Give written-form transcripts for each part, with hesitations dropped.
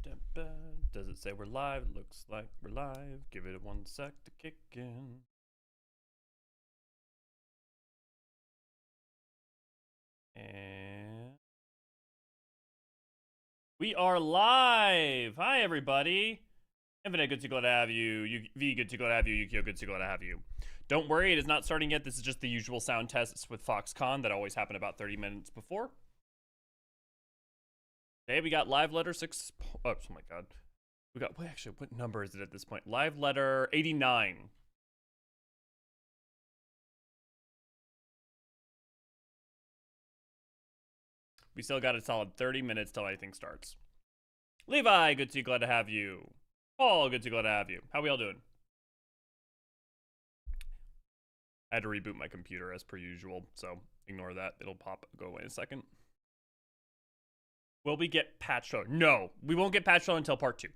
Does it say we're live? It looks like we're live. Give it 1 sec to kick in. And we are live. Hi, everybody. Infinite, good to glad to have you. V, good to glad to have you. Yukio, good to glad to have you. Don't worry, it is not starting yet. This is just the usual sound tests with Foxconn that always happen about 30 minutes before. Okay, we got live letter 6. Oh my god. We got, wait, actually, what number is it at this point? Live letter 89. We still got a solid 30 minutes till anything starts. Levi, good to see you, glad to have you. Paul, good to see you, glad to have you. How we all doing? I had to reboot my computer as per usual, so ignore that. It'll go away in a second. Will we get patched? No, we won't get patched until part 2.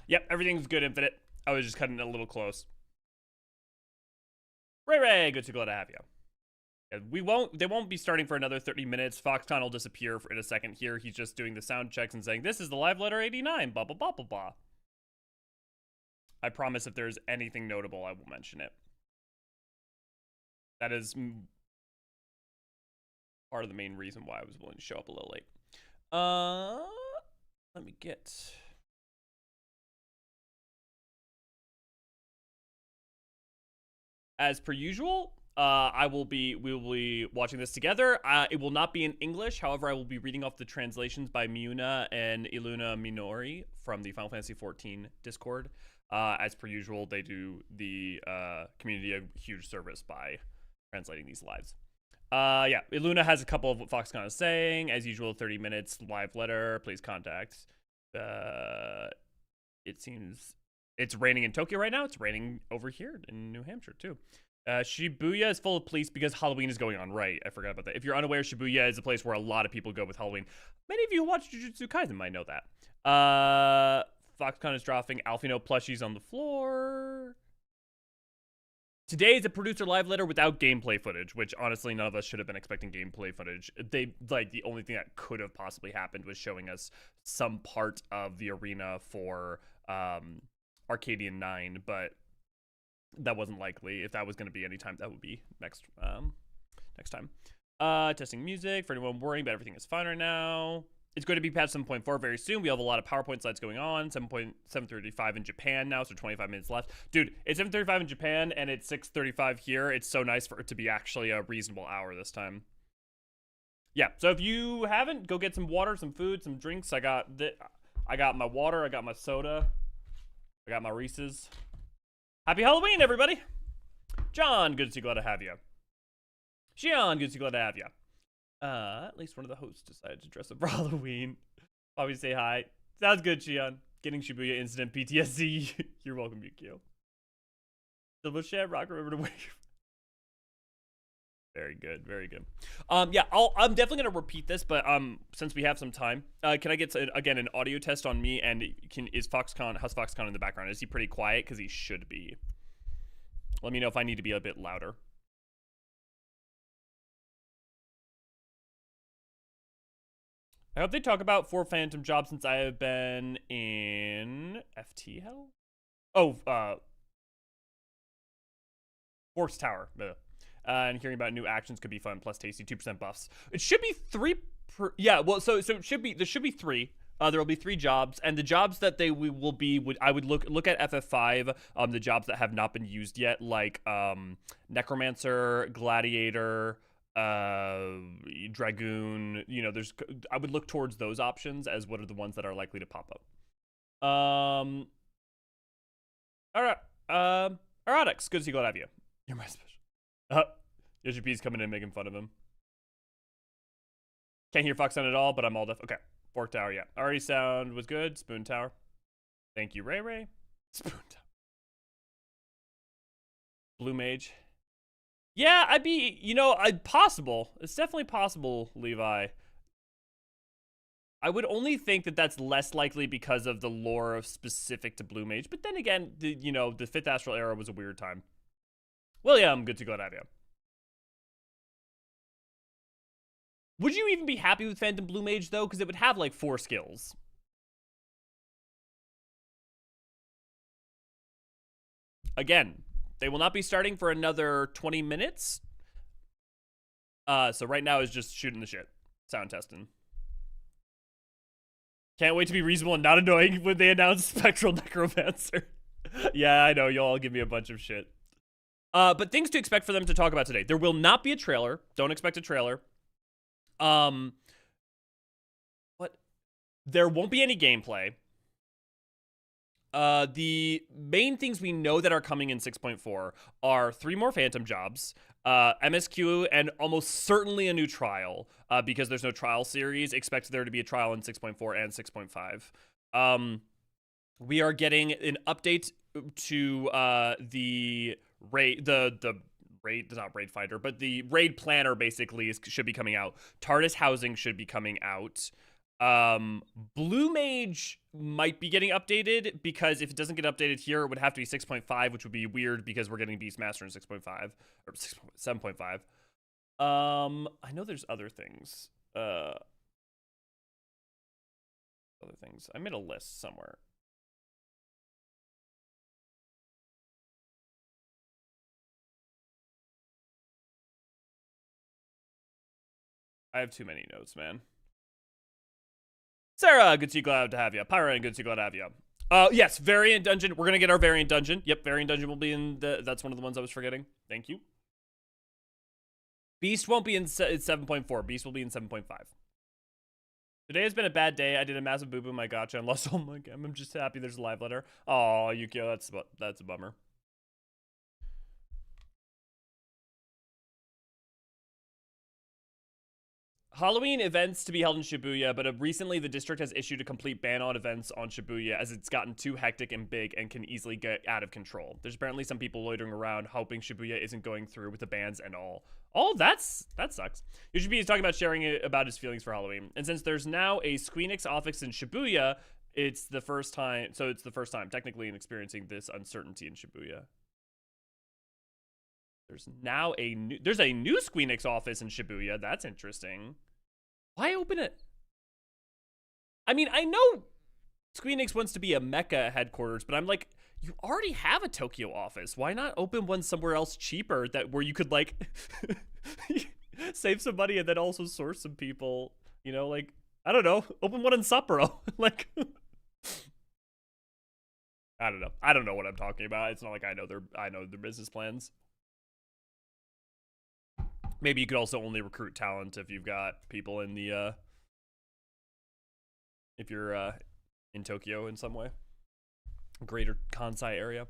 Yep, everything's good, Infinite. I was just cutting it a little close. Ray, good to glad to have you. Yeah, they won't be starting for another 30 minutes. Foxconn will disappear in a second here. He's just doing the sound checks and saying, this is the live letter 89, blah, blah, blah, blah, blah. I promise if there's anything notable, I will mention it. That is part of the main reason why I was willing to show up a little late. Let me get... As per usual, we will be watching this together. It will not be in English. However, I will be reading off the translations by Miuna and Iluna Minori from the Final Fantasy XIV Discord. As per usual, they do the community a huge service by translating these lives. Yeah, Iluna has a couple of what Foxconn is saying. As usual, 30 minutes live letter. Please contact. It seems... It's raining in Tokyo right now. It's raining over here in New Hampshire, too. Shibuya is full of police because Halloween is going on. Right, I forgot about that. If you're unaware, Shibuya is a place where a lot of people go with Halloween. Many of you who watch Jujutsu Kaisen might know that. Foxconn is dropping Alfino plushies on the floor. Today is a producer live letter without gameplay footage, which honestly none of us should have been expecting gameplay footage. The only thing that could have possibly happened was showing us some part of the arena for Arcadian 9, but that wasn't likely. If that was going to be any time, that would be next time. Testing music for anyone worrying, but everything is fine right now. It's going to be patched 7.4 very soon. We have a lot of PowerPoint slides going on. 7.735 in Japan now, so 25 minutes left. Dude, it's 7:35 in Japan, and it's 6:35 here. It's so nice for it to be actually a reasonable hour this time. Yeah, so if you haven't, go get some water, some food, some drinks. I got my water. I got my soda. I got my Reese's. Happy Halloween, everybody! John, good to see you, glad to have you. Xion, good to see you, glad to have you. At least one of the hosts decided to dress up for Halloween. Probably say hi. Sounds good, Xion. Getting Shibuya incident PTSD. You're welcome, Yukio. Silver Shed, Rock, remember to wave. Very good, very good. Yeah, I'm definitely gonna repeat this, but since we have some time, can I get again an audio test on me? And how's Foxconn in the background? Is he pretty quiet? Because he should be. Let me know if I need to be a bit louder. I hope they talk about 4 Phantom jobs since I have been in FT Hell. Oh, Forks Tower. And hearing about new actions could be fun, plus tasty 2% buffs. It should be 3 per, yeah, well, so it should be, there should be 3. There will be 3 jobs, and the jobs that I would look at FF5, the jobs that have not been used yet, like Necromancer, Gladiator, Dragoon, you know, I would look towards those options as what are the ones that are likely to pop up. All right, Aradix, good to see you, glad to have you. You're my special. Yoshi P's coming in making fun of him. Can't hear Foxconn at all, but I'm all deaf. Okay. Fork Tower, yeah. Already sound was good. Spoon Tower. Thank you, Ray. Spoon Tower. Blue Mage. Yeah, possible. It's definitely possible, Levi. I would only think that that's less likely because of the lore of specific to Blue Mage. But then again, the 5th Astral Era was a weird time. William, good to glad to have you. Would you even be happy with Phantom Blue Mage, though? Because it would have, like, 4 skills. Again, they will not be starting for another 20 minutes. So right now is just shooting the shit. Sound testing. Can't wait to be reasonable and not annoying when they announce Spectral Necromancer. Yeah, I know. You'll all give me a bunch of shit. But things to expect for them to talk about today. There will not be a trailer. Don't expect a trailer. What? There won't be any gameplay. The main things we know that are coming in 6.4 are 3 more Phantom jobs, MSQ, and almost certainly a new trial, because there's no trial series. Expect there to be a trial in 6.4 and 6.5. We are getting an update to the raid, the raid, not raid fighter, but the raid planner basically should be coming out. TARDIS housing should be coming out. Blue Mage might be getting updated, because if it doesn't get updated here, it would have to be 6.5, which would be weird because we're getting Beastmaster in 6.5 or 7.5. I know there's other things. Other things. I made a list somewhere. I have too many notes, man. Sarah, good to see you, glad to have you. Pyra, good to see you, glad to have you. Yes, variant dungeon. We're gonna get our variant dungeon. Yep, variant dungeon will be in the. That's one of the ones I was forgetting. Thank you. Beast won't be in 7.4. Beast will be in 7.5. Today has been a bad day. I did a massive boo boo my gotcha and lost all my game. I'm just happy there's a live letter. Oh, Yukio, that's a bummer. Halloween events to be held in Shibuya, but recently the district has issued a complete ban on events on Shibuya as it's gotten too hectic and big and can easily get out of control. There's apparently some people loitering around hoping Shibuya isn't going through with the bans and all. Oh, that sucks. Yoshibi is talking about sharing about his feelings for Halloween. And since there's now a Squeenix office in Shibuya, it's the first time technically in experiencing this uncertainty in Shibuya. There's now a new Squeenix office in Shibuya. That's interesting. Why open it? I mean, I know Squeenix wants to be a Mecca headquarters, but I'm like, you already have a Tokyo office. Why not open one somewhere else cheaper where you could like save some money and then also source some people, you know, like, I don't know, open one in Sapporo. Like, I don't know. I don't know what I'm talking about. It's not like I know their business plans. Maybe you could also only recruit talent if you've got people in the, if you're in Tokyo in some way. Greater Kansai area.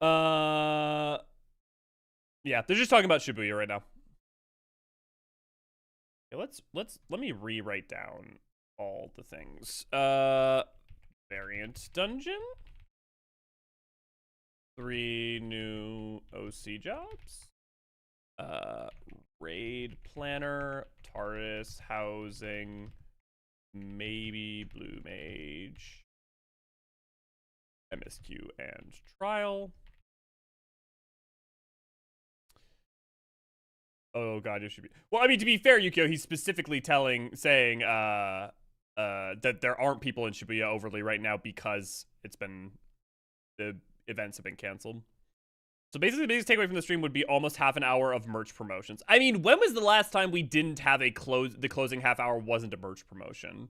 Yeah, they're just talking about Shibuya right now. Okay, let me rewrite down all the things. Variant dungeon. 3 new OC jobs. Raid planner, TARDIS housing, maybe Blue Mage, MSQ and trial. Oh god, it should be. Well, I mean, to be fair, Yukio, he's specifically saying that there aren't people in Shibuya overly right now because the events have been canceled. So basically, the biggest takeaway from the stream would be almost half an hour of merch promotions. I mean, when was the last time we didn't have the closing half hour wasn't a merch promotion?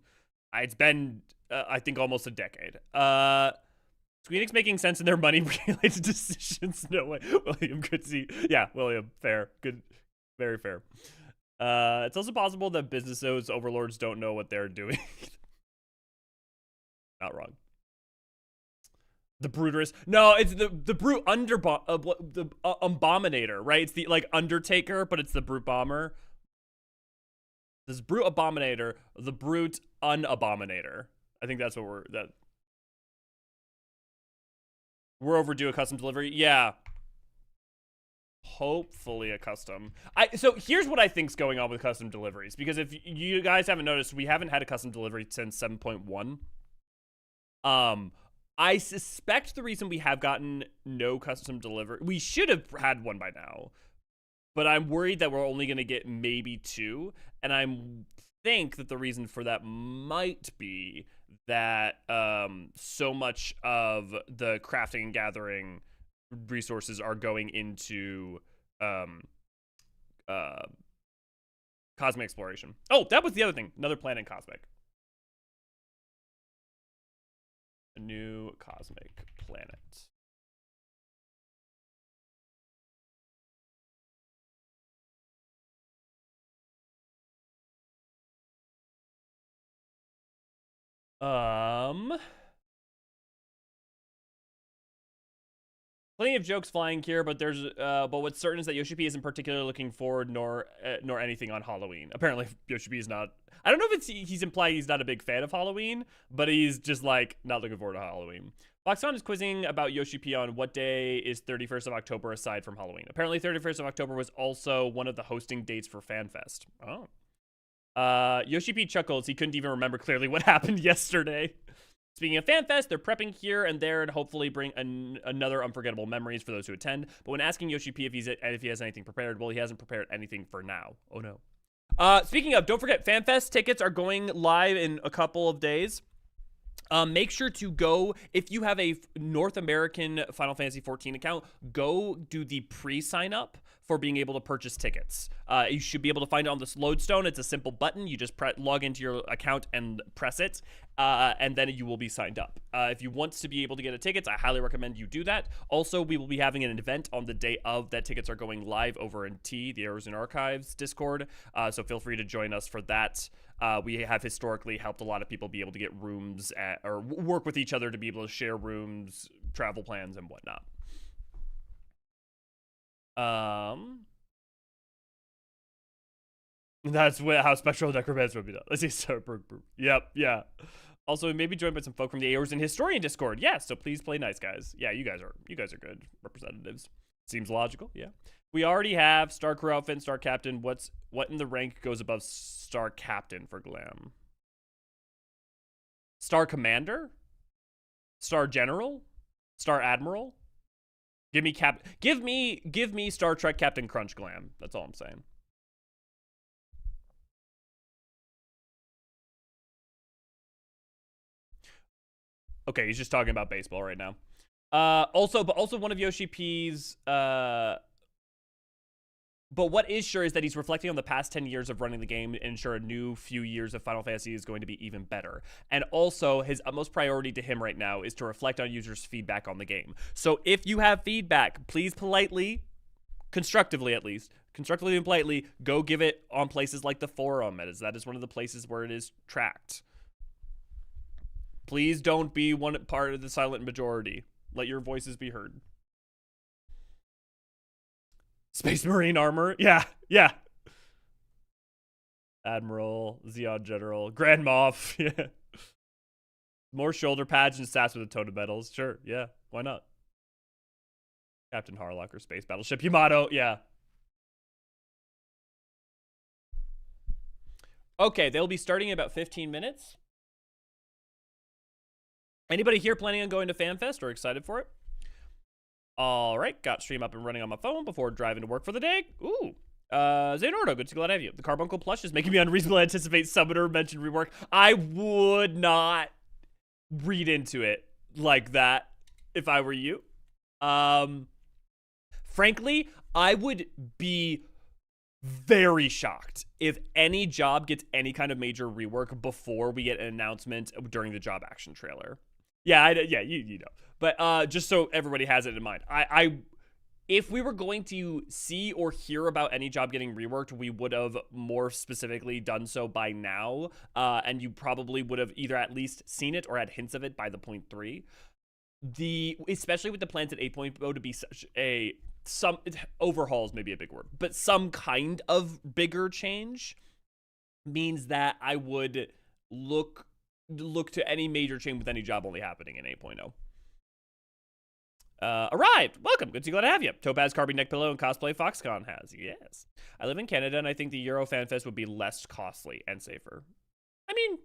It's been, I think, almost a decade. Squeenix making sense in their money-related decisions. No way. William, good to see. Yeah, William, fair. Good. Very fair. It's also possible that business overlords don't know what they're doing. Not wrong. The Bruterus. No, it's the Brute the Abominator, right? It's the, like, Undertaker, but it's the Brute Bomber. This Brute Abominator, the Brute Unabominator. I think that's what we're overdue a custom delivery. Yeah. Hopefully a custom. So here's what I think's going on with custom deliveries, because if you guys haven't noticed, we haven't had a custom delivery since 7.1. I suspect the reason we have gotten no custom delivery, we should have had one by now, but I'm worried that we're only going to get maybe 2, and I think that the reason for that might be that so much of the crafting and gathering resources are going into cosmic exploration. Oh, that was the other thing. Another planet in cosmic. A new cosmic planet. Plenty of jokes flying here, but there's but what's certain is that Yoshi P isn't particularly looking forward nor anything on Halloween. Apparently, Yoshi P is not. I don't know if he's implying he's not a big fan of Halloween, but he's just like not looking forward to Halloween. Foxconn is quizzing about Yoshi P on what day is 31st of October aside from Halloween. Apparently, 31st of October was also one of the hosting dates for FanFest. Oh. Yoshi P chuckles. He couldn't even remember clearly what happened yesterday. Speaking of FanFest, they're prepping here and there and hopefully bring another unforgettable memories for those who attend. But when asking Yoshi P if he has anything prepared, well, he hasn't prepared anything for now. Oh, no. Speaking of, don't forget, FanFest tickets are going live in a couple of days. Make sure to go, if you have a North American Final Fantasy XIV account, go do the pre-sign up for being able to purchase tickets. You should be able to find it on this lodestone. It's a simple button. You just log into your account and press it, and then you will be signed up. If you want to be able to get a ticket, I highly recommend you do that. Also, we will be having an event on the day of that tickets are going live over in the Eorzean Archives Discord, so feel free to join us for that. We have historically helped a lot of people be able to get rooms or work with each other to be able to share rooms, travel plans, and whatnot. That's how Spectral Necromancer would be done. Let's see, so yep, yeah. Also, maybe joined by some folk from the Eorzean Historian Discord. Yeah, so please play nice, guys. Yeah, you guys are good representatives. Seems logical, yeah. We already have Star Crew outfit and Star Captain. What in the rank goes above Star Captain for glam? Star Commander? Star General? Star Admiral? Give me Star Trek Captain Crunch glam. That's all I'm saying. Okay, he's just talking about baseball right now. Also one of Yoshi P's but what is sure is that he's reflecting on the past 10 years of running the game and ensure a new few years of Final Fantasy is going to be even better. And also, his utmost priority to him right now is to reflect on users' feedback on the game. So if you have feedback, please politely, constructively at least, constructively and politely, go give it on places like the forum, as that is one of the places where it is tracked. Please don't be one part of the silent majority. Let your voices be heard. Space Marine armor. Yeah. Admiral, Xeon General, Grand Moff. Yeah. More shoulder pads and stats with a totem medals. Sure. Yeah. Why not? Captain Harlocker, Space Battleship Yamato. Yeah. Okay. They'll be starting in about 15 minutes. Anybody here planning on going to FanFest or excited for it? All right, got stream up and running on my phone before driving to work for the day. Ooh, Xenordo, good to glad to have you. The Carbuncle plush is making me unreasonably anticipate Summoner mentioned rework. I would not read into it like that if I were you. Frankly, I would be very shocked if any job gets any kind of major rework before we get an announcement during the job action trailer. Yeah, you know. But just so everybody has it in mind, if we were going to see or hear about any job getting reworked, we would have more specifically done so by now, and you probably would have either at least seen it or had hints of it by the 0.3. Especially with the plans at 8.0 to be such some overhauls, maybe a big word, but some kind of bigger change means that I would look to any major change with any job only happening in 8.0. Arrived. Welcome. Good to glad to have you. Topaz, Carbine Neck Pillow, and Cosplay Foxconn has. Yes. I live in Canada, and I think the Euro Fan Fest would be less costly and safer. I mean,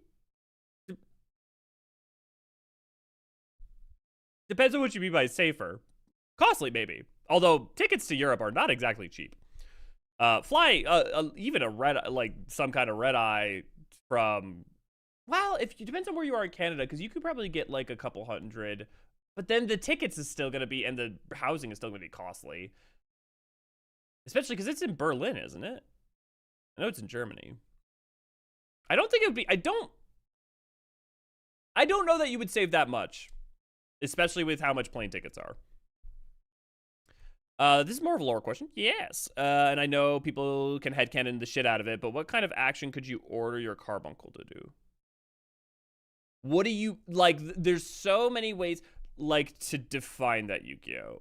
Depends on what you mean by safer. Costly, maybe. Although tickets to Europe are not exactly cheap. Even a some kind of red eye from, well, if it depends on where you are in Canada, because you could probably get like a couple $100, but then the tickets is still gonna be, and the housing is still gonna be costly. Especially because it's in Berlin, isn't it? I know it's in Germany. I don't think it would be. I don't know that you would save that much, especially with how much plane tickets are. This is more of a lore question. Yes. And I know people can headcanon the shit out of it, but what kind of action could you order your carbuncle to do? What do you, like, there's so many ways, like, to define that, Yu-Gi-Oh!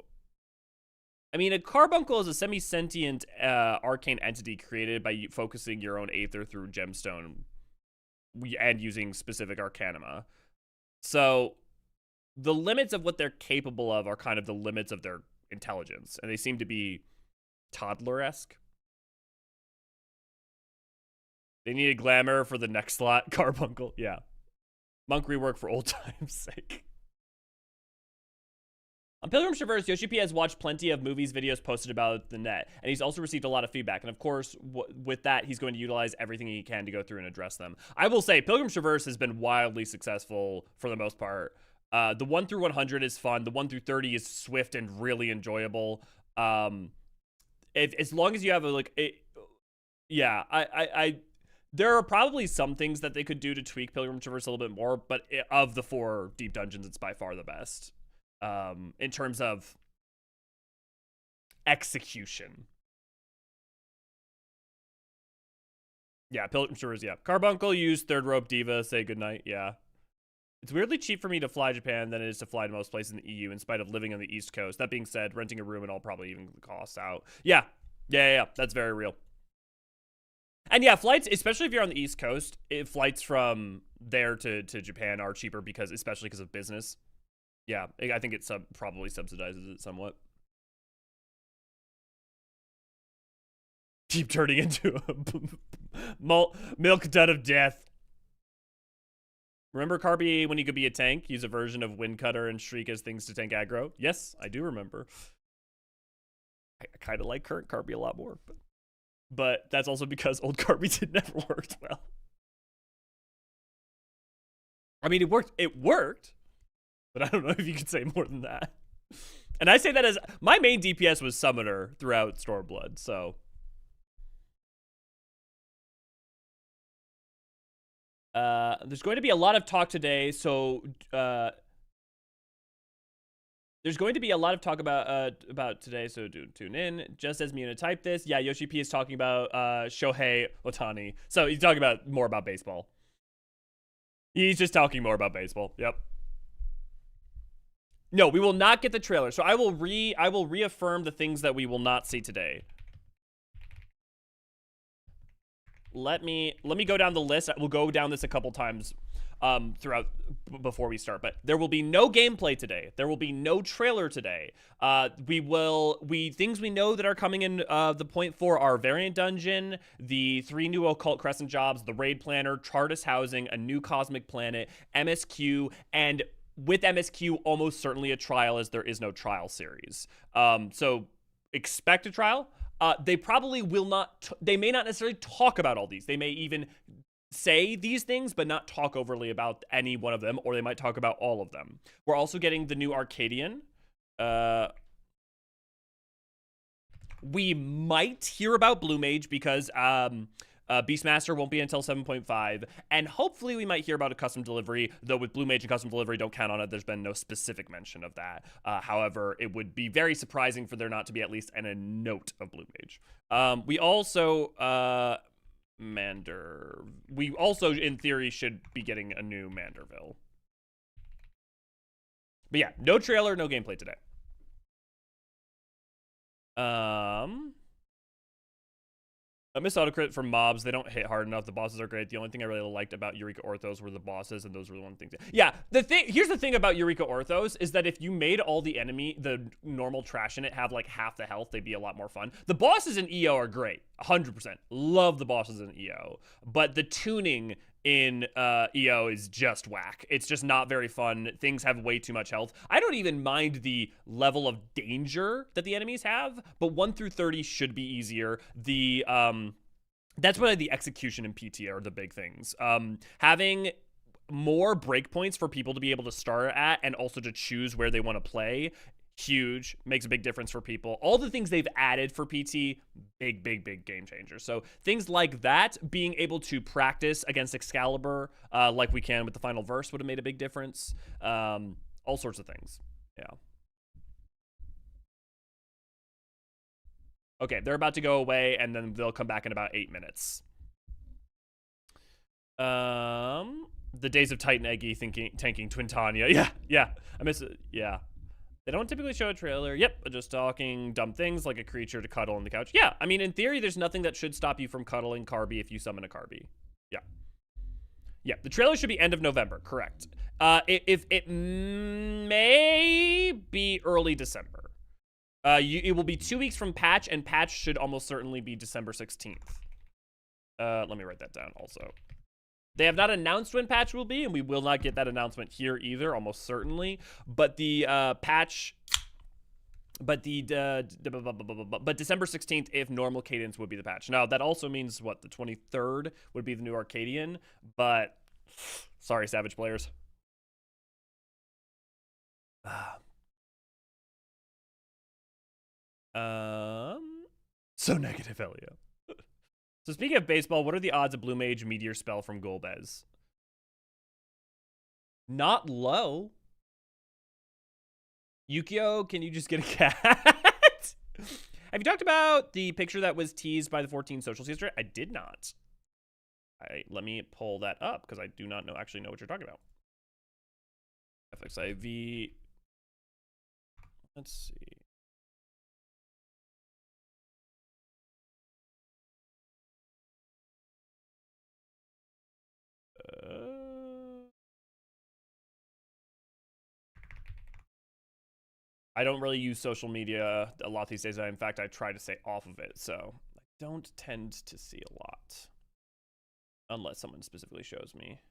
I mean, a carbuncle is a semi-sentient arcane entity created by focusing your own aether through gemstone and using specific arcanima. So the limits of what they're capable of are kind of the limits of their intelligence, and they seem to be toddler-esque. They need a glamour for the next slot. Carbuncle, yeah. Monk rework for old time's sake. On Pilgrim's Traverse, Yoshi P has watched plenty of movies, videos posted about the net, and he's also received a lot of feedback. And of course, with that, he's going to utilize everything he can to go through and address them. I will say, Pilgrim's Traverse has been wildly successful for the most part. The 1 through 100 is fun. The 1 through 30 is swift and really enjoyable. As long as you have there are probably some things that they could do to tweak Pilgrim's Traverse a little bit more, but of the 4 deep dungeons, it's by far the best. In terms of execution. Yeah, Pilgrim's Traverse, yeah. Carbuncle, use Third Rope Diva, say goodnight, yeah. It's weirdly cheap for me to fly Japan than it is to fly to most places in the EU in spite of living on the East Coast. That being said, renting a room and all probably even costs out. Yeah, that's very real. And yeah, flights, especially if you're on the East Coast, flights from there to Japan are cheaper especially because of business. Yeah, I think it probably subsidizes it somewhat. Keep turning into a milk dud of death. Remember Carby when you could be a tank? Use a version of Wind Cutter and Shriek as things to tank aggro? Yes, I do remember. I kind of like current Carby a lot more. But that's also because old Carby never worked well. I mean, it worked. But I don't know if you could say more than that. And I say that as my main DPS was Summoner throughout Stormblood, so. There's going to be a lot of talk today, so there's going to be a lot of talk about today, so tune in. Just as me to type this, yeah, Yoshi P is talking about Shohei Ohtani. So he's talking more about baseball. He's just talking more about baseball. Yep. No, we will not get the trailer. So I will reaffirm the things that we will not see today. Let me go down the list. We'll go down this a couple times throughout before we start. But there will be no gameplay today. There will be no trailer today. Things we know that are coming in the point 4 are variant dungeon, the 3 new occult crescent jobs, the raid planner, Chartist housing, a new cosmic planet, MSQ, and with MSQ, almost certainly a trial, as there is no trial series. So expect a trial. They probably will not, they may not necessarily talk about all these. They may even say these things, but not talk overly about any one of them, or they might talk about all of them. We're also getting the new Arcadian. We might hear about Blue Mage because Beastmaster won't be until 7.5, and hopefully we might hear about a custom delivery, though with Blue Mage and custom delivery, don't count on it. There's been no specific mention of that. However, it would be very surprising for there not to be at least a note of Blue Mage. We also, we also, in theory, should be getting a new Manderville. But yeah, no trailer, no gameplay today. I miss autocrit from mobs. They don't hit hard enough. The bosses are great. The only thing I really liked about Eureka Orthos were the bosses, and those were the one things. Yeah, here's the thing about Eureka Orthos is that if you made all the normal trash in it have like half the health, they'd be a lot more fun. The bosses in EO are great. 100%. Love the bosses in EO. But the tuning in EO is just whack. It's just not very fun. Things have way too much health. I don't even mind the level of danger that the enemies have, but 1 through 30 should be easier. The that's why the execution and PT are the big things. Having more breakpoints for people to be able to start at and also to choose where they want to play, huge, makes a big difference for people. All the things they've added for PT, big game changers. So things like that, being able to practice against Excalibur like we can with the final verse would have made a big difference. All sorts of things. Yeah. Okay, they're about to go away, and then they'll come back in about 8 minutes. The days of Titan Eggy tanking Twintania. Yeah. I miss it. Yeah. They don't typically show a trailer. Yep, just talking dumb things like a creature to cuddle on the couch. Yeah, I mean, in theory, there's nothing that should stop you from cuddling Carby if you summon a Carby. Yeah, the trailer should be end of November, correct. If it may be early December. It will be 2 weeks from patch, and patch should almost certainly be December 16th. Let me write that down also. They have not announced when patch will be, and we will not get that announcement here either, almost certainly. But the patch, but December 16th, if normal cadence, would be the patch. Now that also means what, the 23rd would be the new Arcadian, but sorry, Savage players. So negative, Elio. So speaking of baseball, what are the odds of Blue Mage Meteor spell from Golbez? Not low. Yukio, can you just get a cat? Have you talked about the picture that was teased by the 14 socials yesterday? I did not. Let me pull that up because I do not actually know what you're talking about. FXIV. Let's see. I don't really use social media a lot these days. In fact, I try to stay off of it, so I don't tend to see a lot. Unless someone specifically shows me.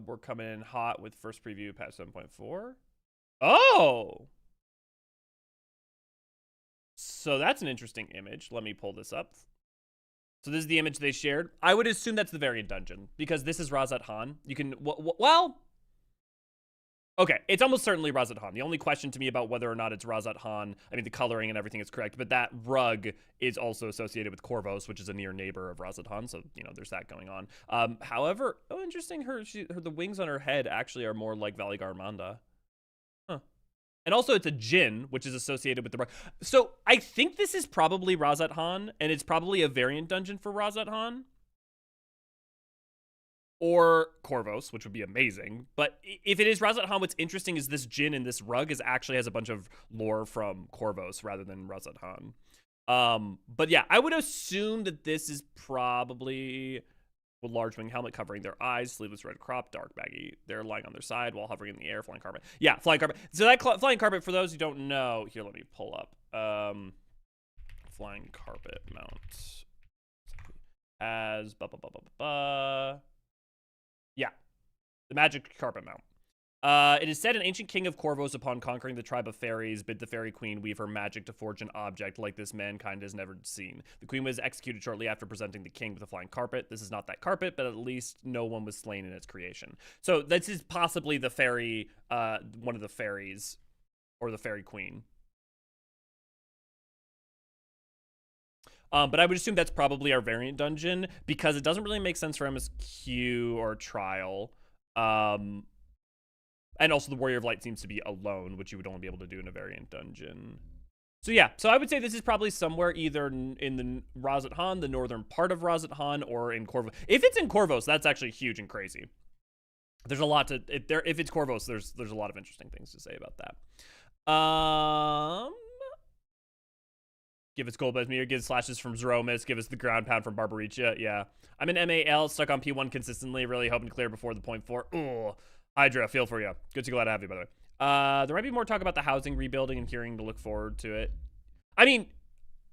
We're coming in hot with first preview patch 7.4. Oh! So that's an interesting image. Let me pull this up. So this is the image they shared. I would assume that's the variant dungeon because this is Razat Han. You can, well, okay, it's almost certainly Razat Han. The only question to me about whether or not it's Razat Han, I mean, the coloring and everything is correct, but that rug is also associated with Corvos, which is a near neighbor of Razat Han, so, you know, there's that going on. However, oh, interesting, the wings on her head actually are more like Valigarmanda. Huh. And also, it's a Jinn, which is associated with the rug. So, I think this is probably Razat Han, and it's probably a variant dungeon for Razat Han. Or Corvos, which would be amazing. But if it is Razat Han, what's interesting is this Jinn and this rug actually has a bunch of lore from Corvos rather than Razat Han. But yeah, I would assume that this is probably with large wing helmet covering their eyes, sleeveless red crop, dark baggy. They're lying on their side while hovering in the air, flying carpet. Yeah, flying carpet. So that flying carpet, for those who don't know, here, let me pull up. Flying carpet mount as yeah, the magic carpet mount. It is said an ancient king of Corvos, upon conquering the tribe of fairies, bid the fairy queen weave her magic to forge an object like this mankind has never seen. The queen was executed shortly after presenting the king with a flying carpet. This is not that carpet, but at least no one was slain in its creation. So this is possibly the fairy, one of the fairies, or the fairy queen. But I would assume that's probably our variant dungeon because it doesn't really make sense for MSQ or Trial. And also the Warrior of Light seems to be alone, which you would only be able to do in a variant dungeon. So yeah, so I would say this is probably somewhere either in the Razat Han, the northern part of Razat Han, or in Corvos. If it's in Corvos, that's actually huge and crazy. There's a lot to if it's Corvos, there's a lot of interesting things to say about that. Give us Gold Meter, give us slashes from Zeromus, give us the ground pound from Barbaricha. Yeah. I'm in MAL, stuck on P1 consistently, really hoping to clear before the point 4. Ooh. Hydra, feel for you. Good to glad to have you, by the way. There might be more talk about the housing rebuilding and hearing to look forward to it. I mean,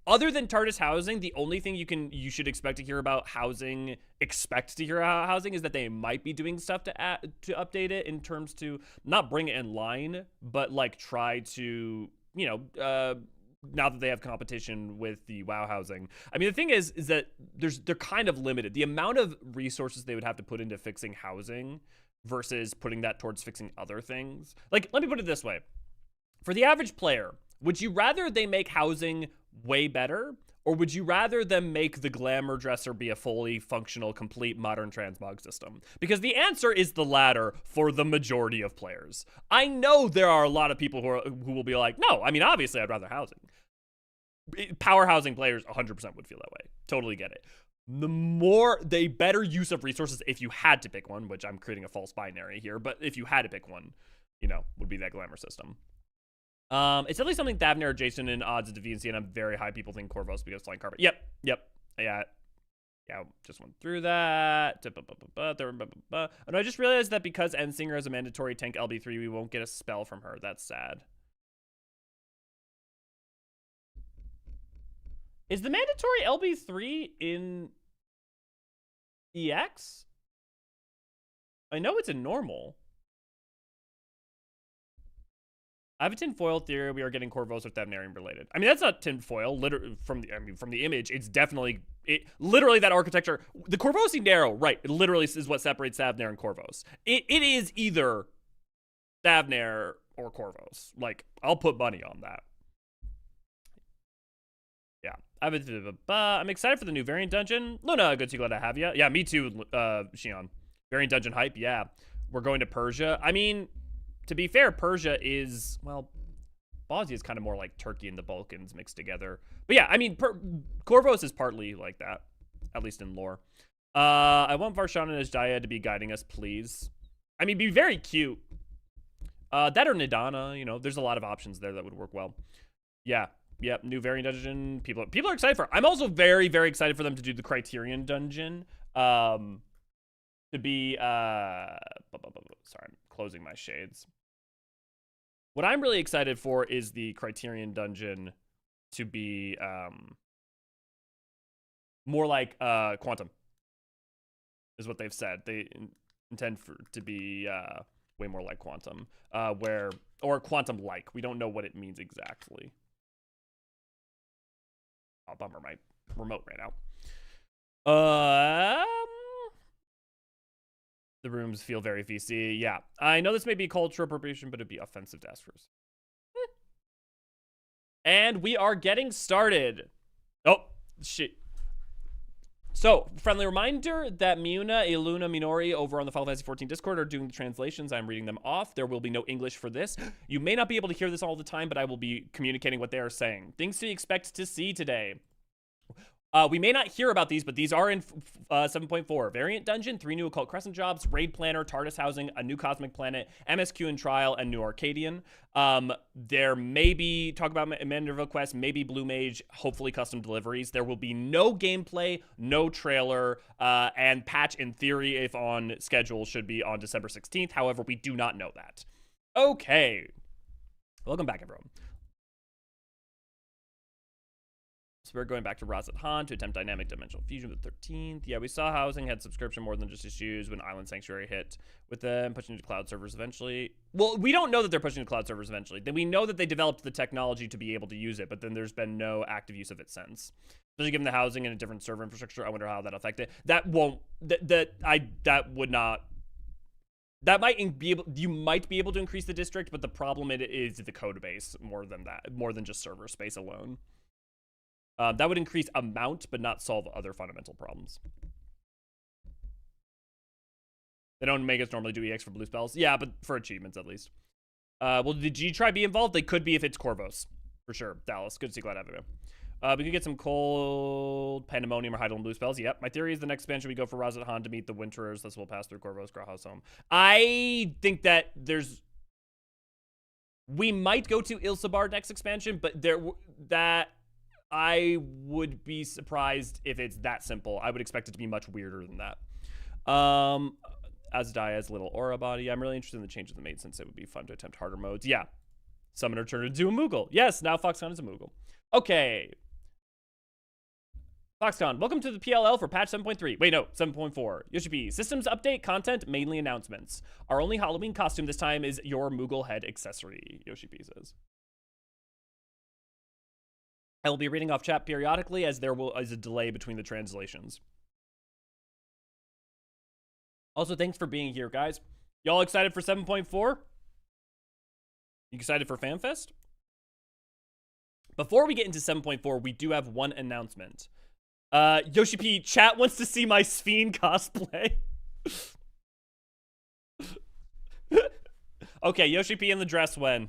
other than TARDIS housing, the only thing you should expect to hear about housing, is that they might be doing stuff to update it in terms to not bring it in line, but like try to, you know, now that they have competition with the WoW housing. I mean, the thing is that they're kind of limited. The amount of resources they would have to put into fixing housing versus putting that towards fixing other things. Like, let me put it this way. For the average player, would you rather they make housing way better, or would you rather them make the Glamour Dresser be a fully functional, complete modern transmog system? Because the answer is the latter for the majority of players. I know there are a lot of people who will be like, no, I mean, obviously I'd rather housing. Power housing players 100% would feel that way. Totally get it. The better use of resources, if you had to pick one, which I'm creating a false binary here, but if you had to pick one, you know, would be that Glamour system. It's at least something Thavner adjacent in odds of deviancy, and I'm very high. People think Corvos because flying carpet. Yep. Yeah, just went through that. And I just realized that because Endsinger has a mandatory tank LB3, we won't get a spell from her. That's sad. Is the mandatory LB3 in EX? I know it's in normal. I have a tinfoil theory. We are getting Corvos or Thavnarian related. I mean, that's not tinfoil. Literally, from the image, it's definitely literally that architecture. The Corvosi narrow, right? It literally is what separates Thavnar and Corvos. It is either Thavnar or Corvos. Like, I'll put money on that. Yeah, I'm excited for the new variant dungeon. Luna, good to glad to have you. Yeah, me too. Shion, variant dungeon hype. Yeah, we're going to Persia. I mean, to be fair, Persia is, well, Bosnia is kind of more like Turkey and the Balkans mixed together. But yeah, I mean, Corvos is partly like that, at least in lore. I want Varshan and his Dyad to be guiding us, please. I mean, be very cute. That or Nidana, you know, there's a lot of options there that would work well. Yeah, yep, new variant dungeon. People are excited for it. I'm also very, very excited for them to do the Criterion dungeon. To be, sorry, I'm closing my shades. What I'm really excited for is the Criterion dungeon to be more like Quantum, is what they've said. They intend for to be way more like Quantum, or Quantum-like. We don't know what it means exactly. Oh, bummer, my remote ran out. The rooms feel very VC. Yeah, I know this may be cultural appropriation, but it'd be offensive to ask for. And we are getting started. Oh, shit. So, friendly reminder that Miuna, Iluna, Minori over on the Final Fantasy XIV Discord are doing the translations. I'm reading them off. There will be no English for this. You may not be able to hear this all the time, but I will be communicating what they are saying. Things to expect to see today. We may not hear about these, but these are in 7.4. Variant Dungeon, 3 new Occult Crescent jobs, Raid Planner, TARDIS Housing, a new Cosmic Planet, MSQ and Trial, and new Arcadian. There may be, talk about Manderville Quest, maybe Blue Mage, hopefully custom deliveries. There will be no gameplay, no trailer, and patch in theory, if on schedule, should be on December 16th. However, we do not know that. Okay. Welcome back, everyone. So we're going back to Razat Han to attempt dynamic dimensional fusion with the 13th. Yeah, we saw housing had subscription more than just issues when Island Sanctuary hit with them pushing into cloud servers eventually. Well, we don't know that they're pushing to cloud servers eventually. Then we know that they developed the technology to be able to use it, but then there's been no active use of it since. Especially given the housing and a different server infrastructure, I wonder how that affected. That won't. That would not. That might be able. You might be able to increase the district, but the problem is the code base more than that, more than just server space alone. That would increase amount, but not solve other fundamental problems. They don't make us normally do EX for blue spells. Yeah, but for achievements at least. Will the G-Tri be involved? They could be if it's Corvos. For sure. Dallas, good to see, glad to have you. We could get some cold Pandemonium or Hydaelyn blue spells. Yep. My theory is the next expansion we go for Razat Han to meet the Winterers. This will pass through Corvos, Grahas home. I think that we might go to Ilsabar next expansion, but I would be surprised if it's that simple. I would expect it to be much weirder than that. Azadiah's little aura body. I'm really interested in the changes they made since it would be fun to attempt harder modes. Yeah. Summoner turned into a Moogle. Yes, now Foxconn is a Moogle. Okay. Foxconn, welcome to the PLL for patch 7.3. Wait, no, 7.4. Yoshi P, systems update, content, mainly announcements. Our only Halloween costume this time is your Moogle head accessory, Yoshi P says. I will be reading off chat periodically as there is a delay between the translations. Also, thanks for being here, guys. Y'all excited for 7.4? You excited for FanFest? Before we get into 7.4, we do have one announcement. Yoshi P, chat wants to see my Sphene cosplay. Okay, Yoshi P in the dress when?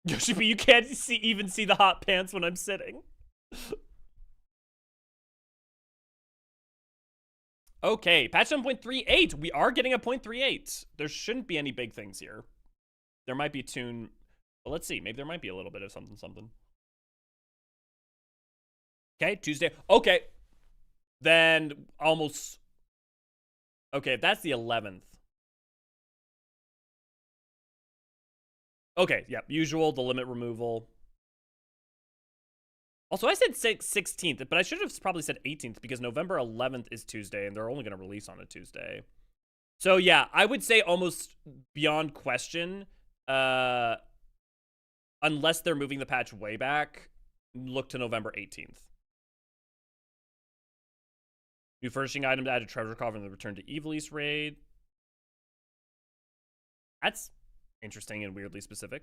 Yoshi P, you can't even see the hot pants when I'm sitting. Okay, patch 7.38. We are getting a 0.38. There shouldn't be any big things here. There might be tune. Well, let's see. Maybe there might be a little bit of something. Okay, Tuesday. Okay. Then almost. Okay, that's the 11th. Okay, yeah. Usual, the limit removal. Also, I said 16th, but I should have probably said 18th because November 11th is Tuesday, and they're only going to release on a Tuesday. So, yeah, I would say almost beyond question, unless they're moving the patch way back, look to November 18th. New furnishing item to add a treasure coffer in the Return to Ivalice raid. That's interesting and weirdly specific.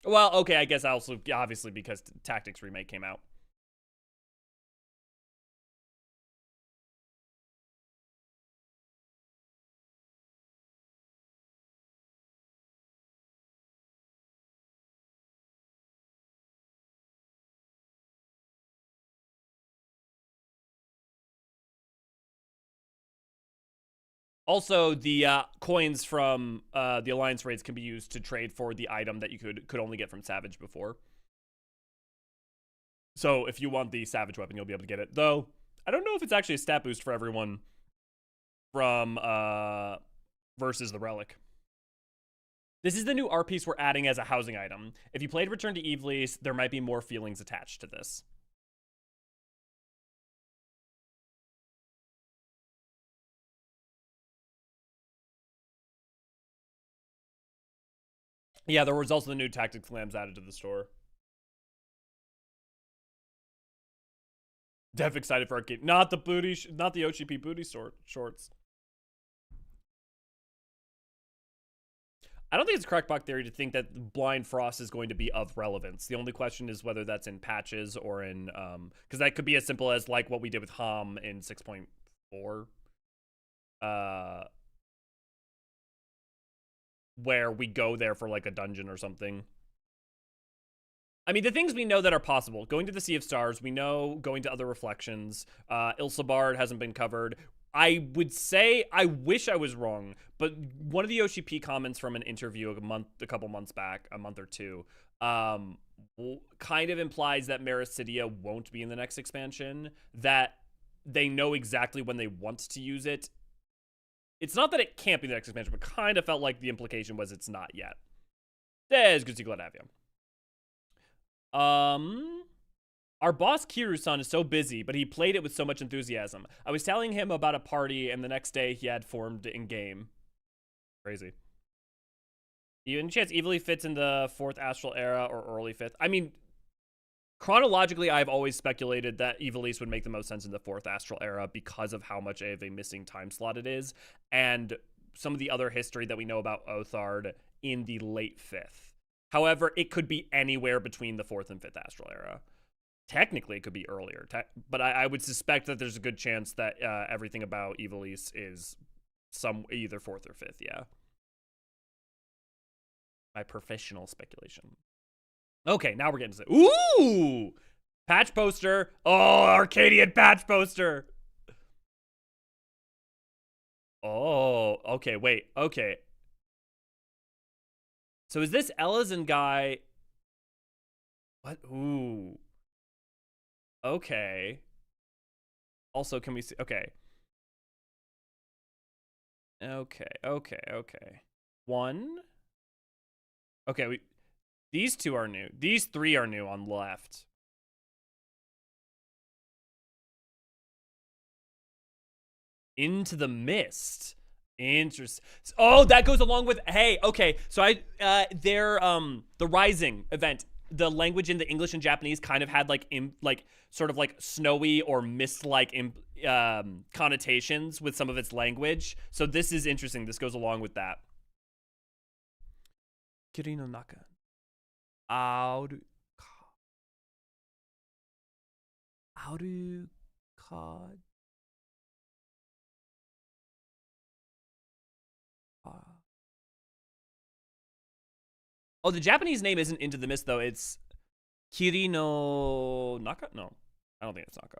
Well, okay, I guess also, obviously, because Tactics Remake came out. Also, the coins from the Alliance raids can be used to trade for the item that you could only get from Savage before. So if you want the Savage weapon, you'll be able to get it. Though, I don't know if it's actually a stat boost for everyone from versus the Relic. This is the new art piece we're adding as a housing item. If you played Return to Ivalice, there might be more feelings attached to this. Yeah, there was also the new Tactics Lambs added to the store. Def excited for Arcade. Not the booty, not the OCP booty shorts. I don't think it's crackpot theory to think that Blind Frost is going to be of relevance. The only question is whether that's in patches or in, because that could be as simple as like what we did with Hom in 6.4. Where we go there for like a dungeon or something. I mean, the things we know that are possible. Going to the Sea of Stars, we know going to other reflections. Ilsabard hasn't been covered. I would say, I wish I was wrong, but one of the OCP comments from an interview a couple months back, a month or two, kind of implies that Mericidia won't be in the next expansion, that they know exactly when they want to use it. It's not that it can't be the next expansion, but kind of felt like the implication was it's not yet. Des, good to glad to have you. Our boss Kiru-san is so busy, but he played it with so much enthusiasm. I was telling him about a party, and the next day he had formed in-game. Crazy. Even chance Evilly fits in the 4th Astral Era or early 5th. I mean, chronologically, I've always speculated that Ivalice would make the most sense in the 4th Astral Era because of how much of a missing time slot it is, and some of the other history that we know about Othard in the late 5th. However, it could be anywhere between the 4th and 5th Astral Era. Technically, it could be earlier, but I would suspect that there's a good chance that everything about Ivalice is either 4th or 5th, yeah. My professional speculation. Okay, now we're getting to ooh! Patch poster. Oh, Arcadian patch poster. Oh, okay, wait. Okay. So is this Eorzean guy? What? Ooh. Okay. Also, can we see? Okay. Okay. One. Okay, these two are new. These three are new on left. Into the Mist. Interesting. Oh, that goes along with, hey, okay. So the Rising event, the language in the English and Japanese kind of had like sort of like snowy or mist-like connotations with some of its language. So this is interesting. This goes along with that. Kirino Naka. Oh, the Japanese name isn't Into the Mist, though. It's Kirino Naka? No, I don't think it's Naka.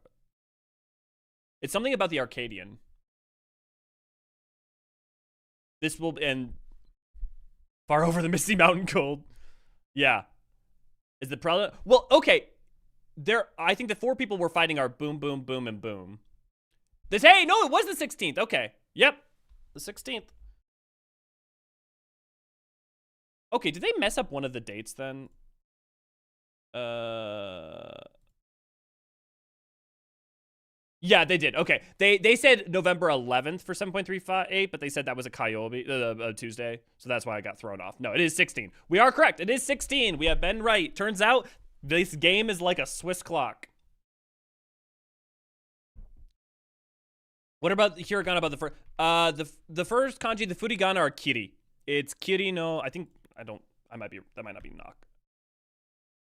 It's something about the Arcadian. This will end far over the misty mountain cold. Yeah. Is the problem? Well, okay. I think the 4 people we're fighting are boom, boom, boom, and boom. Hey, no, it was the 16th. Okay. Yep. The 16th. Okay, did they mess up one of the dates then? Yeah, they did. Okay. They said November 11th for 7.38, but they said that was a Tuesday. So that's why I got thrown off. No, it is 16. We are correct. It is 16. We have been right. Turns out this game is like a Swiss clock. What about hiragana about the first? The first kanji, the furigana are kiri. It's kiri no. That might not be knock.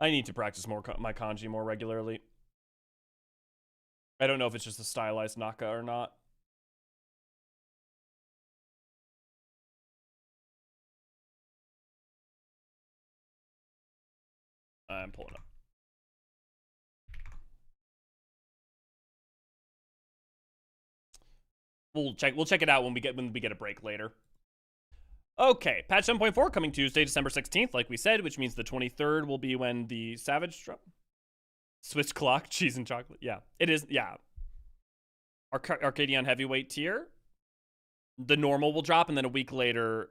I need to practice my kanji more regularly. I don't know if it's just a stylized naka or not. I'm pulling up. We'll check it out when we get a break later. Okay, patch 7.4 coming Tuesday, December 16th, like we said, which means the 23rd will be when the Savage drop. Swiss clock, cheese and chocolate. Yeah, it is. Yeah. Arcadian heavyweight tier. The normal will drop, and then a week later,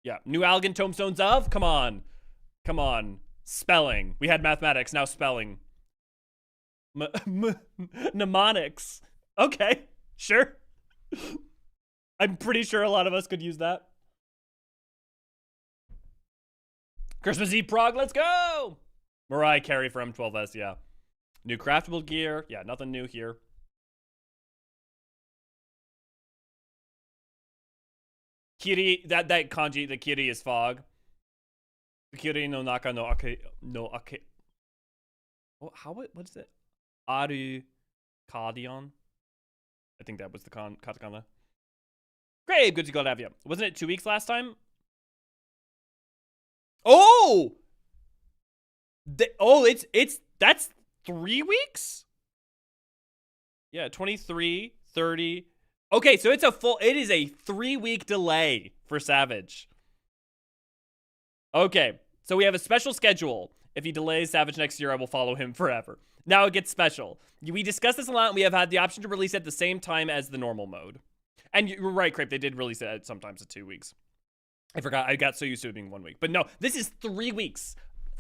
yeah. New Algan Tomestones of? Come on. Come on. Spelling. We had mathematics, now spelling. Mnemonics. Okay, sure. I'm pretty sure a lot of us could use that. Christmas Eve Prague, let's go! Mariah Carey for M12S, yeah. New craftable gear. Yeah, nothing new here. Kiri, that kanji, the kiri is fog. The kiri no naka no ake, oh, what is it? Arcadian? I think that was the katakana. Great, good to go to have you. Wasn't it 2 weeks last time? Oh! That's 3 weeks? Yeah, 23, 30. Okay, so it is a 3-week delay for Savage. Okay, so we have a special schedule. If he delays Savage next year, I will follow him forever. Now it gets special. We discussed this a lot, and we have had the option to release it at the same time as the normal mode. And you're right, Crepe, they did release it sometimes at 2 weeks. I forgot. I got so used to it being 1 week. But no, this is 3 weeks.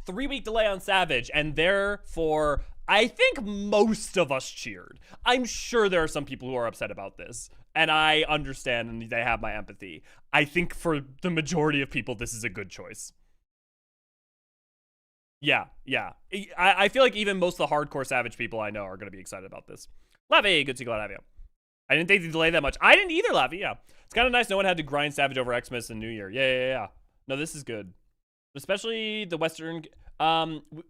3-week delay on Savage, and therefore, I think most of us cheered. I'm sure there are some people who are upset about this, and I understand, and they have my empathy. I think for the majority of people, this is a good choice. Yeah. I feel like even most of the hardcore Savage people I know are going to be excited about this. Lavi, good to go, have you. I didn't think they delayed that much. I didn't either, Lavi, yeah. It's kind of nice no one had to grind Savage over Xmas and New Year. Yeah. No, this is good. Especially the Western...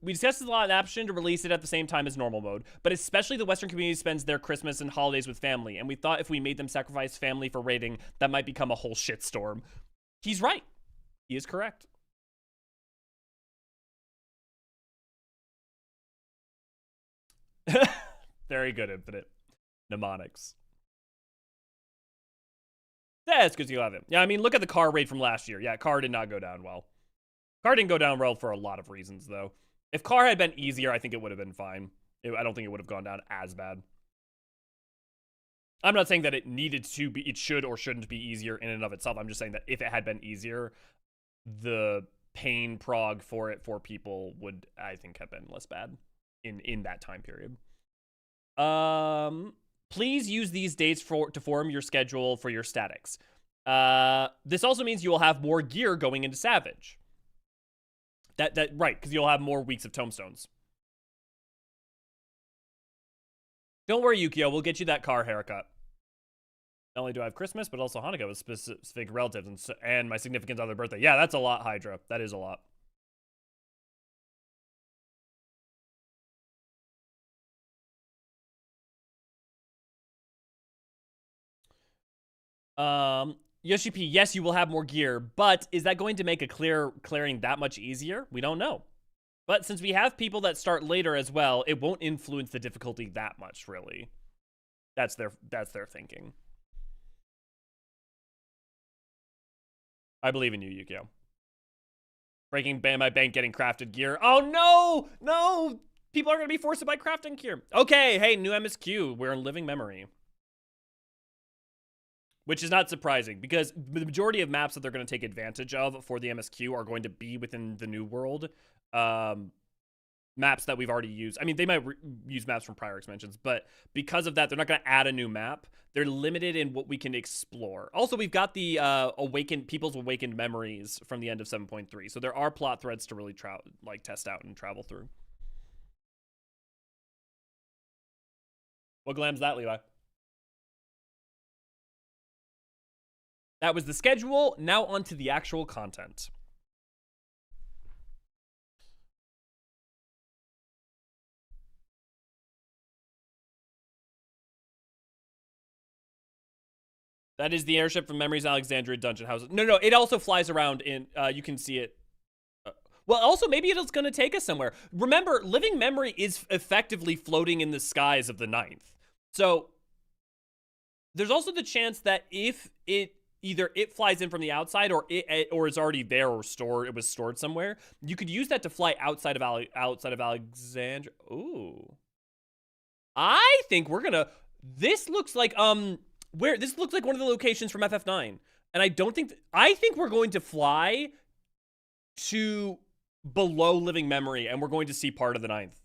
we discussed this a lot in Option to release it at the same time as normal mode, but especially the Western community spends their Christmas and holidays with family, and we thought if we made them sacrifice family for raiding, that might become a whole shitstorm. He's right. He is correct. Very good, Infinite. Mnemonics. Yeah, it's good to have him. Yeah, I mean, look at the car raid from last year. Yeah, car did not go down well. Car didn't go down well for a lot of reasons, though. If car had been easier, I think it would have been fine. I don't think it would have gone down as bad. I'm not saying that it needed to be, it should or shouldn't be easier in and of itself. I'm just saying that if it had been easier, the pain prog for it for people would, I think, have been less bad in that time period. Please use these dates to form your schedule for your statics. This also means you will have more gear going into Savage. Right, because you'll have more weeks of tomestones. Don't worry, Yukio, we'll get you that car haircut. Not only do I have Christmas, but also Hanukkah with specific relatives and my significant other birthday. Yeah, that's a lot, Hydra. That is a lot. Yoshi P, yes, you will have more gear, but is that going to make a clearing that much easier? We don't know. But since we have people that start later as well, it won't influence the difficulty that much, really. That's their thinking. I believe in you, Yukio. Breaking my bank, getting crafted gear. Oh, no! No! People are going to be forced to buy crafting gear. Okay, hey, new MSQ. We're in living memory. Which is not surprising, because the majority of maps that they're going to take advantage of for the MSQ are going to be within the new world. Maps that we've already used. I mean, they might use maps from prior expansions, but because of that, they're not going to add a new map. They're limited in what we can explore. Also, we've got the People's Awakened Memories from the end of 7.3, so there are plot threads to really test out and travel through. What glam's that, Levi? That was the schedule. Now on to the actual content. That is the airship from Memories Alexandria Dungeon House. No, it also flies around in, you can see it. Well, also, maybe it's going to take us somewhere. Remember, Living Memory is effectively floating in the skies of the 9th. So, there's also the chance that if either it flies in from the outside or is already there or it was stored somewhere, you could use that to fly outside of Alexandria. Ooh. I think we're going to, this looks like, this looks like one of the locations from FF9. And I think we're going to fly to below Living Memory and we're going to see part of the 9th,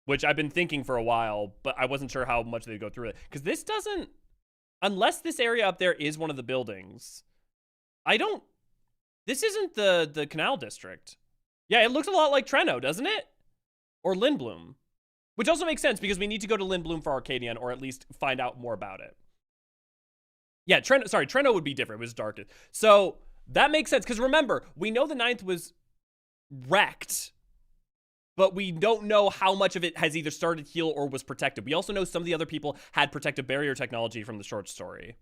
which I've been thinking for a while, but I wasn't sure how much they'd go through it. Because this doesn't, unless this area up there is one of the buildings, this isn't the Canal District. Yeah, it looks a lot like Treno, doesn't it? Or Lindblum. Which also makes sense because we need to go to Lindblum for Arcadian, or at least find out more about it. Yeah, Treno would be different. It was dark. So that makes sense, because remember, we know the 9th was wrecked, but we don't know how much of it has either started heal or was protected. We also know some of the other people had protective barrier technology from the short story.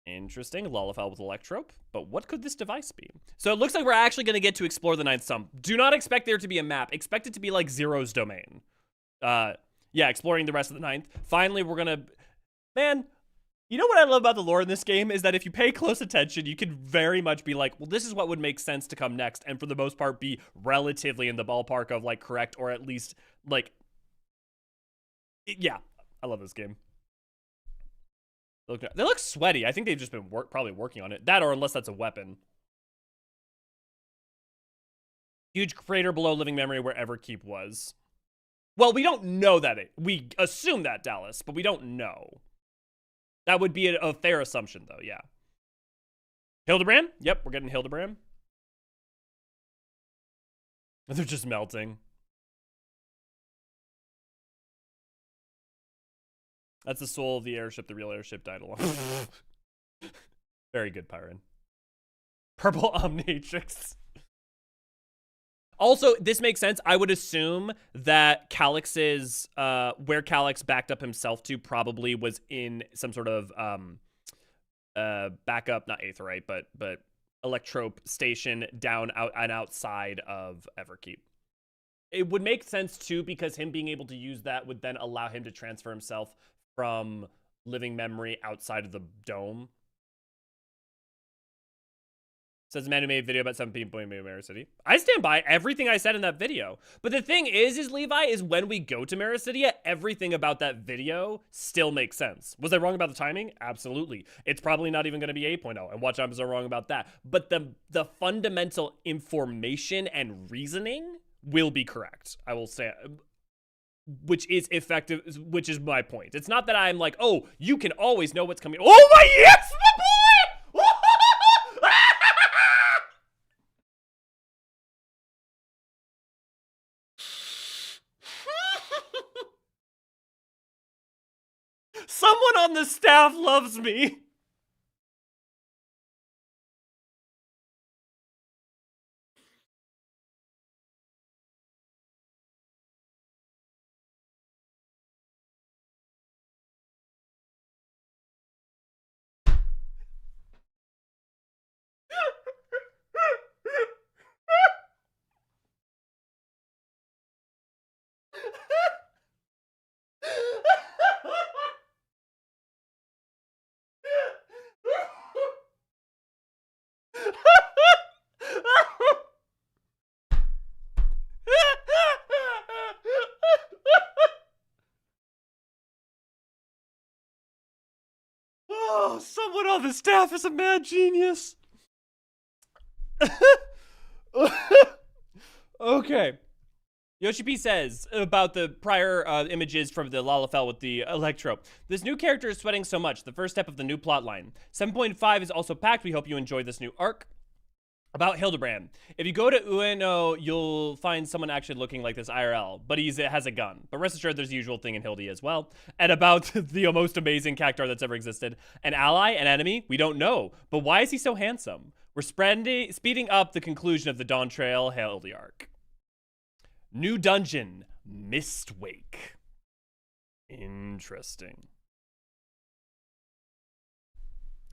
Interesting. Lullifell with Electrope. But what could this device be? So it looks like we're actually going to get to explore the 9th some. Do not expect there to be a map. Expect it to be like Zero's domain. Yeah, exploring the rest of the 9th. Finally, we're going to... Man, you know what I love about the lore in this game is that if you pay close attention, you can very much be like, well, this is what would make sense to come next. And for the most part, be relatively in the ballpark of like correct, or at least like... Yeah, I love this game. They look sweaty. I think they've just been probably working on it. That, or unless that's a weapon. Huge crater below Living Memory where Everkeep was. Well, we don't know that. We assume that, Dallas, but we don't know. That would be a fair assumption, though, yeah. Hildibrand? Yep, we're getting Hildibrand. They're just melting. That's the soul of the airship. The real airship died along. Very good, Pyron. Purple Omnitrix. Also, this makes sense. I would assume that Calix's, where Calix backed up himself to probably was in some sort of, backup, not Aetheryte, but Electrope station down outside of Everkeep. It would make sense, too, because him being able to use that would then allow him to transfer himself from Living Memory outside of the dome. Says the man who made a video about 7 people in Mirror City. I stand by everything I said in that video. But the thing is Levi, is when we go to Mirror City, everything about that video still makes sense. Was I wrong about the timing? Absolutely. It's probably not even going to be 8.0, and watch times are wrong about that. But the fundamental information and reasoning will be correct. I will say, which is effective, which is my point. It's not that I'm like, oh, you can always know what's coming. Oh my, yes, my boy! Someone on the staff loves me. Oh, someone on the staff is a mad genius. Okay. Yoshi P says about the prior images from the Lalafell with the Electro. This new character is sweating so much. The first step of the new plot line. 7.5 is also packed. We hope you enjoy this new arc. About Hildibrand. If you go to Ueno, you'll find someone actually looking like this IRL, but he has a gun. But rest assured, there's the usual thing in Hildy as well. And about the most amazing Cactar that's ever existed. An ally, an enemy, we don't know. But why is he so handsome? We're speeding up the conclusion of the Dawn Trail Hildy arc. New dungeon, Mistwake. Interesting.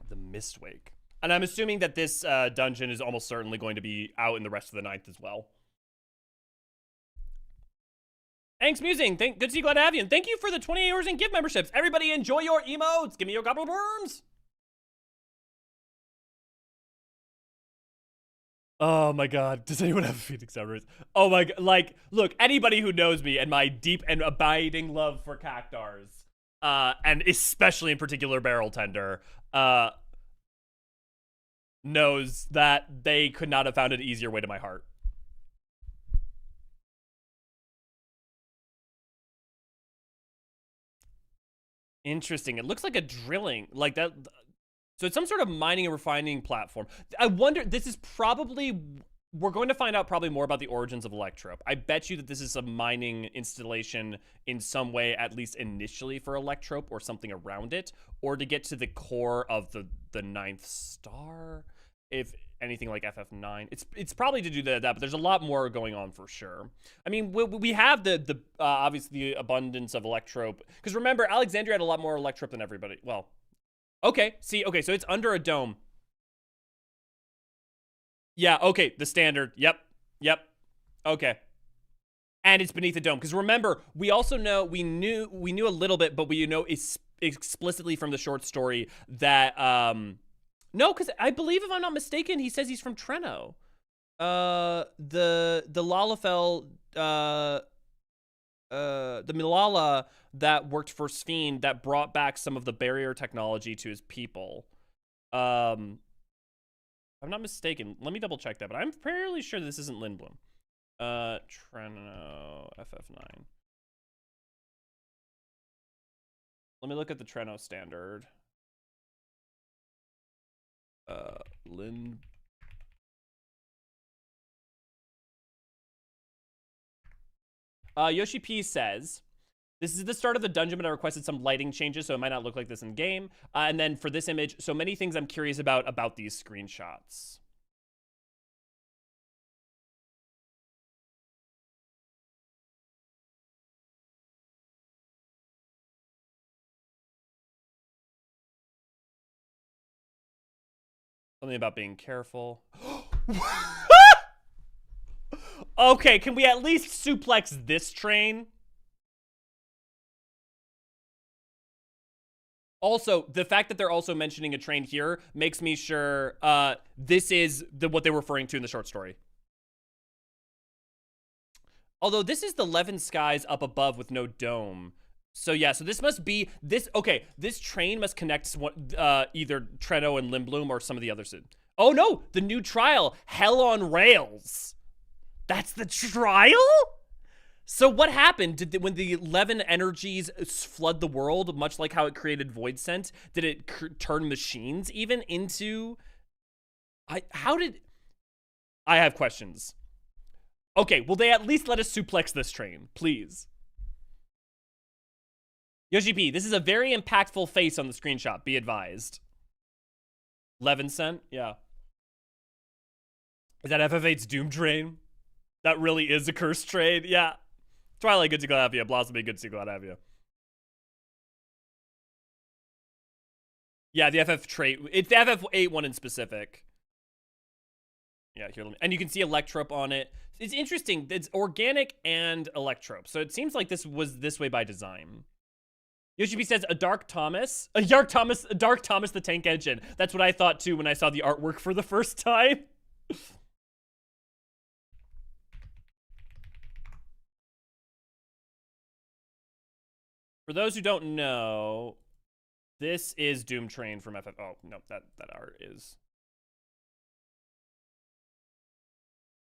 The Mistwake. And I'm assuming that this dungeon is almost certainly going to be out in the rest of the 9th as well. Thanks, Musing. Good to see you, glad to have you. And thank you for the 28 hours and gift memberships. Everybody enjoy your emotes. Give me your gobble worms. Oh my god. Does anyone have a Phoenix Everest? Oh my god. Like, look, anybody who knows me and my deep and abiding love for Cactars, and especially in particular Barrel Tender, knows that they could not have found an easier way to my heart. Interesting. It looks like a drilling, like that. So it's some sort of mining and refining platform. I wonder, this is probably, we're going to find out probably more about the origins of Electrope. I bet you that this is a mining installation in some way, at least initially for Electrope or something around it, or to get to the core of the 9th star, if anything like FF9. It's probably to do that, but there's a lot more going on for sure. I mean, we have the obviously the abundance of Electrope, because remember, Alexandria had a lot more Electrope than everybody. Well, okay, see, okay, so it's under a dome. Yeah, okay, the standard. Yep. Okay. And it's beneath the dome. Because remember, we also know, we knew a little bit, but we know explicitly from the short story that, no, because I believe, if I'm not mistaken, he says he's from Treno. The Lalafell, the Milala that worked for Sphene that brought back some of the barrier technology to his people. I'm not mistaken. Let me double check that, but I'm fairly sure this isn't Lindblom. Treno FF9. Let me look at the Treno standard. Yoshi P says, this is the start of the dungeon, but I requested some lighting changes, so it might not look like this in game. And then for this image, so many things I'm curious about these screenshots. Something about being careful. Okay, can we at least suplex this train? Also, the fact that they're also mentioning a train here makes me sure this is what they're referring to in the short story. Although this is the 11 skies up above with no dome. So yeah, so this must be this. Okay, this train must connect either Treno and Limbloom or some of the others. Oh no, the new trial, Hell on Rails. That's the trial? So what happened? When the 11 energies flood the world, much like how it created Void Scent, did it turn machines even into... I have questions. Okay, will they at least let us suplex this train, please? Yoshi P, this is a very impactful face on the screenshot, be advised. 11 cent? Yeah. Is that FF8's Doom Train? That really is a cursed train? Yeah. Twilight, good to have you. Blossomy, good to have you. Yeah, the FF trait. It's the FF8 one in specific. Yeah, here, and you can see Electrope on it. It's interesting. It's organic and Electrope. So it seems like this was this way by design. Yoshi says a Dark Thomas the tank engine. That's what I thought too when I saw the artwork for the first time. For those who don't know, this is Doom Train from FF. Oh, no, that art is.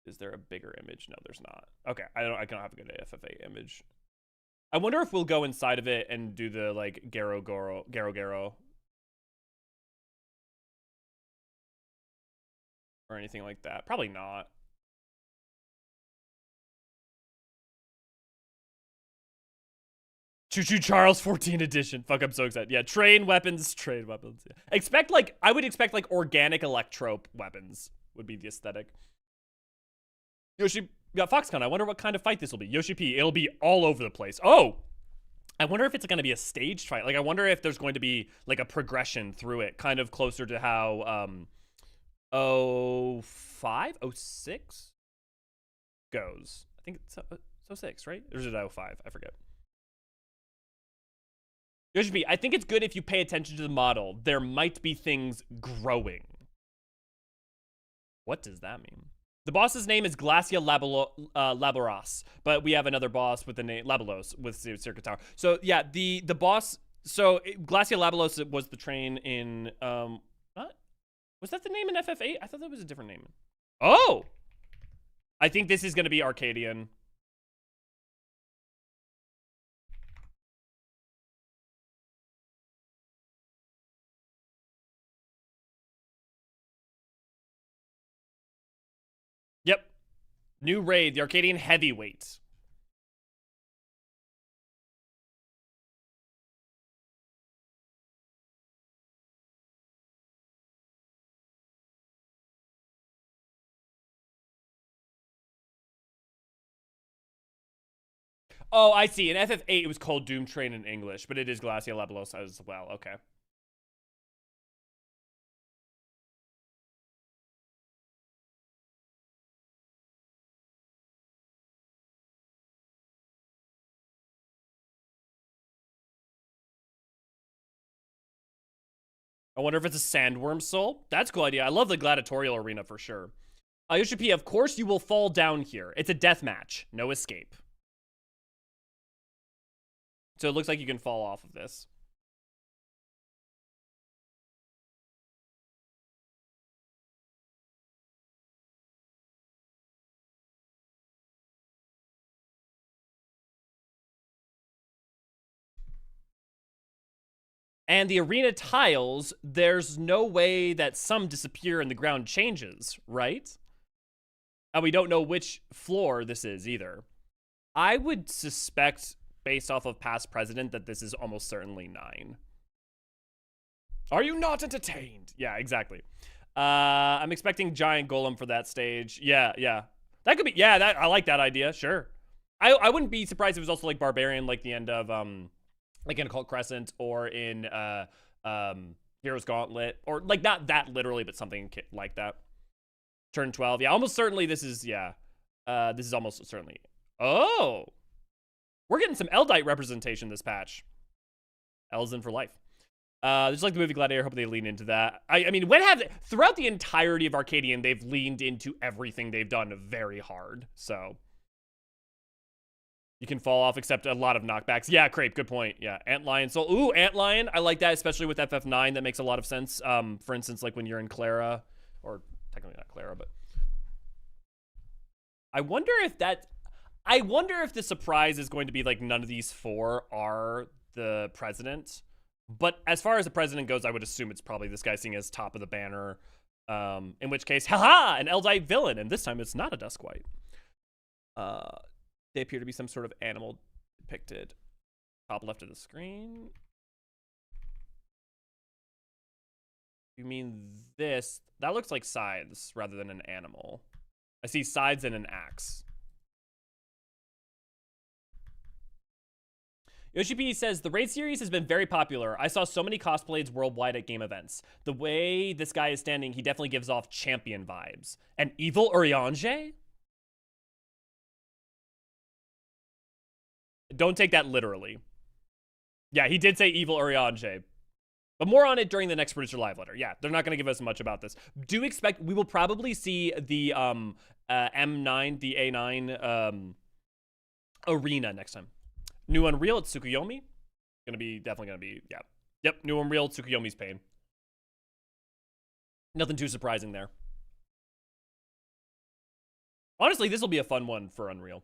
Is there a bigger image? No, there's not. Okay, I don't have a good FF8 image. I wonder if we'll go inside of it and do the like Garo or anything like that. Probably not. Choo Choo Charles 14 edition. Fuck, I'm so excited. Yeah, train weapons. Yeah. I would expect like organic Electrope weapons would be the aesthetic. Yoshi got Foxconn. I wonder what kind of fight this will be. Yoshi P, it'll be all over the place. Oh, I wonder if it's going to be a staged fight. Like, I wonder if there's going to be like a progression through it, kind of closer to how 05, 06 goes. I think it's 06, right? Or is it 05? I forget. Yoshi P, I think it's good if you pay attention to the model. There might be things growing. What does that mean? The boss's name is Glacia Laboros, but we have another boss with the name Labelos with Circuit Tower. So yeah, the boss. So Glacia Labelos was the train in what? Was that the name in FF8? I thought that was a different name. Oh, I think this is going to be Arcadian. Yep. New raid, the Arcadian Heavyweight. Oh, I see. In FF8, it was called Doom Train in English, but it is Glacia Labelos as well. Okay. I wonder if it's a sandworm soul. That's a cool idea. I love the gladiatorial arena for sure. Yoshi P, of course you will fall down here. It's a death match. No escape. So it looks like you can fall off of this. And the arena tiles, there's no way that some disappear and the ground changes, right? And we don't know which floor this is either. I would suspect, based off of past precedent, that this is almost certainly 9. Are you not entertained? Yeah, exactly. I'm expecting giant golem for that stage. Yeah. That could be, yeah, I like that idea, sure. I wouldn't be surprised if it was also like barbarian, like the end of, like in Occult Crescent or in Hero's Gauntlet, or like not that literally, but something like that. Turn 12, yeah, almost certainly this is, yeah. This is almost certainly, oh. We're getting some Eldite representation this patch. Elzen for life. Just like the movie Gladiator, I hope they lean into that. I mean, when have throughout the entirety of Arcadian, they've leaned into everything they've done very hard. So you can fall off, except a lot of knockbacks. Yeah, Crepe, good point. Yeah, Antlion. So, ooh, Antlion. I like that, especially with FF9. That makes a lot of sense. For instance, like when you're in Clara, or technically not Clara, but I wonder if the surprise is going to be like none of these four are the president. But as far as the president goes, I would assume it's probably this guy seen as top of the banner. In which case, haha, an Eldite villain, and this time it's not a Duskwhite. They appear to be some sort of animal depicted. Top left of the screen. You mean this? That looks like scythes rather than an animal. I see scythes and an axe. Yoshi says, the raid series has been very popular. I saw so many cosplays worldwide at game events. The way this guy is standing, he definitely gives off champion vibes. An evil Urianger? Don't take that literally. Yeah, he did say evil Urianger. But more on it during the next producer live letter. Yeah, they're not going to give us much about this. Do expect, we will probably see the M9, the A9 arena next time. New Unreal, it's Tsukuyomi. Definitely gonna be, yeah. Yep, new Unreal, Tsukuyomi's pain. Nothing too surprising there. Honestly, this will be a fun one for Unreal.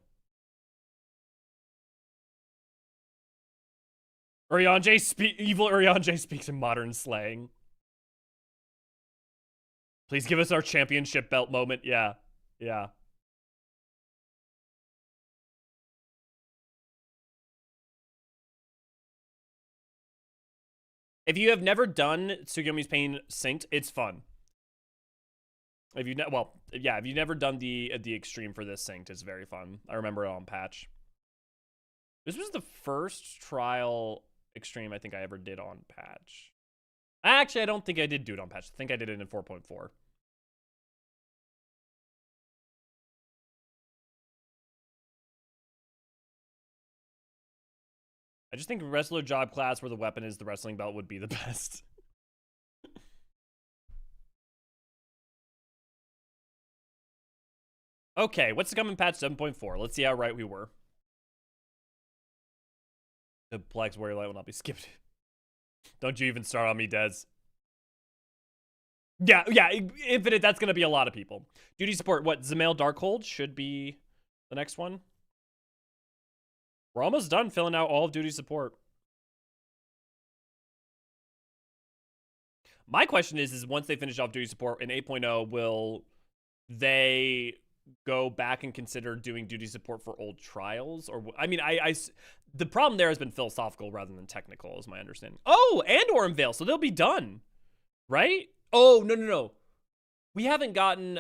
Evil Urianger speaks in modern slang. Please give us our championship belt moment. Yeah, yeah. If you have never done Tsukuyomi's Pain synced, it's fun. If you if you've never done the extreme for this synced, it's very fun. I remember it on patch. This was the first trial extreme I think I ever did on patch. Actually, I don't think I did do it on patch. I think I did it in 4.4. I just think wrestler job class where the weapon is the wrestling belt would be the best. Okay, what's the coming patch 7.4? Let's see how right we were. The Plex Warrior Light will not be skipped. Don't you even start on me, Dez. Yeah, Infinite, that's going to be a lot of people. Duty support, what? Zamail Darkhold should be the next one. We're almost done filling out all of duty support. My question is once they finish off duty support in 8.0, will they go back and consider doing duty support for old trials? Or, I mean, the problem there has been philosophical rather than technical, is my understanding. Oh, and Ormvale, so they'll be done, right? Oh, no. We haven't gotten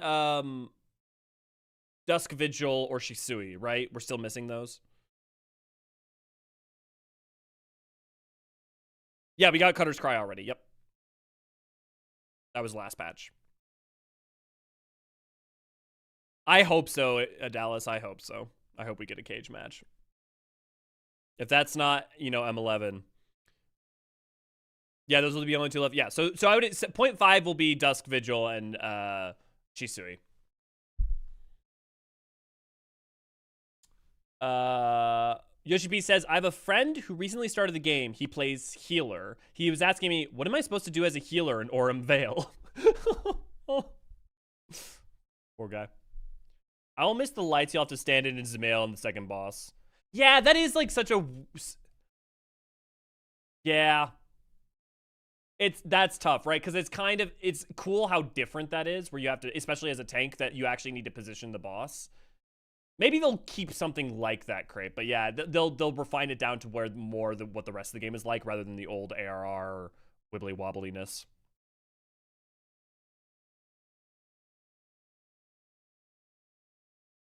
Dusk Vigil or Shisui, right? We're still missing those. Yeah, we got Cutter's Cry already. Yep. That was last patch. I hope so, Dallas. I hope so. I hope we get a cage match. If that's not, M11. Yeah, those will be the only two left. Yeah, so I would... 0.5 will be Dusk Vigil and Shisui. Yoshi B says, I have a friend who recently started the game. He plays healer. He was asking me, what am I supposed to do as a healer in Aurum Vale? Oh. Poor guy. I'll miss the lights. You'll have to stand in Zamail in the second boss. Yeah, that is like such a... Yeah. That's tough, right? Because it's cool how different that is, where you have to, especially as a tank, that you actually need to position the boss. Maybe they'll keep something like that, Crepe. But yeah, they'll refine it down to where what the rest of the game is like, rather than the old ARR wibbly wobbliness.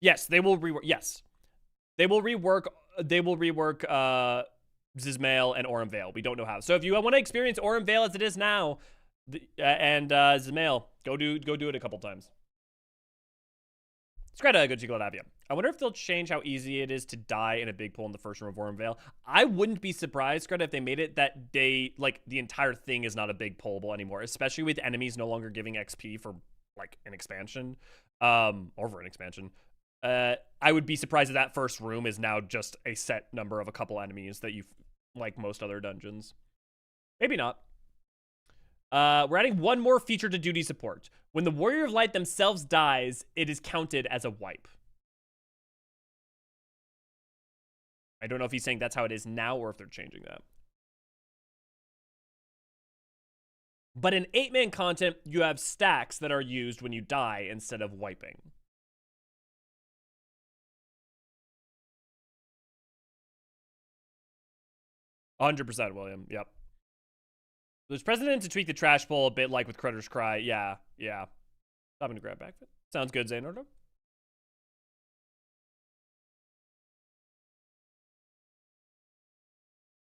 Yes, they will rework. Yes, they will rework. They will rework Zizmail and Aurum Vale. We don't know how. So if you want to experience Aurum Vale as it is now, and Zizmail, go do it a couple times. Screta, good to go have you. I wonder if they'll change how easy it is to die in a big pool in the first room of Vorm Vale. I wouldn't be surprised, Screta, if they made it that they, like, the entire thing is not a big pullable anymore, especially with enemies no longer giving XP for, like, an expansion, or for an expansion. I would be surprised if that first room is now just a set number of a couple enemies that you, like most other dungeons. Maybe not. We're adding one more feature to duty support. When the Warrior of Light themselves dies, it is counted as a wipe. I don't know if he's saying that's how it is now or if they're changing that. But in 8-man content, you have stacks that are used when you die instead of wiping. %, William. Yep. There's precedent to tweak the trash bowl a bit like with Creditor's Cry. Yeah. Stopping to grab back. Sounds good, Zaynardo.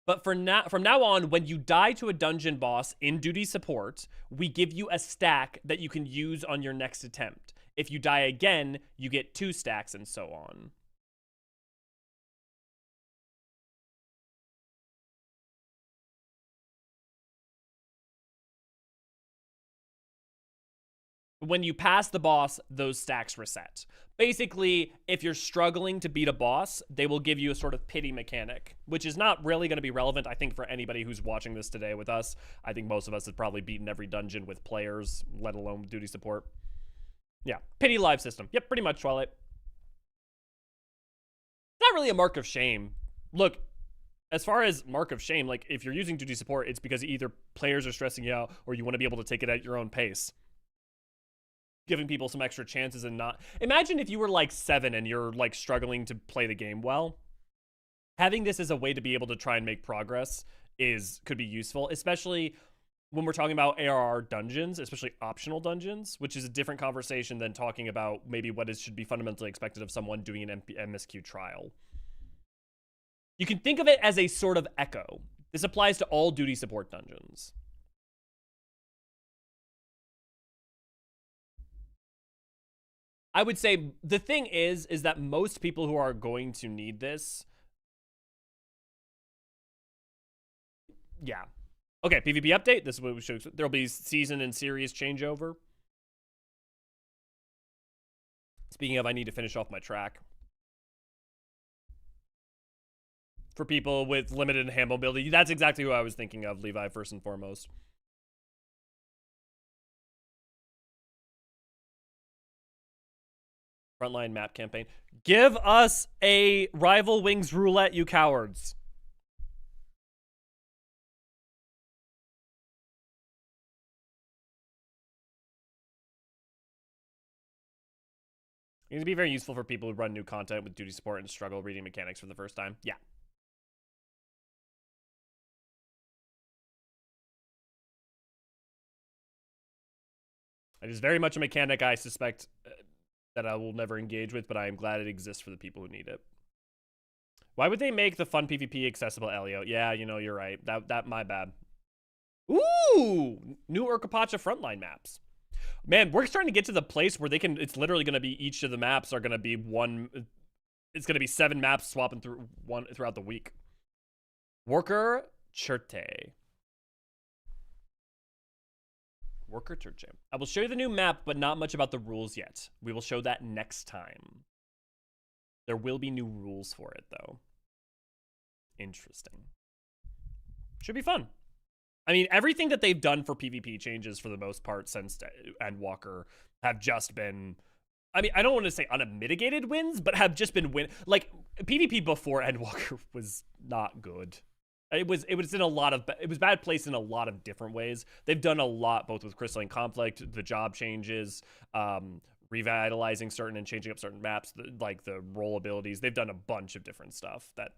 But from now on, when you die to a dungeon boss in duty support, we give you a stack that you can use on your next attempt. If you die again, you get 2 stacks and so on. When you pass the boss, those stacks reset. Basically, if you're struggling to beat a boss, they will give you a sort of pity mechanic, which is not really going to be relevant, I think, for anybody who's watching this today with us. I think most of us have probably beaten every dungeon with players, let alone duty support. Yeah, pity live system. Yep, pretty much, Twilight. It's not really a mark of shame. Look, as far as mark of shame, like, if you're using duty support, it's because either players are stressing you out or you want to be able to take it at your own pace. Giving people some extra chances and not... Imagine if you were like 7 and you're like struggling to play the game well. Having this as a way to be able to try and make progress could be useful, especially when we're talking about ARR dungeons, especially optional dungeons, which is a different conversation than talking about maybe what should be fundamentally expected of someone doing an MSQ trial. You can think of it as a sort of echo. This applies to all duty support dungeons. I would say the thing is that most people who are going to need this... Yeah. Okay, PvP update. This is what we should... There'll be season and series changeover. Speaking of, I need to finish off my track. For people with limited hand mobility. That's exactly who I was thinking of, Levi, first and foremost. Frontline map campaign. Give us a Rival Wings roulette, you cowards. It's going to be very useful for people who run new content with duty support and struggle reading mechanics for the first time. Yeah. It is very much a mechanic I suspect that I will never engage with, but I am glad it exists for the people who need it. Why would they make the fun PvP accessible, Elio? Yeah, you know, you're right. That my bad. Ooh! New Urkapacha frontline maps. Man, we're starting to get to the place where they can... It's literally going to be... Each of the maps are going to be one... It's going to be 7 maps swapping through one throughout the week. Worker Cherte. Worker Church. I will show you the new map, but not much about the rules yet. We will show that next time. There will be new rules for it, though. Interesting. Should be fun. I mean, everything that they've done for PvP changes for the most part since Endwalker have just been... I mean, I don't want to say unmitigated wins, but have just been like, PvP before Endwalker was not good. It was in a lot of... It was bad placed in a lot of different ways. They've done a lot, both with Crystalline Conflict, the job changes, revitalizing certain and changing up certain maps, like the role abilities. They've done a bunch of different stuff. That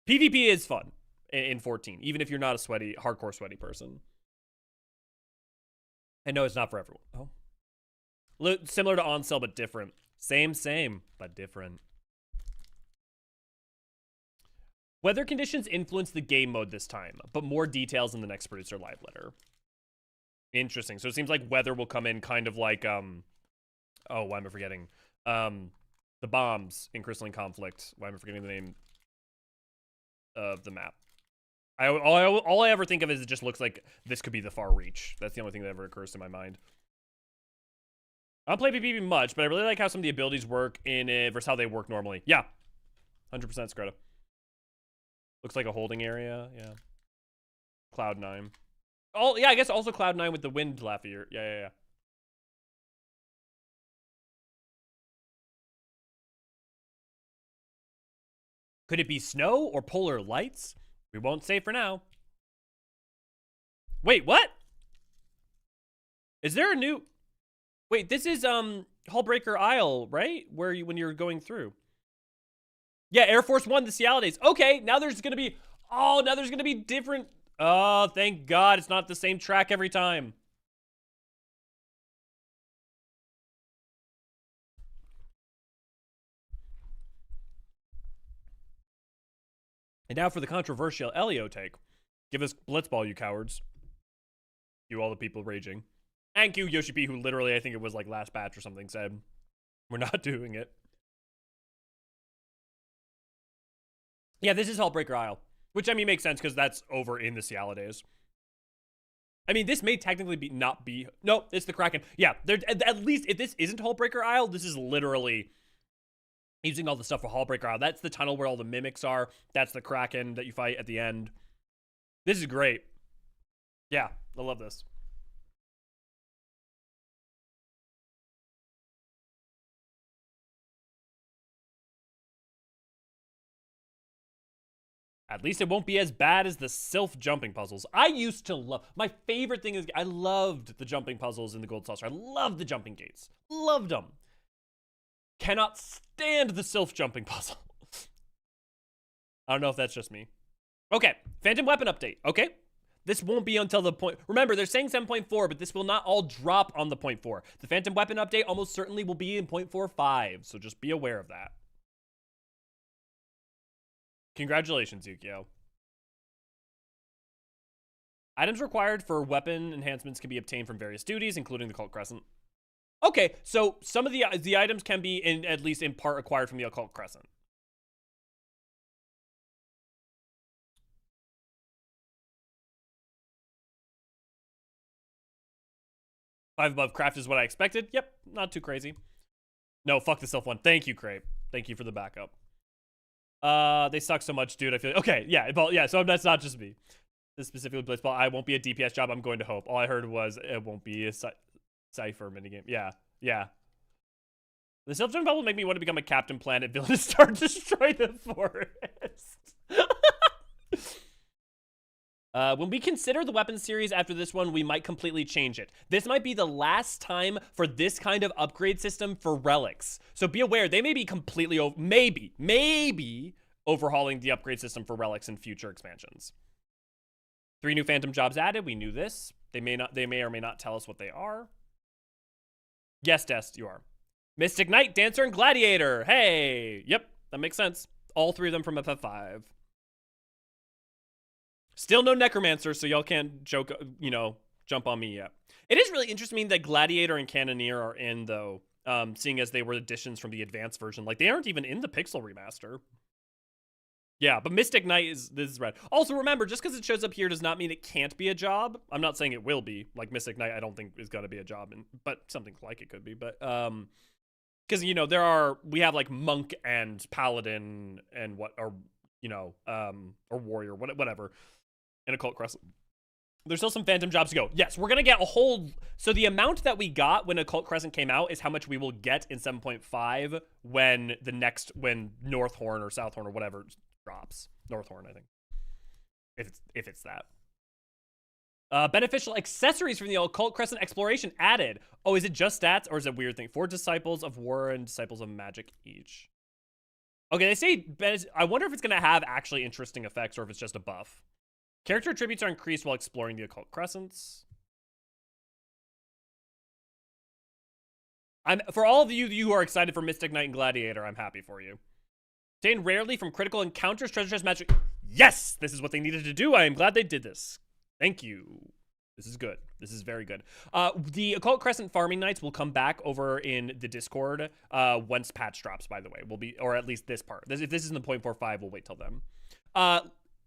PvP is fun in 14, even if you're not a hardcore sweaty person. I know it's not for everyone. Oh, similar to Onsell, but different. Same, but different. Weather conditions influence the game mode this time, but more details in the next producer live letter. Interesting. So it seems like weather will come in kind of like Oh, why am I forgetting? The bombs in Crystalline Conflict. Why am I forgetting the name of the map? All I ever think of is it just looks like this could be the Far Reach. That's the only thing that ever occurs to my mind. I don't play PvP much, but I really like how some of the abilities work in it versus how they work normally. Yeah. 100% Scrota. Looks like a holding area. Yeah. Cloud9. Oh, yeah, I guess also Cloud9 with the wind Lafayette. Yeah. Could it be snow or polar lights? We won't say for now. Wait, what? Is there a new... Wait, this is Hullbreaker Isle, right? Where when you're going through. Yeah, Air Force One, the Cialidates. Okay, now there's gonna be... Oh, now there's gonna be different... Oh, thank God it's not the same track every time. And now for the controversial Elio take. Give us Blitzball, you cowards. You all the people raging. Thank you, Yoshi P, who literally, I think it was like last batch or something, said, we're not doing it. Yeah, this is Hullbreaker Isle. Which, I mean, makes sense because that's over in the Cialidates. I mean, this may technically be not be... No, it's the Kraken. Yeah, at least if this isn't Hullbreaker Isle, this is literally using all the stuff for Hullbreaker Isle. That's the tunnel where all the mimics are. That's the Kraken that you fight at the end. This is great. Yeah, I love this. At least it won't be as bad as the Sylph jumping puzzles. I used to love... My favorite thing is... I loved the jumping puzzles in the Gold Saucer. I loved the jumping gates. Loved them. Cannot stand the Sylph jumping puzzle. I don't know if that's just me. Okay. Phantom Weapon update. Okay. This won't be until the point... Remember, they're saying 7.4, but this will not all drop on the 0.4. The Phantom Weapon update almost certainly will be in 0.45, so just be aware of that. Congratulations, Yukio. Items required for weapon enhancements can be obtained from various duties, including the Occult Crescent. Okay, so some of the items can be, at least in part, acquired from the Occult Crescent. Five above craft is what I expected. Yep, not too crazy. No, fuck the Sylph one. Thank you, Crape. Thank you for the backup. They suck so much, dude. I feel okay. Yeah, so that's not just me. This specifically Blitzball. I won't be a DPS job. I'm going to hope. All I heard was it won't be a Cypher minigame. Yeah. The Sylph Jump will make me want to become a Captain Planet villain and start destroying the forest. When we consider the weapon series after this one, we might completely change it. This might be the last time for this kind of upgrade system for relics. So be aware, they may be completely, maybe overhauling the upgrade system for relics in future expansions. 3 new Phantom jobs added. We knew this. They may or may not tell us what they are. Yes, Dest, you are. Mystic Knight, Dancer, and Gladiator. Hey, yep, that makes sense. All 3 of them from FF5. Still no Necromancer, so y'all can't joke, jump on me yet. It is really interesting that Gladiator and Cannoneer are in, though, seeing as they were additions from the advanced version. Like, they aren't even in the Pixel remaster. Yeah, but Mystic Knight this is red. Also, remember, just because it shows up here does not mean it can't be a job. I'm not saying it will be. Like, Mystic Knight, I don't think is going to be a job, but something like it could be. But, because, we have, like, Monk and Paladin and or Warrior, whatever. In Occult Crescent. There's still some Phantom jobs to go. Yes, we're going to get a whole... So the amount that we got when Occult Crescent came out is how much we will get in 7.5 when Northhorn or Southhorn or whatever drops. Northhorn, I think. If it's that. Beneficial accessories from the Occult Crescent exploration added. Oh, is it just stats or is it a weird thing? 4 Disciples of War and Disciples of Magic each. Okay, they say... I wonder if it's going to have actually interesting effects or if it's just a buff. Character attributes are increased while exploring the Occult Crescents. For all of you who are excited for Mystic Knight and Gladiator, I'm happy for you. Obtained rarely from critical encounters, treasure chest, magic. Yes! This is what they needed to do. I am glad they did this. Thank you. This is good. This is very good. The Occult Crescent farming nights will come back over in the Discord once patch drops, by the way. Will be, or at least this part. If this isn't the 0.45, we'll wait till then.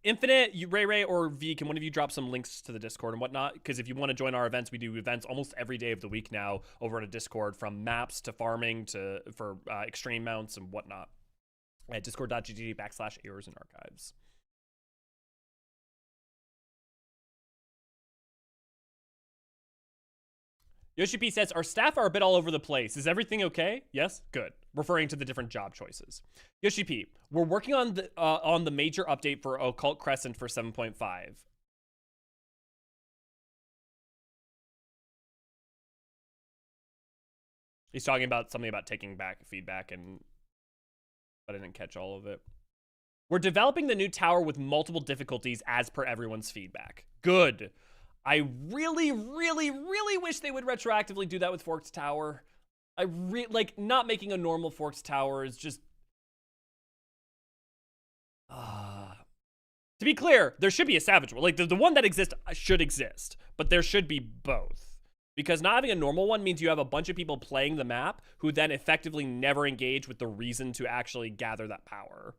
Infinite, Ray, or V, can one of you drop some links to the Discord and whatnot? Because if you want to join our events, we do events almost every day of the week now over on a Discord, from maps to farming to for extreme mounts and whatnot. At discord.gg/Eorzean archives. Yoshi P says, our staff are a bit all over the place. Is everything okay? Yes? Good. Referring to the different job choices. Yoshi P, we're working on the major update for Occult Crescent for 7.5. He's talking about something about taking back feedback, but I didn't catch all of it. We're developing the new tower with multiple difficulties as per everyone's feedback. Good. I really, really, really wish they would retroactively do that with Forked Tower. Like, not making a normal Forked Tower is just... To be clear, there should be a Savage one. Like, the one that exists should exist, but there should be both. Because not having a normal one means you have a bunch of people playing the map who then effectively never engage with the reason to actually gather that power.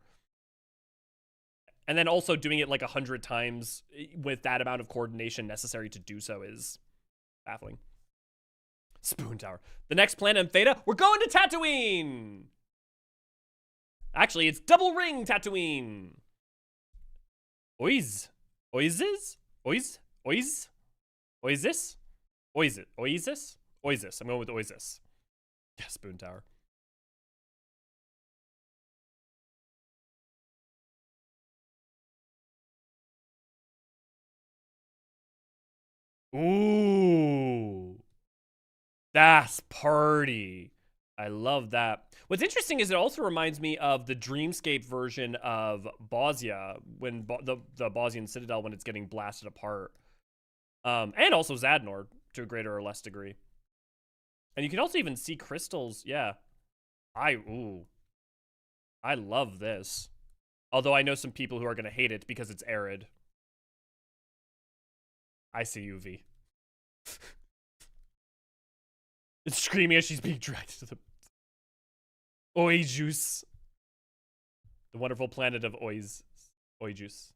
And then also doing it like 100 times with that amount of coordination necessary to do so is baffling. Spoon Tower. The next planet in Theta, we're going to Tatooine! Actually, it's Double Ring Tatooine! Oiz. Oizes? Oiz? Oiz? Oizis? Oizis? Oizis? Oizis. I'm going with Oizis. Yeah, Spoon Tower. Ooh. That's party. I love that. What's interesting is it also reminds me of the Dreamscape version of Bosnia, when the Bosnian Citadel, when it's getting blasted apart. And also Zadnor to a greater or less degree. And you can also even see crystals. Yeah. I love this. Although I know some people who are going to hate it because it's arid. I see you, V. It's screaming as she's being dragged to the... Oijus. The wonderful planet of Oijus.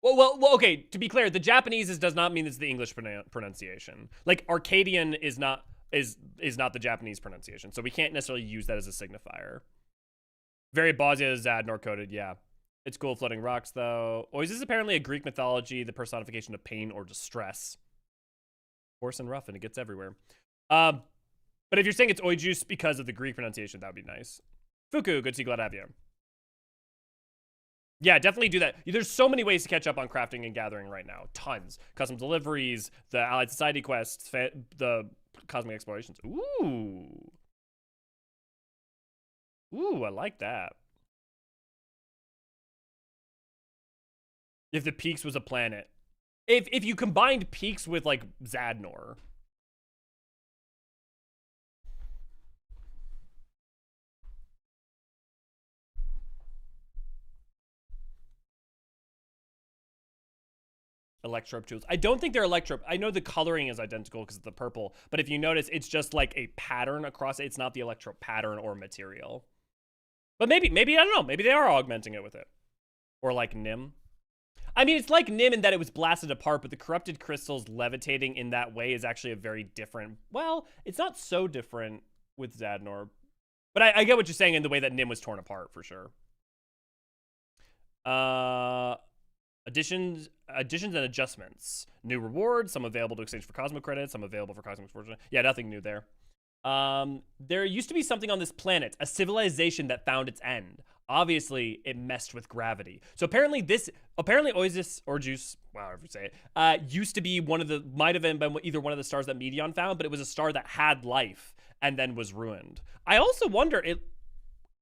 Well, okay, to be clear, the Japanese does not mean it's the English pronunciation. Like, Arcadian is not the Japanese pronunciation, so we can't necessarily use that as a signifier. Very Bosnia Zadnor coded, yeah. It's cool floating rocks, though. Ois is apparently a Greek mythology, the personification of pain or distress. Coarse and rough, and it gets everywhere. But if you're saying it's Oijus because of the Greek pronunciation, that would be nice. Fuku, good to see, glad to have you. Yeah, definitely do that. There's so many ways to catch up on crafting and gathering right now. Tons. Custom deliveries, the Allied Society quests, the cosmic explorations. Ooh. Ooh, I like that. If the Peaks was a planet. If you combined Peaks with, like, Zadnor. Electrope tools. I don't think they're electrope. I know the coloring is identical because of the purple, but if you notice, it's just like a pattern across it. It's not the electrope pattern or material. But maybe, I don't know. Maybe they are augmenting it with it. Or like Nim. I mean, it's like Nim in that it was blasted apart, but the corrupted crystals levitating in that way is actually a very different... Well, it's not so different with Zadnor. But I get what you're saying in the way that Nim was torn apart, for sure. Additions and adjustments. New rewards, some available to exchange for Cosmo credits, some available for Cosmic Fortune. Yeah, nothing new there. There used to be something on this planet, a civilization that found its end. Obviously, it messed with gravity. So apparently Oasis or Juice, however you say it, used to be might have been either one of the stars that Medion found, but it was a star that had life and then was ruined. I also wonder,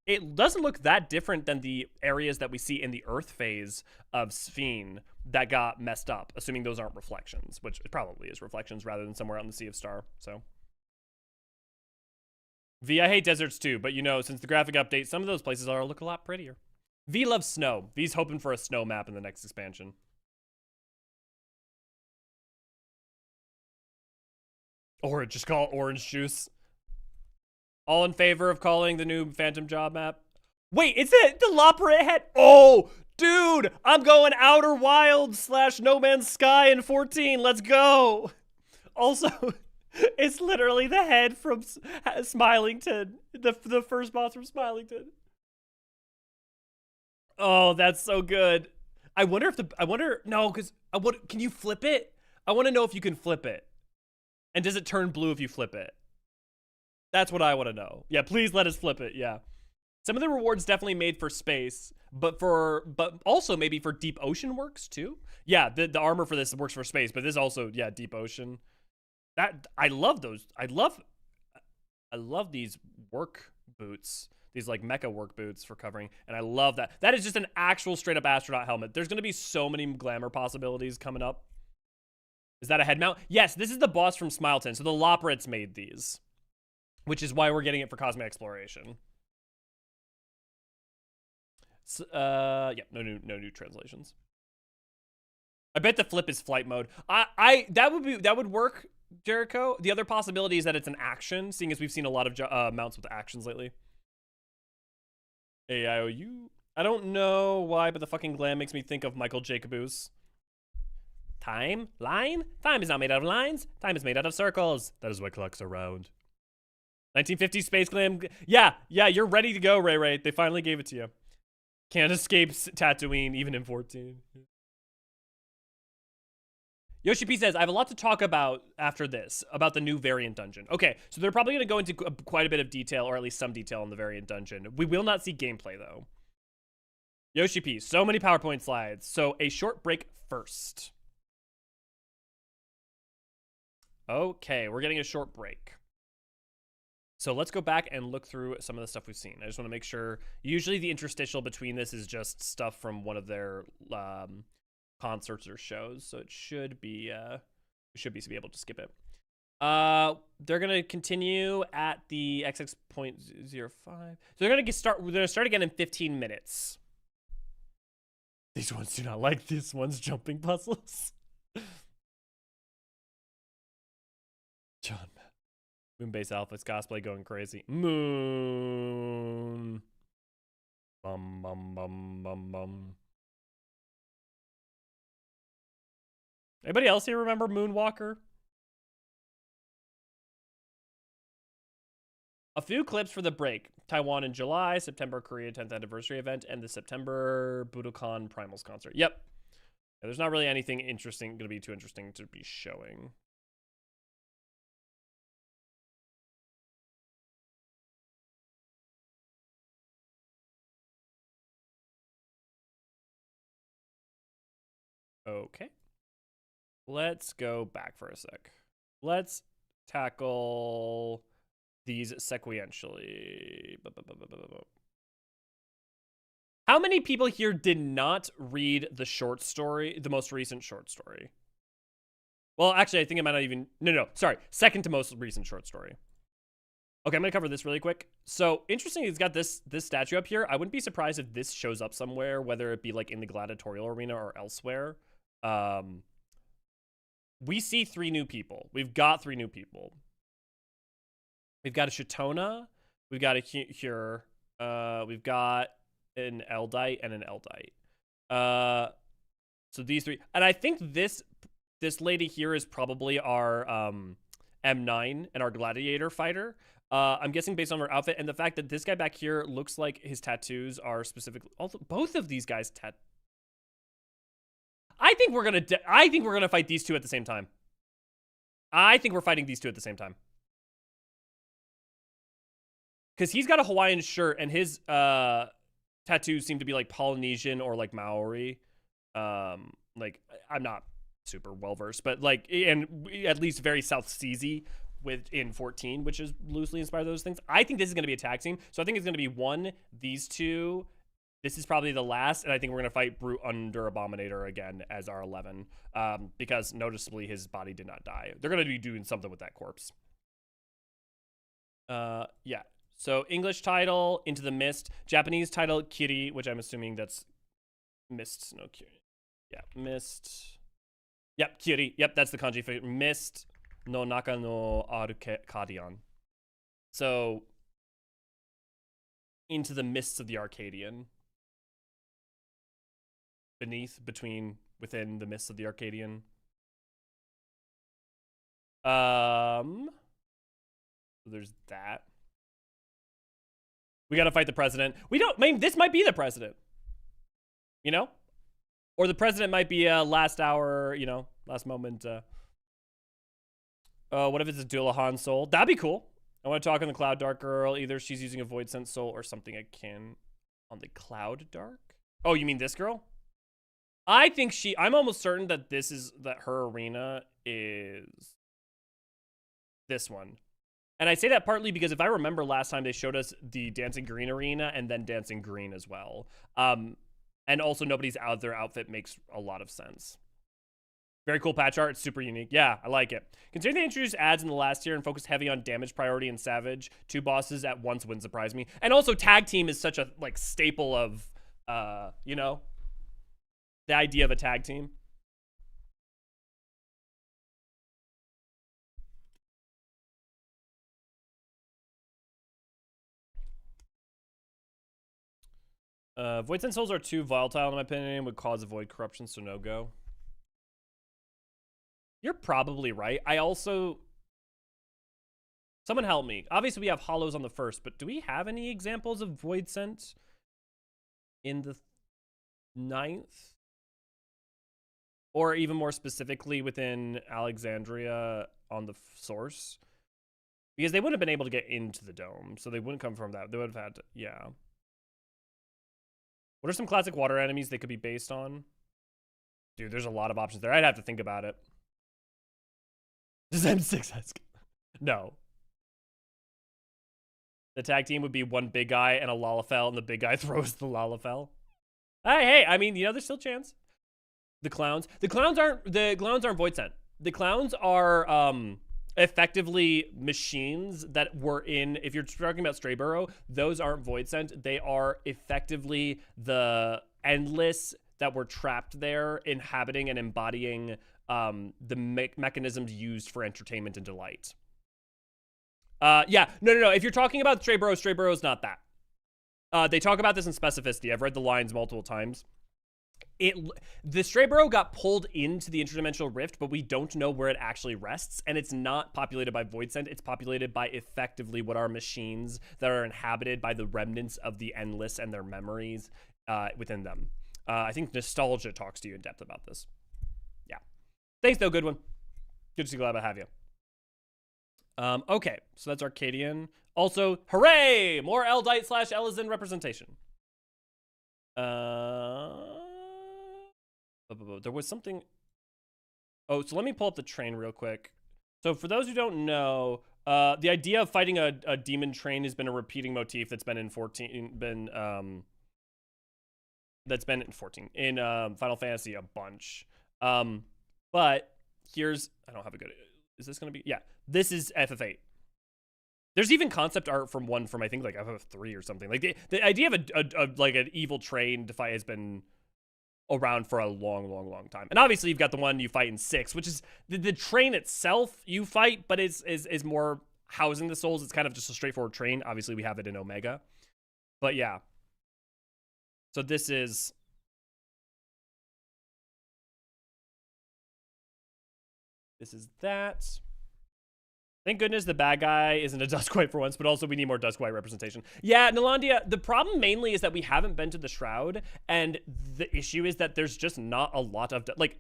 it doesn't look that different than the areas that we see in the Earth phase of Sphene that got messed up, assuming those aren't reflections, which it probably is reflections rather than somewhere out in the Sea of Star, so. V, I hate deserts too, but you know, since the graphic update, some of those places look a lot prettier. V loves snow. V's hoping for a snow map in the next expansion. Or just call it orange juice. All in favor of calling the new Phantom Job map? Wait, is it the Loperate head? Oh, dude, I'm going Outer Wilds / No Man's Sky in 14. Let's go. Also, it's literally the head from Smilington, the first boss from Smilington. Oh, that's so good. I wonder, no, because can you flip it? I want to know if you can flip it. And does it turn blue if you flip it? That's what I want to know. Yeah, please let us flip it. Yeah. Some of the rewards definitely made for space, but also maybe for deep ocean works too. Yeah, the armor for this works for space, but this also, yeah, deep ocean. I love those. I love these work boots. These like mecha work boots for covering, and I love that. That is just an actual straight up astronaut helmet. There's gonna be so many glamour possibilities coming up. Is that a head mount? Yes, this is the boss from Smileton. So the Loperates made these, which is why we're getting it for Cosmic Exploration. So, yeah, no new translations. I bet the flip is flight mode. That would work, Jericho. The other possibility is that it's an action, seeing as we've seen a lot of mounts with actions lately. AIOU. I don't know why, but the fucking glam makes me think of Michael Jacobus. Time? Line? Time is not made out of lines. Time is made out of circles. That is why clocks are round. 1950 space glam. Yeah, you're ready to go, Ray Ray. They finally gave it to you. Can't escape Tatooine, even in 14. Yoshi P says, I have a lot to talk about after this, about the new variant dungeon. Okay, so they're probably going to go into quite a bit of detail, or at least some detail in the variant dungeon. We will not see gameplay, though. Yoshi P, so many PowerPoint slides. So a short break first. Okay, we're getting a short break. So let's go back and look through some of the stuff we've seen. I just want to make sure. Usually the interstitial between this is just stuff from one of their concerts or shows, so it should be we should be able to skip it. They're gonna continue at the XX.05. So they're gonna we're gonna start again in 15 minutes. These ones do not like this one's jumping puzzles. John. Moonbase Alpha's cosplay going crazy. Moon. Bum bum bum bum bum. Anybody else here remember Moonwalker? A few clips for the break. Taiwan in July, September Korea 10th anniversary event, and the September Budokan Primals concert. Yep. Yeah, there's not really anything interesting, gonna be too interesting to be showing. Okay. Let's go back for a sec. Let's tackle these sequentially. How many people here did not read the short story, the most recent short story? Well, actually, I think it might not even... No, sorry. Second to most recent short story. Okay, I'm going to cover this really quick. So, interesting, it's got this statue up here. I wouldn't be surprised if this shows up somewhere, whether it be like in the gladiatorial arena or elsewhere. We see 3 new people. We've got 3 new people. We've got a Shatona. We've got a Cure. We've got an Eldite and an Eldite. So these 3. And I think this lady here is probably our M9 and our gladiator fighter. I'm guessing based on her outfit and the fact that this guy back here looks like his tattoos are specifically... Also, both of these guys I think we're gonna fight these 2 at the same time. I think we're fighting these 2 at the same time. Because he's got a Hawaiian shirt and his tattoos seem to be like Polynesian or like Maori. Like, I'm not super well versed, but like, and at least very South Seasy within 14, which is loosely inspired those things. I think this is going to be a tag team. So I think it's going to be these 2. This is probably the last, and I think we're going to fight Brute under Abominator again as our 11, because noticeably his body did not die. They're going to be doing something with that corpse. Yeah. So English title, Into the Mist. Japanese title, Kiri, which I'm assuming that's Mist. No, Kiri. Yeah, Mist. Yep, Kiri. Yep, that's the kanji for Mist. no naka no Arcadian. So, into the mists of the Arcadian. Within the mists of the Arcadian. So there's that. We gotta fight the president. We don't, I mean, this might be the president. You know? Or the president might be a last hour, you know, last moment. What if it's a Dullahan soul? That'd be cool. I want to talk on the Cloud Dark girl. Either she's using a Void Sense soul or something akin on the Cloud Dark. Oh, you mean this girl? I think I'm almost certain that her arena is this one. And I say that partly because if I remember last time they showed us the Dancing Green arena and then Dancing Green as well. And also nobody's out their outfit makes a lot of sense. Very cool patch art. It's super unique. Yeah, I like it. Considering they introduced ads in the last tier and focused heavy on damage priority and savage, 2 bosses at once wouldn't surprise me. And also tag team is such a like staple of, you know, the idea of a tag team. Void Sense souls are too volatile in my opinion, would cause a void corruption, so no go. You're probably right. I also... Someone help me. Obviously, we have hollows on the first, but do we have any examples of Void Sense in the 9th? Or even more specifically within Alexandria on the source? Because they wouldn't have been able to get into the dome, so they wouldn't come from that. They would have had to... Yeah. What are some classic water enemies they could be based on? Dude, there's a lot of options there. I'd have to think about it. Does M6 ask? No. The tag team would be one big guy and a Lalafell, and the big guy throws the Lalafell. Hey, I mean, you know, there's still a chance. The clowns aren't void sent. The clowns are effectively machines that were in, if you're talking about Stray Burrow, those aren't void sent. They are effectively the endless that were trapped there, inhabiting and embodying the mechanisms used for entertainment and delight. Yeah, no. If you're talking about Stray Burrow's not that. They talk about this in specificity. I've read the lines multiple times. The Stray Burrow got pulled into the interdimensional rift, but we don't know where it actually rests, and it's not populated by Void Sent. It's populated by effectively what are machines that are inhabited by the remnants of the Endless and their memories within them. I think Nostalgia talks to you in depth about this. Yeah. Thanks, though. Good one. Good to see. Glad to have you. Okay, so that's Arcadian. Also, hooray! More Eldite / Elysian representation. There was something... Oh, so let me pull up the train real quick. So for those who don't know, the idea of fighting a demon train has been a repeating motif that's been in Final Fantasy a bunch. But here's... I don't have a good... Is this going to be... Yeah, this is FF8. There's even concept art from I think like FF3 or something. Like the idea of like an evil train to fight has been around for a long time. And obviously you've got the one you fight in 6, which is the train itself you fight, but is more housing the souls. It's kind of just a straightforward train. Obviously we have it in Omega. But yeah. So this is that. Thank goodness the bad guy isn't a Duskwhite for once, but also we need more Duskwhite representation. Yeah, Nalandia, the problem mainly is that we haven't been to the Shroud, and the issue is that there's just not a lot of, like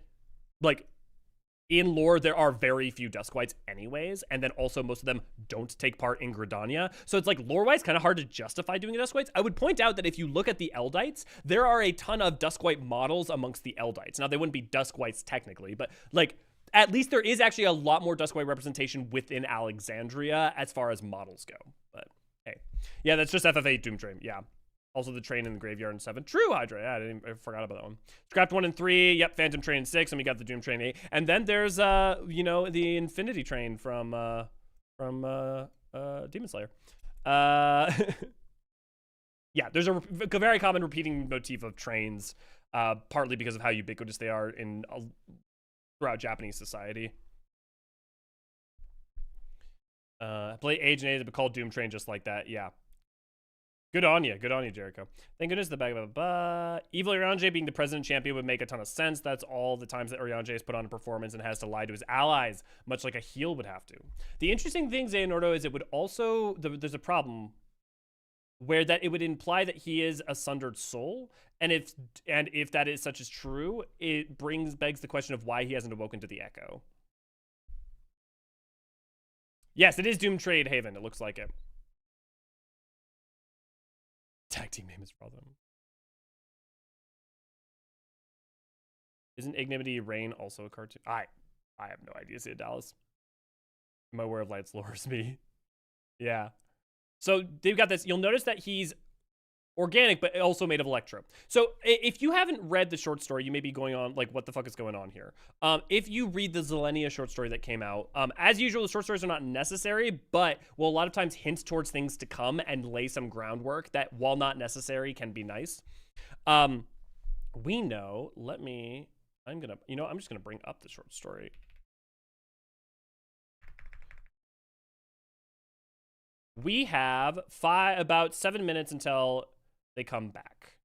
in lore, there are very few Duskwhites anyways, and then also most of them don't take part in Gridania. So it's like, lore-wise, kind of hard to justify doing a Duskwhites. I would point out that if you look at the Eldites, there are a ton of Duskwhite models amongst the Eldites. Now, they wouldn't be Duskwhites technically, but like, at least there is actually a lot more Duskwhite representation within Alexandria as far as models go. But hey, yeah, that's just FF8 Doom Train. Yeah. Also the train in the graveyard in 7. True, Hydra. Yeah, I forgot about that one. Scrapped 1 and 3. Yep, Phantom Train in 6, and we got the Doom Train 8. And then there's you know, the Infinity Train from Demon Slayer. Yeah, there's a very common repeating motif of trains, partly because of how ubiquitous they are in throughout Japanese society. play Age and Age, but called Doom Train just like that. Yeah. Good on you, Jericho. Thank goodness the bag of Evil Eorzean being the president champion would make a ton of sense. That's all the times that Eorzean has put on a performance and has to lie to his allies, much like a heel would have to. The interesting thing, Xehanordo, is it would also, there's a problem where that it would imply that he is a sundered soul, and if that is such as true, it begs the question of why he hasn't awoken to the echo. Yes, it is Doom Trade Haven. It looks like it. Tag team name is problem. Isn't Ignominy Reign also a cartoon? I have no idea, see it, Dallas. My Aware of Lights lures me. Yeah. So they've got this. You'll notice that he's organic, but also made of electro. So if you haven't read the short story, you may be going on, like, what the fuck is going on here? If you read the Zilenia short story that came out, as usual, the short stories are not necessary, but will a lot of times hint towards things to come and lay some groundwork that, while not necessary, can be nice. We know, I'm just gonna bring up the short story. We have about 7 minutes until they come back.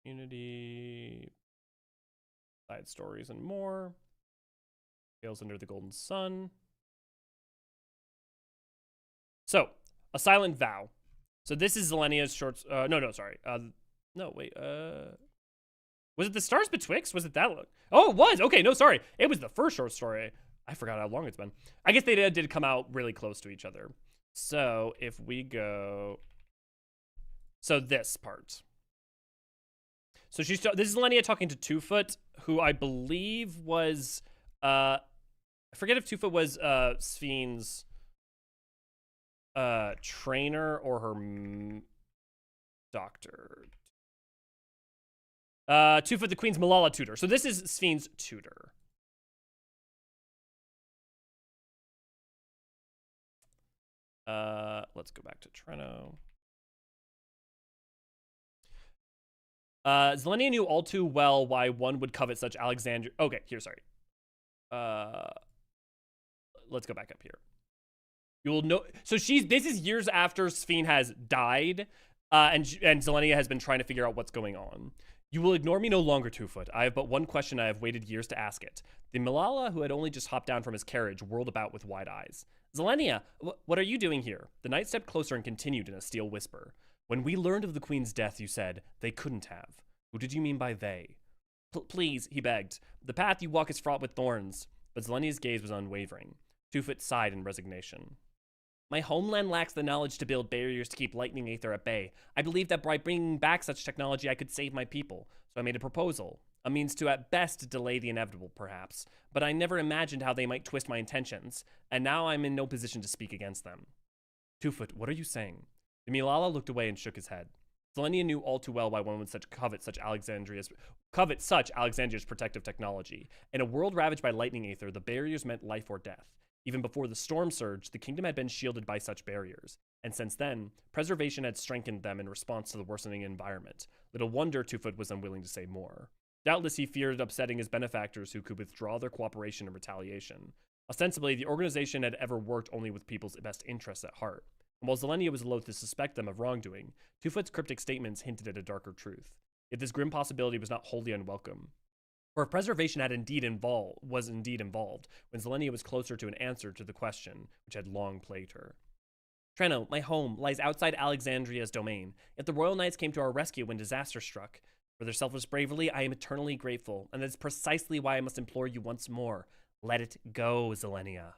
Community, side stories and more. Tales Under the Golden Sun. So, A Silent Vow. So this is Zilenia's short, sorry. No, wait, was it The Stars Betwixt? Was it that one? Oh, it was! Okay, no, sorry. It was the first short story. I forgot how long it's been. I guess they did come out really close to each other. So if we go, so this part. So this is Zilenia talking to Twofoot, who I believe was, I forget if Twofoot was Sphne's trainer or her doctor. Twofoot, the Queen's Malala tutor. So this is Sphne's tutor. Let's go back to Treno. Zilenia knew all too well why one would covet such Alexandria. Okay, here, sorry. Let's go back up here. You will know. So this is years after Sphene has died, and Zilenia has been trying to figure out what's going on. You will ignore me no longer, Twofoot. I have but one question. I have waited years to ask it. The Malala, who had only just hopped down from his carriage, whirled about with wide eyes. Zilenia, what are you doing here? The knight stepped closer and continued in a steel whisper. When we learned of the Queen's death, you said, they couldn't have. Who did you mean by they? Please, he begged. The path you walk is fraught with thorns. But Zilenia's gaze was unwavering. Twofoot sighed in resignation. My homeland lacks the knowledge to build barriers to keep lightning aether at bay. I believe that by bringing back such technology, I could save my people. So I made a proposal. A means to, at best, delay the inevitable, perhaps. But I never imagined how they might twist my intentions. And now I'm in no position to speak against them. Twofoot, what are you saying? The Malala looked away and shook his head. Zilenia knew all too well why one would covet such Alexandria's protective technology. In a world ravaged by lightning aether, the barriers meant life or death. Even before the storm surge, the kingdom had been shielded by such barriers, and since then, preservation had strengthened them in response to the worsening environment. Little wonder Twofoot was unwilling to say more. Doubtless he feared upsetting his benefactors who could withdraw their cooperation and retaliation. Ostensibly, the organization had ever worked only with people's best interests at heart. And while Zilenia was loath to suspect them of wrongdoing, Twofoot's cryptic statements hinted at a darker truth. Yet this grim possibility was not wholly unwelcome. For if preservation was indeed involved, when Zilenia was closer to an answer to the question which had long plagued her. Treno, my home, lies outside Alexandria's domain, yet the Royal Knights came to our rescue when disaster struck. For their selfless bravery, I am eternally grateful, and that is precisely why I must implore you once more. Let it go, Zilenia.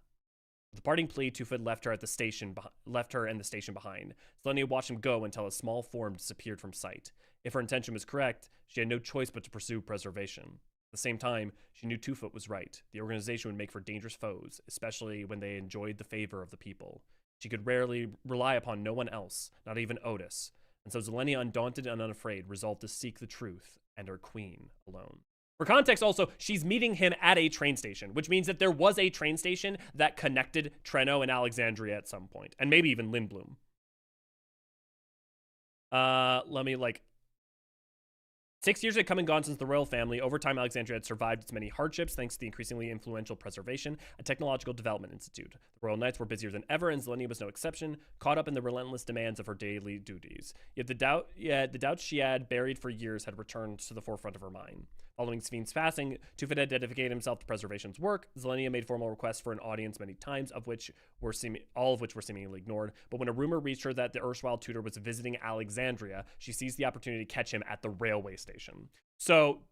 With the parting plea, Twofoot left her and the station behind. Zilenia watched him go until a small form disappeared from sight. If her intention was correct, she had no choice but to pursue preservation. At the same time, she knew Twofoot was right. The organization would make for dangerous foes, especially when they enjoyed the favor of the people. She could rarely rely upon no one else, not even Otis. And so Zilenia, undaunted and unafraid, resolved to seek the truth and her queen alone. For context also, she's meeting him at a train station, which means that there was a train station that connected Treno and Alexandria at some point, and maybe even Lindblum. Let me, 6 years had come and gone since the royal family. Over time, Alexandria had survived its many hardships thanks to the increasingly influential Preservation, a technological development institute. The royal knights were busier than ever, and Zelenia was no exception, caught up in the relentless demands of her daily duties. Yet the doubts she had buried for years had returned to the forefront of her mind. Following Spheen's passing, Tufid had dedicated himself to Preservation's work. Zelenia made formal requests for an audience many times, all of which were seemingly ignored. But when a rumor reached her that the erstwhile tutor was visiting Alexandria, she seized the opportunity to catch him at the railway station. So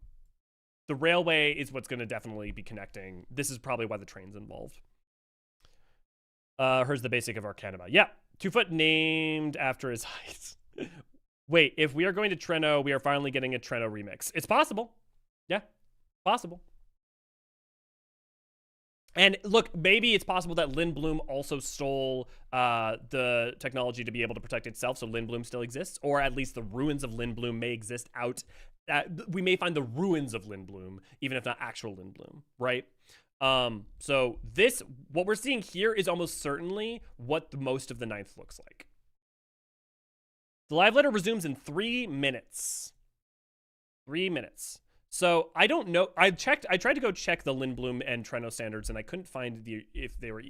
the railway is what's going to definitely be connecting. This is probably why the train's involved. Here's the basic of Arcanima. Yeah, 2-foot named after his height. Wait, if we are going to Treno, we are finally getting a Treno remix. It's possible. Yeah, possible. And look, maybe it's possible that Lindblom also stole the technology to be able to protect itself, so Lindblom still exists, or at least the ruins of Lindblom may exist out. We may find the ruins of Lindblom, even if not actual Lindblom, right? So what we're seeing here is almost certainly what most of the 9th looks like. The live letter resumes in 3 minutes. 3 minutes. So I don't know. I tried to go check the Lindblom and Treno standards, and I couldn't find if they were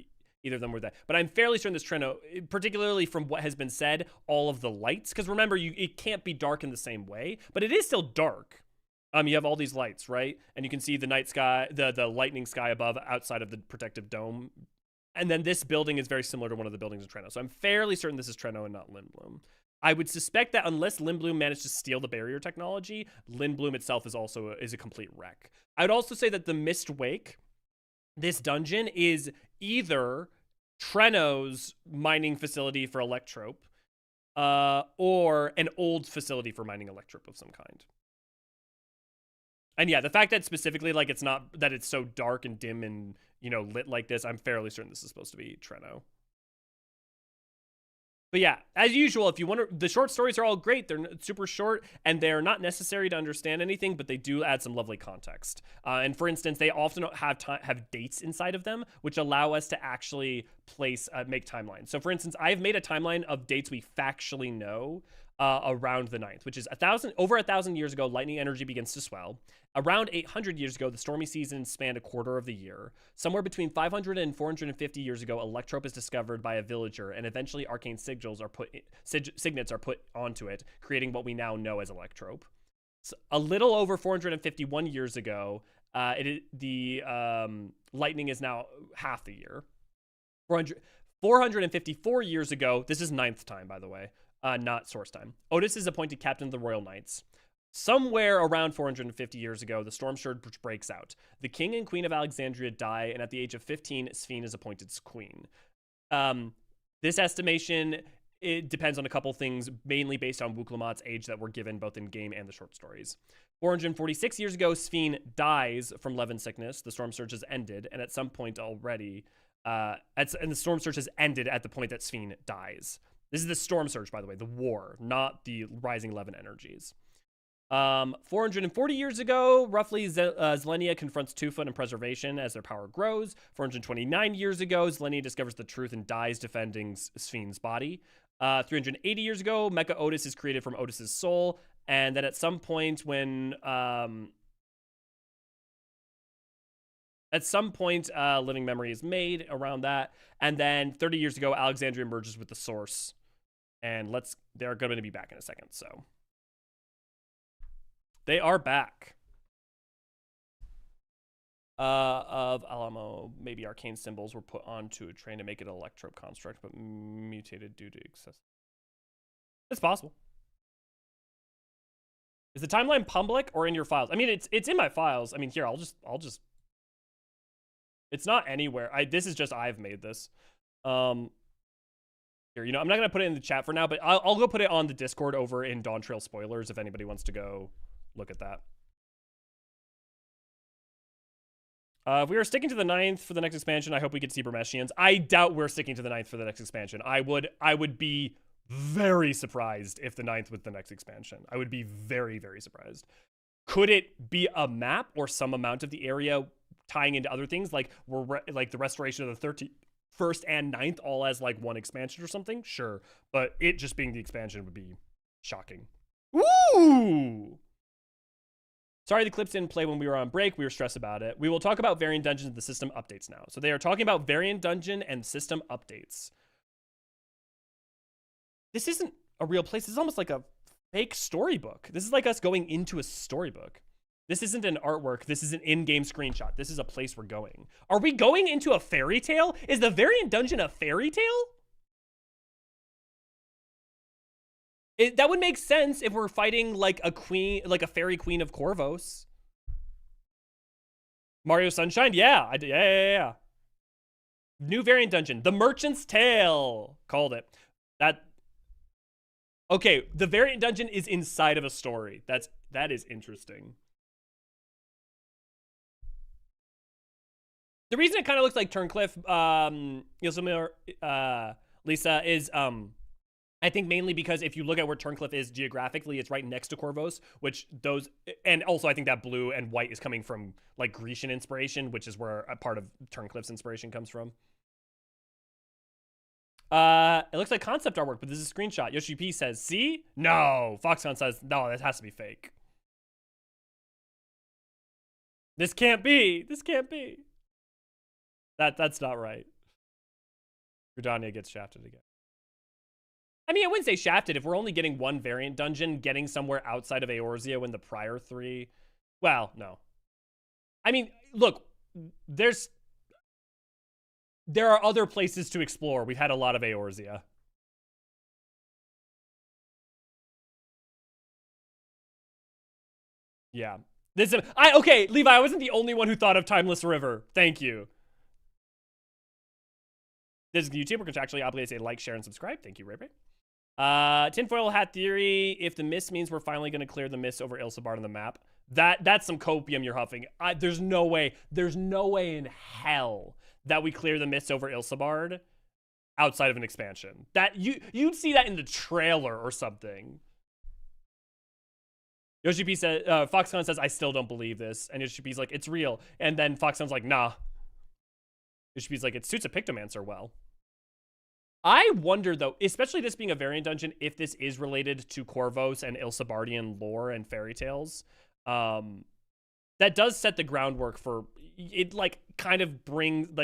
either of them were that. But I'm fairly certain this Treno, particularly from what has been said, all of the lights, because remember, it can't be dark in the same way, but it is still dark. You have all these lights, right? And you can see the night sky, the lightning sky above, outside of the protective dome. And then this building is very similar to one of the buildings in Treno. So I'm fairly certain this is Treno and not Lindblom. I would suspect that unless Lindblom managed to steal the barrier technology, Lindblom itself is also a complete wreck. I would also say that the Mistwake, this dungeon, is either Treno's mining facility for Electrope, or an old facility for mining Electrope of some kind. And yeah, the fact that specifically, like, it's not that it's so dark and dim and, you know, lit like this, I'm fairly certain this is supposed to be Treno. But yeah, as usual, if you want to, the short stories are all great. They're super short and they're not necessary to understand anything, but they do add some lovely context. And for instance, they often have dates inside of them, which allow us to actually make timelines. So for instance, I've made a timeline of dates we factually know around the 9th, which is over 1,000 years ago, lightning energy begins to swell. Around 800 years ago, the stormy season spanned a quarter of the year. Somewhere between 500 and 450 years ago, Electrope is discovered by a villager, and eventually arcane signets are put onto it, creating what we now know as Electrope. So a little over 451 years ago, the lightning is now half the year. 454 years ago, this is 9th time, by the way, not source time. Otis is appointed captain of the Royal Knights. Somewhere around 450 years ago, the storm surge breaks out. The king and queen of Alexandria die, and at the age of 15, Sphene is appointed queen. This estimation, it depends on a couple things, mainly based on Wuklamot's age that were given both in game and the short stories. 446 years ago, Sphene dies from Levin sickness. The storm surge has ended, and at some point already, and the storm surge has ended at the point that Sphene dies. This is the storm surge, by the way, the war, not the rising Levin energies. 440 years ago, roughly, Zelenia confronts 2-foot and Preservation as their power grows. 429 years ago, Zelenia discovers the truth and dies defending Sphene's body. 380 years ago, Mecha Otis is created from Otis's soul, and then at some point when living memory is made around that, and then 30 years ago, Alexandria merges with the source, and they're going to be back in a second, so. They are back. Of Alamo, maybe arcane symbols were put onto a train to make it an Electrope construct, but mutated due to excess. It's possible. Is the timeline public or in your files? I mean, it's in my files. I mean, here, I'll just. It's not anywhere. This is just I've made this. Here, you know, I'm not gonna put it in the chat for now, but I'll go put it on the Discord over in Dawn Trail spoilers if anybody wants to go look at that. If we are sticking to the 9th for the next expansion, I hope we get to see Bromesians. I doubt we're sticking to the 9th for the next expansion. I would be very surprised if the 9th was the next expansion. I would be very, very surprised. Could it be a map or some amount of the area tying into other things, like like the restoration of the 31st and 9th all as like one expansion or something? Sure, but it just being the expansion would be shocking. Ooh! Sorry the clips didn't play when we were on break. We were stressed about it. We will talk about variant dungeons and the system updates now. So they are talking about variant dungeon and system updates. This isn't a real place. This is almost like a fake storybook. This is like us going into a storybook. This isn't an artwork. This is an in-game screenshot. This is a place we're going. Are we going into a fairy tale? Is the variant dungeon a fairy tale? That would make sense if we're fighting like a queen, like a fairy queen of Corvos. Mario Sunshine? Yeah. Yeah. New variant dungeon. The Merchant's Tale. Called it. Okay, the variant dungeon is inside of a story. That is interesting. The reason it kind of looks like Turncliffe, Lisa, is I think mainly because if you look at where Turncliffe is geographically, it's right next to Corvos, which those, and also I think that blue and white is coming from like Grecian inspiration, which is where a part of Turncliffe's inspiration comes from. It looks like concept artwork, but this is a screenshot. Yoshi P says, see? No. Foxconn says, no, that has to be fake. This can't be. This can't be. That's not right. Gridania gets shafted again. I mean, I wouldn't say shafted. If we're only getting one variant dungeon, getting somewhere outside of Eorzea when the prior three... Well, no. I mean, look, there are other places to explore. We've had a lot of Eorzea. Yeah. Okay, Levi, I wasn't the only one who thought of Timeless River. Thank you. This is the YouTuber contractually obligated to say like, share, and subscribe. Thank you, Ray Ray. Tinfoil hat theory. If the mist means we're finally going to clear the mist over Ilsabard on the map, that's some copium you're huffing. There's no way in hell that we clear the mist over Ilsabard outside of an expansion. That you'd see that in the trailer or something. Yoshi P says, Foxconn says, I still don't believe this. And Yoshi P's like, it's real. And then Foxconn's like, nah. Yoshi P's like, it suits a Pictomancer well. I wonder, though, especially this being a variant dungeon, if this is related to Corvos and Ilsabardian lore and fairy tales. That does set the groundwork for it, like, kind of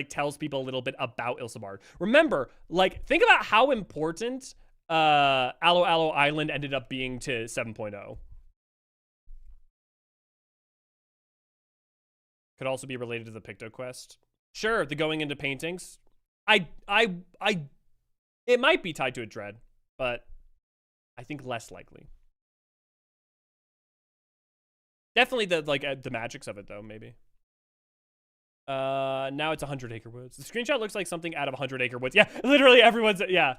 tells people a little bit about Ilsabard. Remember, like, think about how important Aloe Aloe Island ended up being to 7.0. Could also be related to the Picto quest. Sure, the going into paintings. It might be tied to a dread, but I think less likely. Definitely the magics of it though, maybe. Now it's 100 Acre Woods. The screenshot looks like something out of 100 Acre Woods. Yeah, literally everyone's, yeah.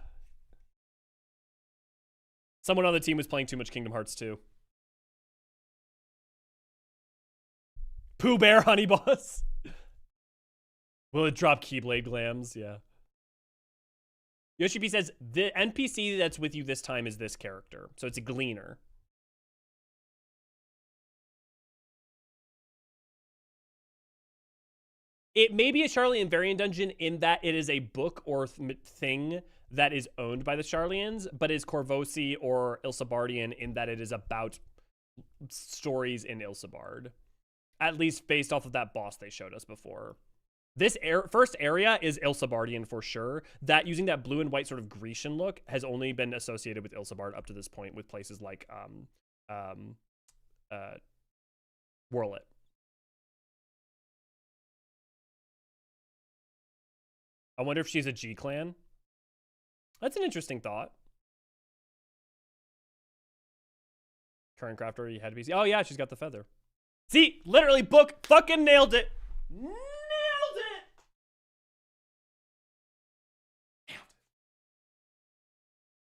Someone on the team was playing too much Kingdom Hearts 2. Pooh Bear Honey Boss. Will it drop Keyblade glams? Yeah. Yoshi P says, the NPC that's with you this time is this character. So it's a Gleaner. It may be a Charlian variant dungeon in that it is a book or thing that is owned by the Charlians, but is Corvosi or Ilsabardian in that it is about stories in Ilsabard. At least based off of that boss they showed us before. This first area is Ilsabardian for sure. That using that blue and white sort of Grecian look has only been associated with Ilsabard up to this point with places like Whirlit. I wonder if she's a G-clan. That's an interesting thought. Current crafter, you had to be. Oh yeah, she's got the feather. See, literally book fucking nailed it. Nailed it.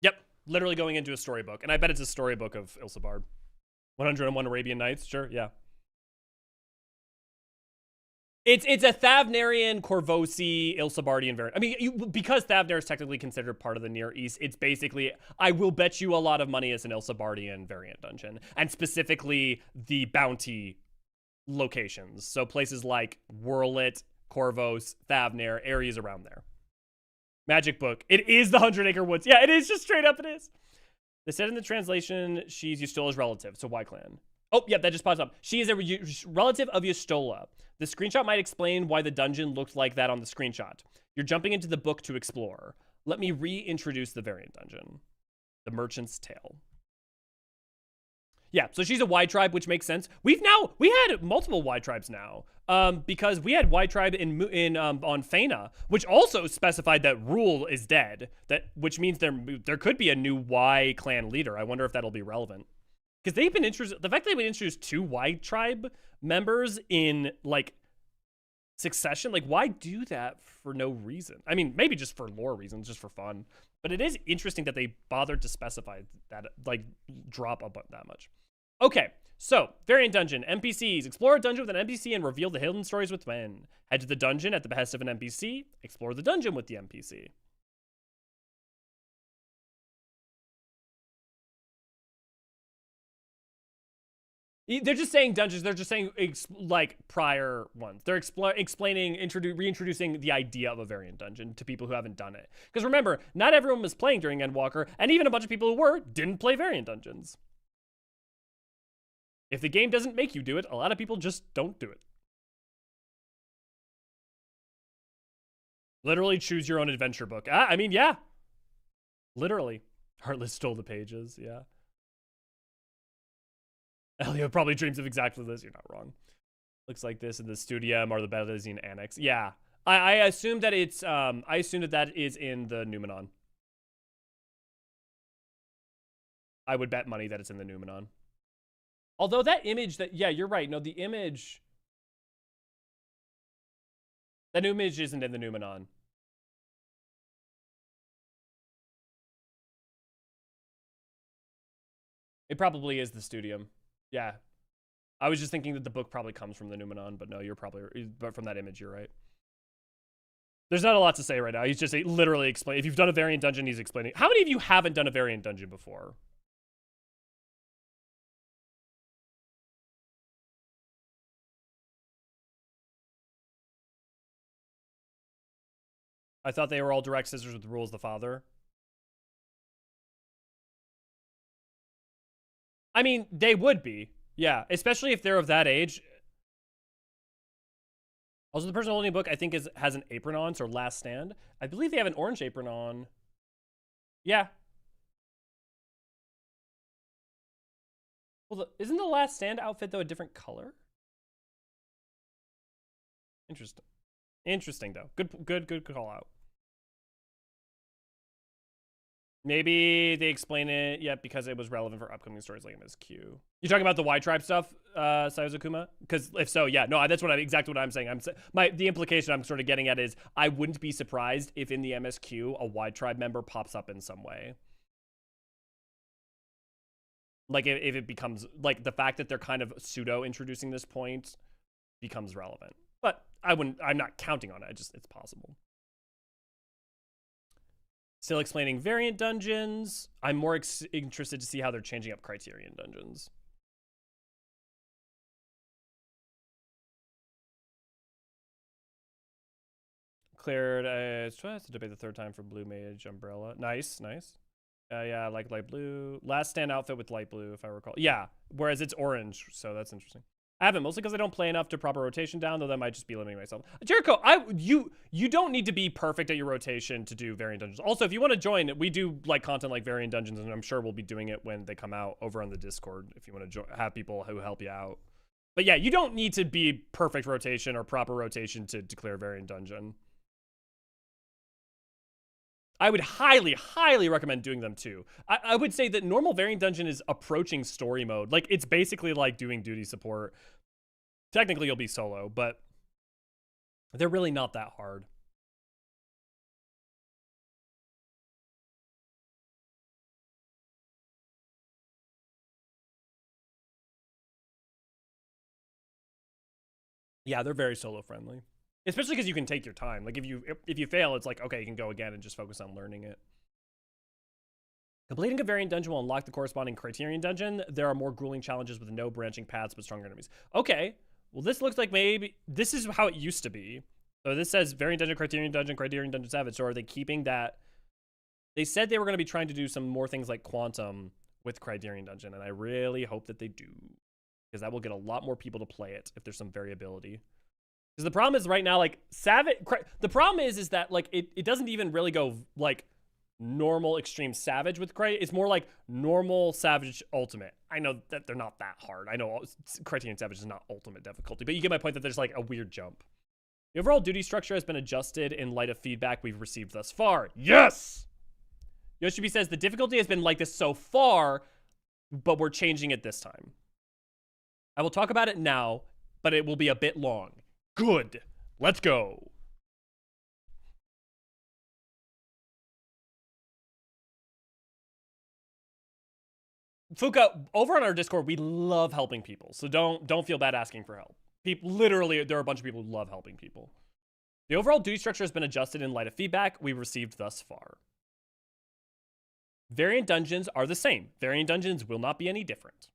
Yep, literally going into a storybook. And I bet it's a storybook of Ilsabard. 101 Arabian Nights, sure, yeah. It's a Thavnarian, Corvosi, Ilsabardian variant. I mean, because Thavnar is technically considered part of the Near East, it's basically, I will bet you a lot of money as an Ilsabardian variant dungeon. And specifically, the bounty locations. So places like Whirlit, Corvos, Thavnar, areas around there. Magic book. It is the 100 Acre Woods. Yeah, it is just straight up, it is. They said in the translation, she's Yustola's relative, so Y clan. Oh, yeah, that just pops up. She is a relative of Yustola. The screenshot might explain why the dungeon looked like that on the screenshot. You're jumping into the book to explore. Let me reintroduce the variant dungeon. The Merchant's Tale. Yeah, so she's a Y tribe, which makes sense. We had multiple Y tribes now, because we had Y tribe on Fena, which also specified that Rule is dead. Which means there could be a new Y clan leader. I wonder if that'll be relevant, because they've been introduced. The fact that they've been introduced 2 Y tribe members in like succession, like why do that for no reason? I mean, maybe just for lore reasons, just for fun. But it is interesting that they bothered to specify that, like, drop that much. Okay, so, variant dungeon, NPCs. Explore a dungeon with an NPC and reveal the hidden stories within. Head to the dungeon at the behest of an NPC. Explore the dungeon with the NPC. They're just saying dungeons. They're just saying, like, prior ones. They're reintroducing the idea of a variant dungeon to people who haven't done it. Because remember, not everyone was playing during Endwalker, and even a bunch of people who were didn't play variant dungeons. If the game doesn't make you do it, a lot of people just don't do it. Literally choose your own adventure book. I mean, yeah. Literally. Heartless stole the pages, yeah. Elio probably dreams of exactly this. You're not wrong. Looks like this in the Studium or the Belizean Annex. Yeah. I assume that it's, I assume that is in the Numenon. I would bet money that it's in the Numenon. Although that image that, yeah, you're right. No, the image. That image isn't in the Numenon. It probably is the Studium. Yeah. I was just thinking that the book probably comes from the Numenon, but no, you're probably, but from that image, you're right. There's not a lot to say right now. He's just literally explaining. If you've done a variant dungeon, he's explaining. How many of you haven't done a variant dungeon before? I thought they were all direct scissors with Rules the Father. I mean, they would be. Yeah, especially if they're of that age. Also, the person holding a book, I think, has an apron on, so Last Stand. I believe they have an orange apron on. Yeah. Well, isn't the Last Stand outfit, though, a different color? Interesting. Interesting, though. Good call out. Maybe they explain it, yeah, because it was relevant for upcoming stories like MSQ. You're talking about the Y tribe stuff, Sayozakuma? Because if so, yeah, no, that's exactly what I'm saying. The implication I'm sort of getting at is I wouldn't be surprised if in the MSQ a Y tribe member pops up in some way. Like if it becomes like the fact that they're kind of pseudo introducing this point becomes relevant. But I'm not counting on it. It's possible. Still explaining variant dungeons. I'm more interested to see how they're changing up Criterion dungeons. Cleared. To debate the 3rd time for Blue Mage Umbrella. Nice. Yeah, I like light blue. Last Stand outfit with light blue, if I recall. Yeah, whereas it's orange, so that's interesting. I haven't, mostly because I don't play enough to proper rotation down, though that might just be limiting myself. Jericho, you don't need to be perfect at your rotation to do variant dungeons. Also, if you want to join, we do like content like variant dungeons, and I'm sure we'll be doing it when they come out over on the Discord if you want to have people who help you out. But yeah, you don't need to be perfect rotation or proper rotation to declare variant dungeon. I would highly, highly recommend doing them too. I would say that normal variant dungeon is approaching story mode. Like, it's basically like doing duty support. Technically, you'll be solo, but they're really not that hard. Yeah, they're very solo friendly. Especially because you can take your time. Like, if you fail, it's like, okay, you can go again and just focus on learning it. Completing a variant dungeon will unlock the corresponding Criterion dungeon. There are more grueling challenges with no branching paths but stronger enemies. Okay, well, this looks like maybe this is how it used to be. So this says variant dungeon, Criterion dungeon Savage. So are they keeping that? They said they were going to be trying to do some more things like Quantum with Criterion dungeon, and I really hope that they do. because that will get a lot more people to play it if there's some variability. Because the problem is right now, like, Savage... The problem is that, like, it doesn't even really go, like, normal extreme Savage with Criterion. It's more like normal Savage ultimate. I know that they're not that hard. I know Criterion Savage is not ultimate difficulty, but you get my point that there's, like, a weird jump. The overall duty structure has been adjusted in light of feedback we've received thus far. Yes! Yoshibi says the difficulty has been like this so far, but we're changing it this time. I will talk about it now, but it will be a bit long. Good. Let's go. Fuka, over on our Discord, we love helping people, so don't feel bad asking for help. People, literally, there are a bunch of people who love helping people. The overall duty structure has been adjusted in light of feedback we've received thus far. Variant dungeons are the same. Variant dungeons will not be any different.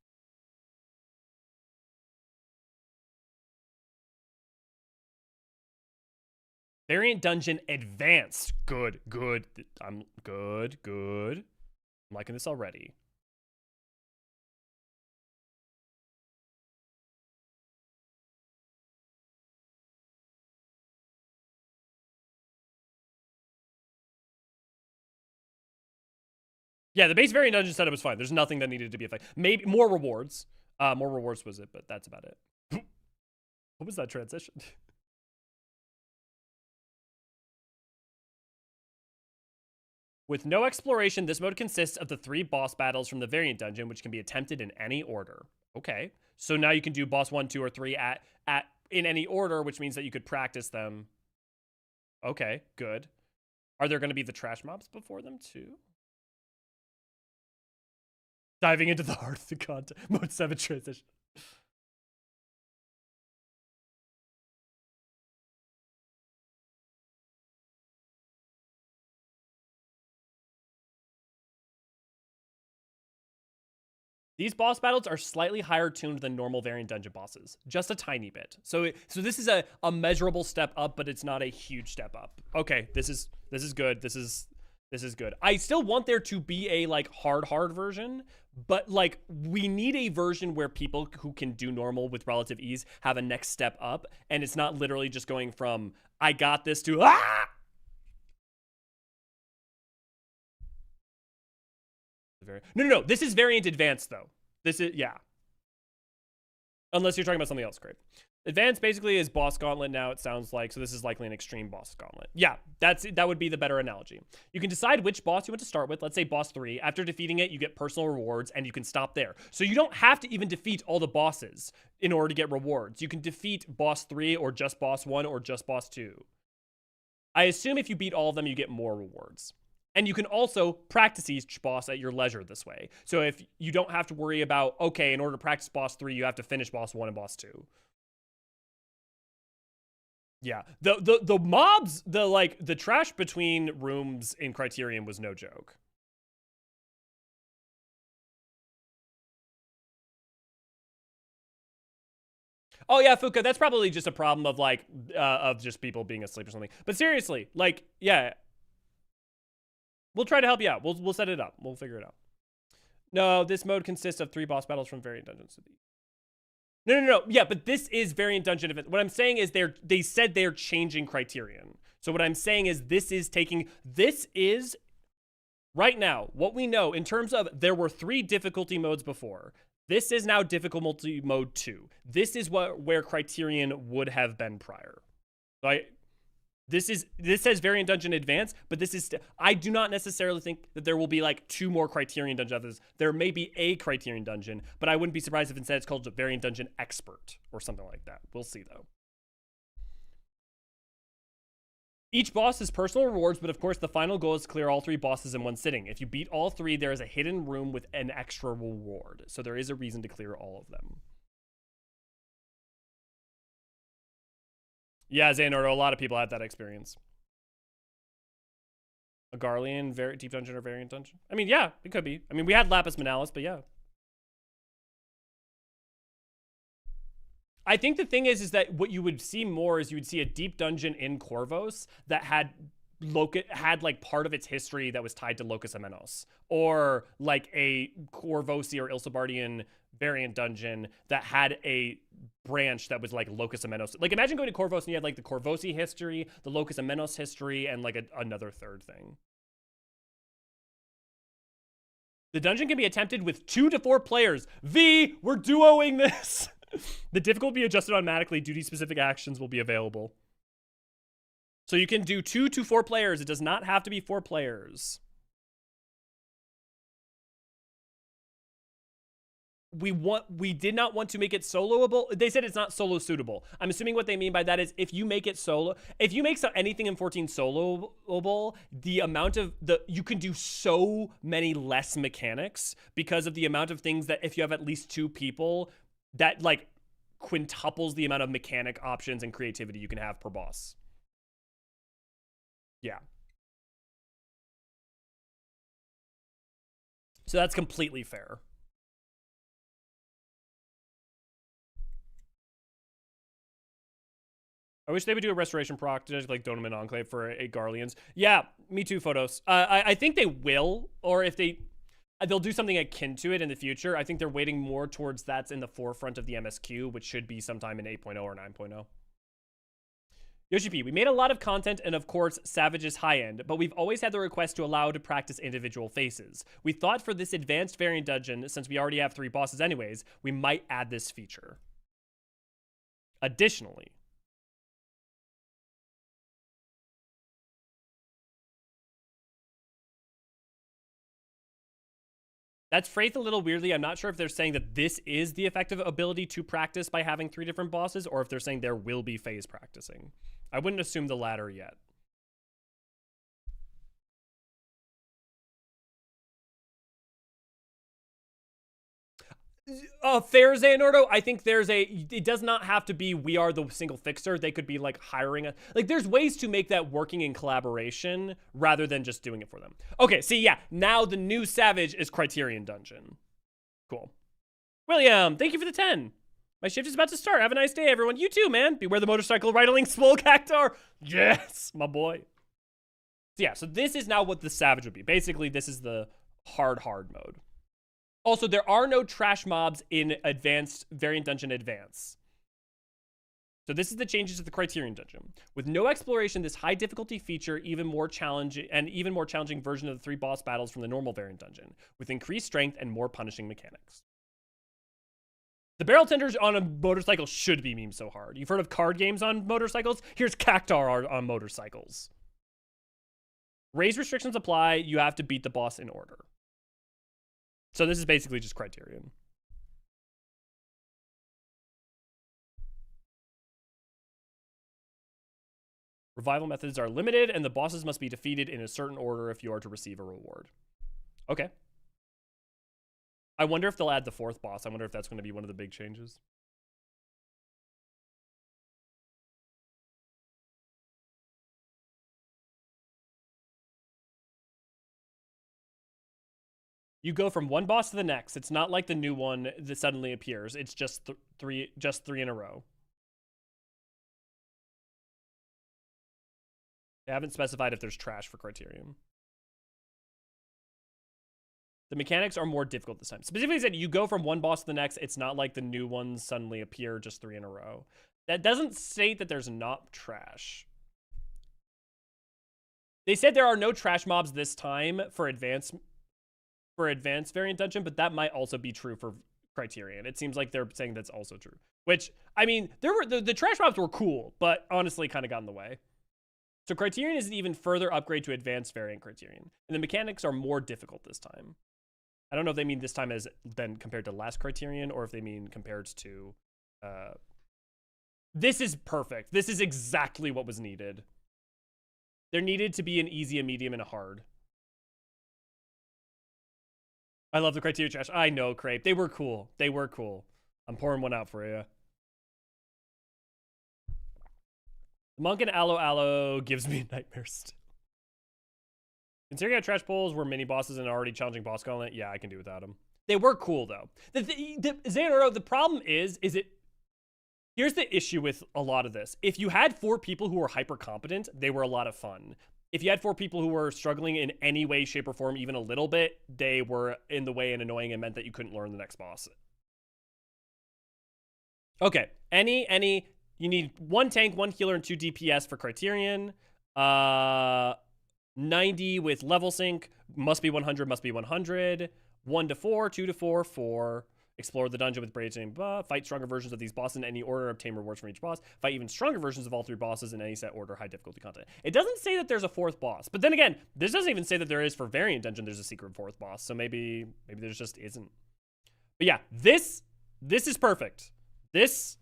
Variant dungeon advanced. Good, good. I'm good, good. I'm liking this already. Yeah, the base variant dungeon setup was fine. There's nothing that needed to be affected. Maybe more rewards. More rewards was it, but that's about it. What was that transition? With no exploration, this mode consists of the 3 boss battles from the variant dungeon, which can be attempted in any order. Okay. So now you can do boss 1, 2, or 3 in any order, which means that you could practice them. Okay, good. Are there going to be the trash mobs before them too? Diving into the heart of the content. Mode 7 transition. These boss battles are slightly higher tuned than normal variant dungeon bosses. Just a tiny bit. So this is a measurable step up, but it's not a huge step up. Okay, this is good. This is good. I still want there to be a like hard version, but like we need a version where people who can do normal with relative ease have a next step up, and it's not literally just going from I got this to ah. No. This is variant advanced though. This is yeah. Unless you're talking about something else, great. Advanced basically is boss gauntlet now, it sounds like. So this is likely an extreme boss gauntlet. Yeah, that would be the better analogy. You can decide which boss you want to start with. Let's say boss 3. After defeating it, you get personal rewards and you can stop there. So you don't have to even defeat all the bosses in order to get rewards. You can defeat boss 3 or just boss 1 or just boss 2. I assume if you beat all of them, you get more rewards. And you can also practice each boss at your leisure this way. So if you don't have to worry about, okay, in order to practice boss 3, you have to finish boss 1 and boss 2. Yeah, the mobs, the trash between rooms in Criterion was no joke. Oh yeah, Fuka, that's probably just a problem of like of just people being asleep or something. But seriously, like, yeah, we'll try to help you out. We'll set it up. We'll figure it out. No, this mode consists of 3 boss battles from variant dungeons. No. Yeah, but this is variant dungeon event. What I'm saying is they said they're changing Criterion. So what I'm saying is this is right now what we know in terms of there were 3 difficulty modes before. This is now difficulty mode 2. This is where Criterion would have been prior. So this says variant dungeon advanced, but this is I do not necessarily think that there will be like 2 more Criterion dungeons. There may be a Criterion dungeon, but I wouldn't be surprised if instead it's called variant dungeon expert or something like that. We'll see though. Each boss has personal rewards, but of course the final goal is to clear all 3 bosses in one sitting. If you beat all 3, there is a hidden room with an extra reward. So there is a reason to clear all of them. Yeah, Xehanort, a lot of people had that experience. A Garlean, deep dungeon or variant dungeon? I mean, yeah, it could be. I mean, we had Lapis Manalis, but yeah. I think the thing is that what you would see more is you would see a deep dungeon in Corvos that had had like part of its history that was tied to Locus Amenos, or like a Corvosi or Ilsebardian variant dungeon that had a branch that was like Locus Amenos. Like imagine going to Corvos and you had like the Corvosi history, the Locus Amenos history, and like another third thing. The dungeon can be attempted with 2 to 4 players. We're duoing this. The difficulty will be adjusted automatically. Duty-specific actions will be available. So you can do 2 to 4 players. It does not have to be 4 players. We did not want to make it soloable. They said it's not solo suitable. I'm assuming what they mean by that is if you make it solo, if you make anything in 14 soloable, the amount of you can do so many less mechanics because of the amount of things that if you have at least 2 people, that like quintuples the amount of mechanic options and creativity you can have per boss. Yeah. So that's completely fair. I wish they would do a restoration proc to like Donovan Enclave for a Garleans. Yeah, me too, Photos. I think they will, or if they'll do something akin to it in the future. I think they're waiting more towards that's in the forefront of the MSQ, which should be sometime in 8.0 or 9.0. Yoshi P, we made a lot of content and of course Savage is high end, but we've always had the request to allow to practice individual faces. We thought for this advanced variant dungeon, since we already have 3 bosses anyways, we might add this feature. Additionally, that's phrased a little weirdly. I'm not sure if they're saying that this is the effective ability to practice by having 3 different bosses, or if they're saying there will be phase practicing. I wouldn't assume the latter yet. Fair, Xehanordo. I think it does not have to be we are the single fixer. They could be like hiring like there's ways to make that working in collaboration rather than just doing it for them. Okay, see, yeah, now the new Savage is Criterion Dungeon. Cool. William, thank you for the 10. My shift is about to start. Have a nice day, everyone. You too, man. Beware the motorcycle riding swole cactar. Yes, my boy. So yeah, so this is now what the Savage would be. Basically, this is the hard mode. Also, there are no trash mobs in Advanced Variant Dungeon Advance. So this is the changes to the Criterion Dungeon. With no exploration, this high difficulty feature even more challenging version of the 3 boss battles from the normal Variant Dungeon, with increased strength and more punishing mechanics. The barrel tenders on a motorcycle should be memed so hard. You've heard of card games on motorcycles? Here's Cactar on motorcycles. Raise restrictions apply. You have to beat the boss in order. So this is basically just Criterion. Revival methods are limited, and the bosses must be defeated in a certain order if you are to receive a reward. Okay. I wonder if they'll add the 4th boss. I wonder if that's going to be one of the big changes. You go from one boss to the next. It's not like the new one that suddenly appears. It's just three in a row. They haven't specified if there's trash for Criterion. The mechanics are more difficult this time. Specifically said you go from one boss to the next. It's not like the new ones suddenly appear just 3 in a row. That doesn't state that there's not trash. They said there are no trash mobs this time for advanced variant dungeon, but that might also be true for Criterion. It seems like they're saying that's also true. Which, I mean, the trash mobs were cool, but honestly kind of got in the way. So Criterion is an even further upgrade to advanced variant Criterion, and the mechanics are more difficult this time. I don't know if they mean this time as then compared to last Criterion, or if they mean compared to this is perfect. This is exactly what was needed. There needed to be an easy, a medium, and a hard. I love the Criterion trash. I know, Crepe. They were cool. They were cool. I'm pouring one out for you. Monk and Aloe gives me nightmares still. Considering how trash bowls were mini bosses and already challenging boss gauntlet, yeah, I can do without them. They were cool though. The problem is here's the issue with a lot of this. If you had 4 people who were hyper competent, they were a lot of fun. if you had 4 people who were struggling in any way, shape, or form, even a little bit, they were in the way and annoying and meant that you couldn't learn the next boss. Okay, you need 1 tank, 1 healer, and 2 DPS for Criterion. 90 with level sync, must be 100, must be 100. 1 to 4, 2 to 4, 4. Explore the dungeon with Brazen buff. Fight stronger versions of these bosses in any order. Obtain rewards from each boss. Fight even stronger versions of all 3 bosses in any set order. High difficulty content. It doesn't say that there's a 4th boss. But then again, this doesn't even say that there is for Variant Dungeon. There's a secret 4th boss. So maybe there just isn't. But yeah, this is perfect. This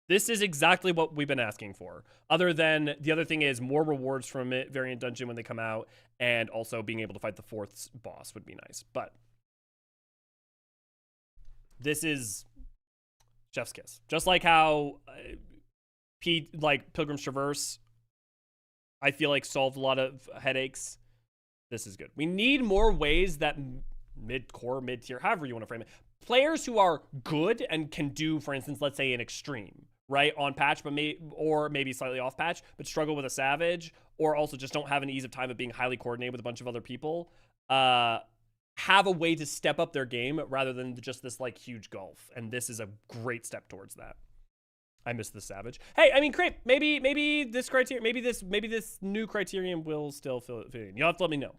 is exactly what we've been asking for. Other than the other thing is more rewards from it, Variant Dungeon when they come out, and also being able to fight the 4th boss would be nice. But this is chef's kiss. Just like how Pilgrim's Traverse, I feel like solved a lot of headaches. This is good. We need more ways that mid-core, mid-tier, however you want to frame it, players who are good and can do, for instance, let's say an extreme, right, on patch, but maybe slightly off patch, but struggle with a savage, or also just don't have an ease of time of being highly coordinated with a bunch of other people, have a way to step up their game rather than just this like huge gulf. And this is a great step towards that. I miss the savage. Hey, I mean, Crepe, maybe this Criterion, maybe this new Criterion will still fit in. You'll have to let me know.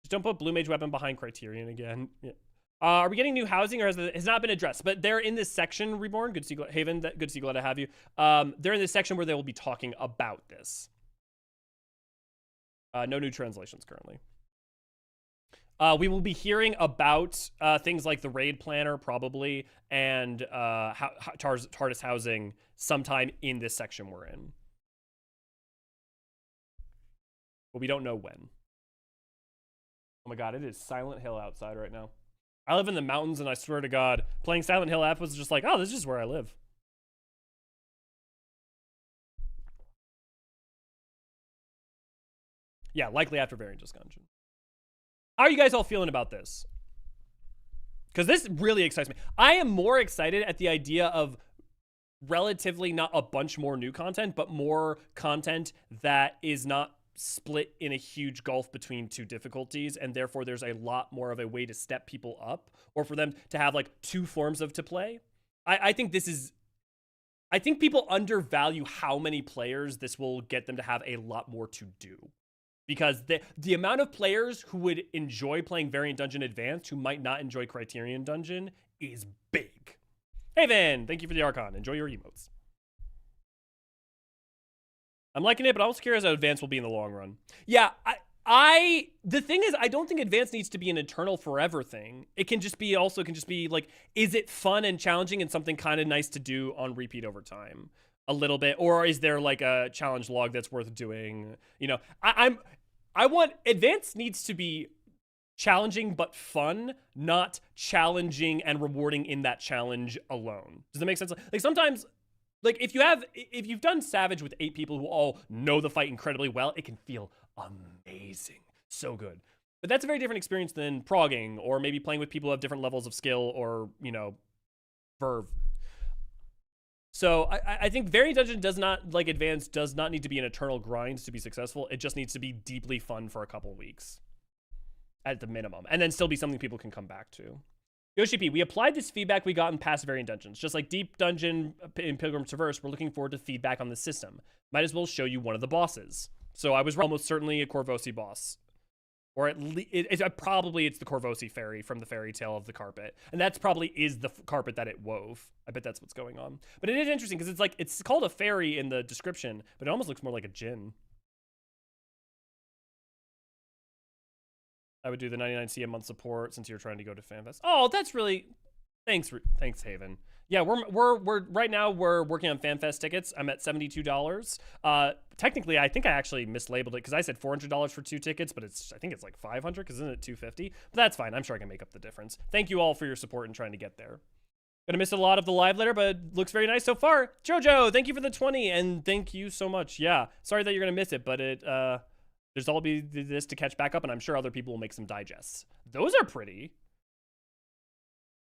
Just don't put Blue Mage Weapon behind Criterion again. Yeah. Are we getting new housing, or has not been addressed? But they're in this section, Reborn. Good to see, Haven. Good to see, glad to have you. They're in this section where they will be talking about this. No new translations currently. We will be hearing about things like the raid planner, probably, and TARDIS housing sometime in this section we're in. But we don't know when. Oh my god, it is Silent Hill outside right now. I live in the mountains, and I swear to God, playing Silent Hill app was just like, oh, this is just where I live. Yeah, likely after Variant Dungeon. How are you guys all feeling about this? Because this really excites me. I am more excited at the idea of relatively not a bunch more new content, but more content that is not split in a huge gulf between 2 difficulties, and therefore there's a lot more of a way to step people up, or for them to have like 2 forms of to play. I think this is... I think people undervalue how many players this will get them to have a lot more to do. Because the amount of players who would enjoy playing Variant Dungeon Advanced who might not enjoy Criterion Dungeon is big. Hey, Van, thank you for the Archon. Enjoy your emotes. I'm liking it, but I'm also curious how Advanced will be in the long run. Yeah, the thing is, I don't think Advanced needs to be an eternal forever thing. It can just be like, is it fun and challenging and something kind of nice to do on repeat over time? A little bit, or is there like a challenge log that's worth doing? You know, I want Advanced needs to be challenging but fun, not challenging and rewarding in that challenge alone. Does that make sense? Like sometimes, like if you've done Savage with 8 people who all know the fight incredibly well, it can feel amazing, so good. But that's a very different experience than progging, or maybe playing with people who have different levels of skill, or verve. So I think Variant Dungeon does not, like Advanced, does not need to be an eternal grind to be successful. It just needs to be deeply fun for a couple weeks at the minimum, and then still be something people can come back to. Yoshi P, we applied this feedback we got in past Variant Dungeons. Just like Deep Dungeon in Pilgrim's Traverse, we're looking forward to feedback on the system. Might as well show you one of the bosses. So I was almost certainly a Corvosi boss. Or at least, probably it's the Corvosi fairy from the fairy tale of the carpet. And that's probably is the carpet that it wove. I bet that's what's going on. But it is interesting because it's called a fairy in the description, but it almost looks more like a djinn. I would do the 99C a month support since you're trying to go to FanFest. Oh, that's really... Thanks, Haven. Yeah, we're right now we're working on FanFest tickets. I'm at $72. Technically, I think I actually mislabeled it because I said $400 for 2 tickets, but I think it's like $500 because isn't it $250? But that's fine. I'm sure I can make up the difference. Thank you all for your support in trying to get there. Gonna miss a lot of the live later, but it looks very nice so far. Jojo, thank you for the 20, and thank you so much. Yeah, sorry that you're gonna miss it, but there's all be this to catch back up, and I'm sure other people will make some digests. Those are pretty.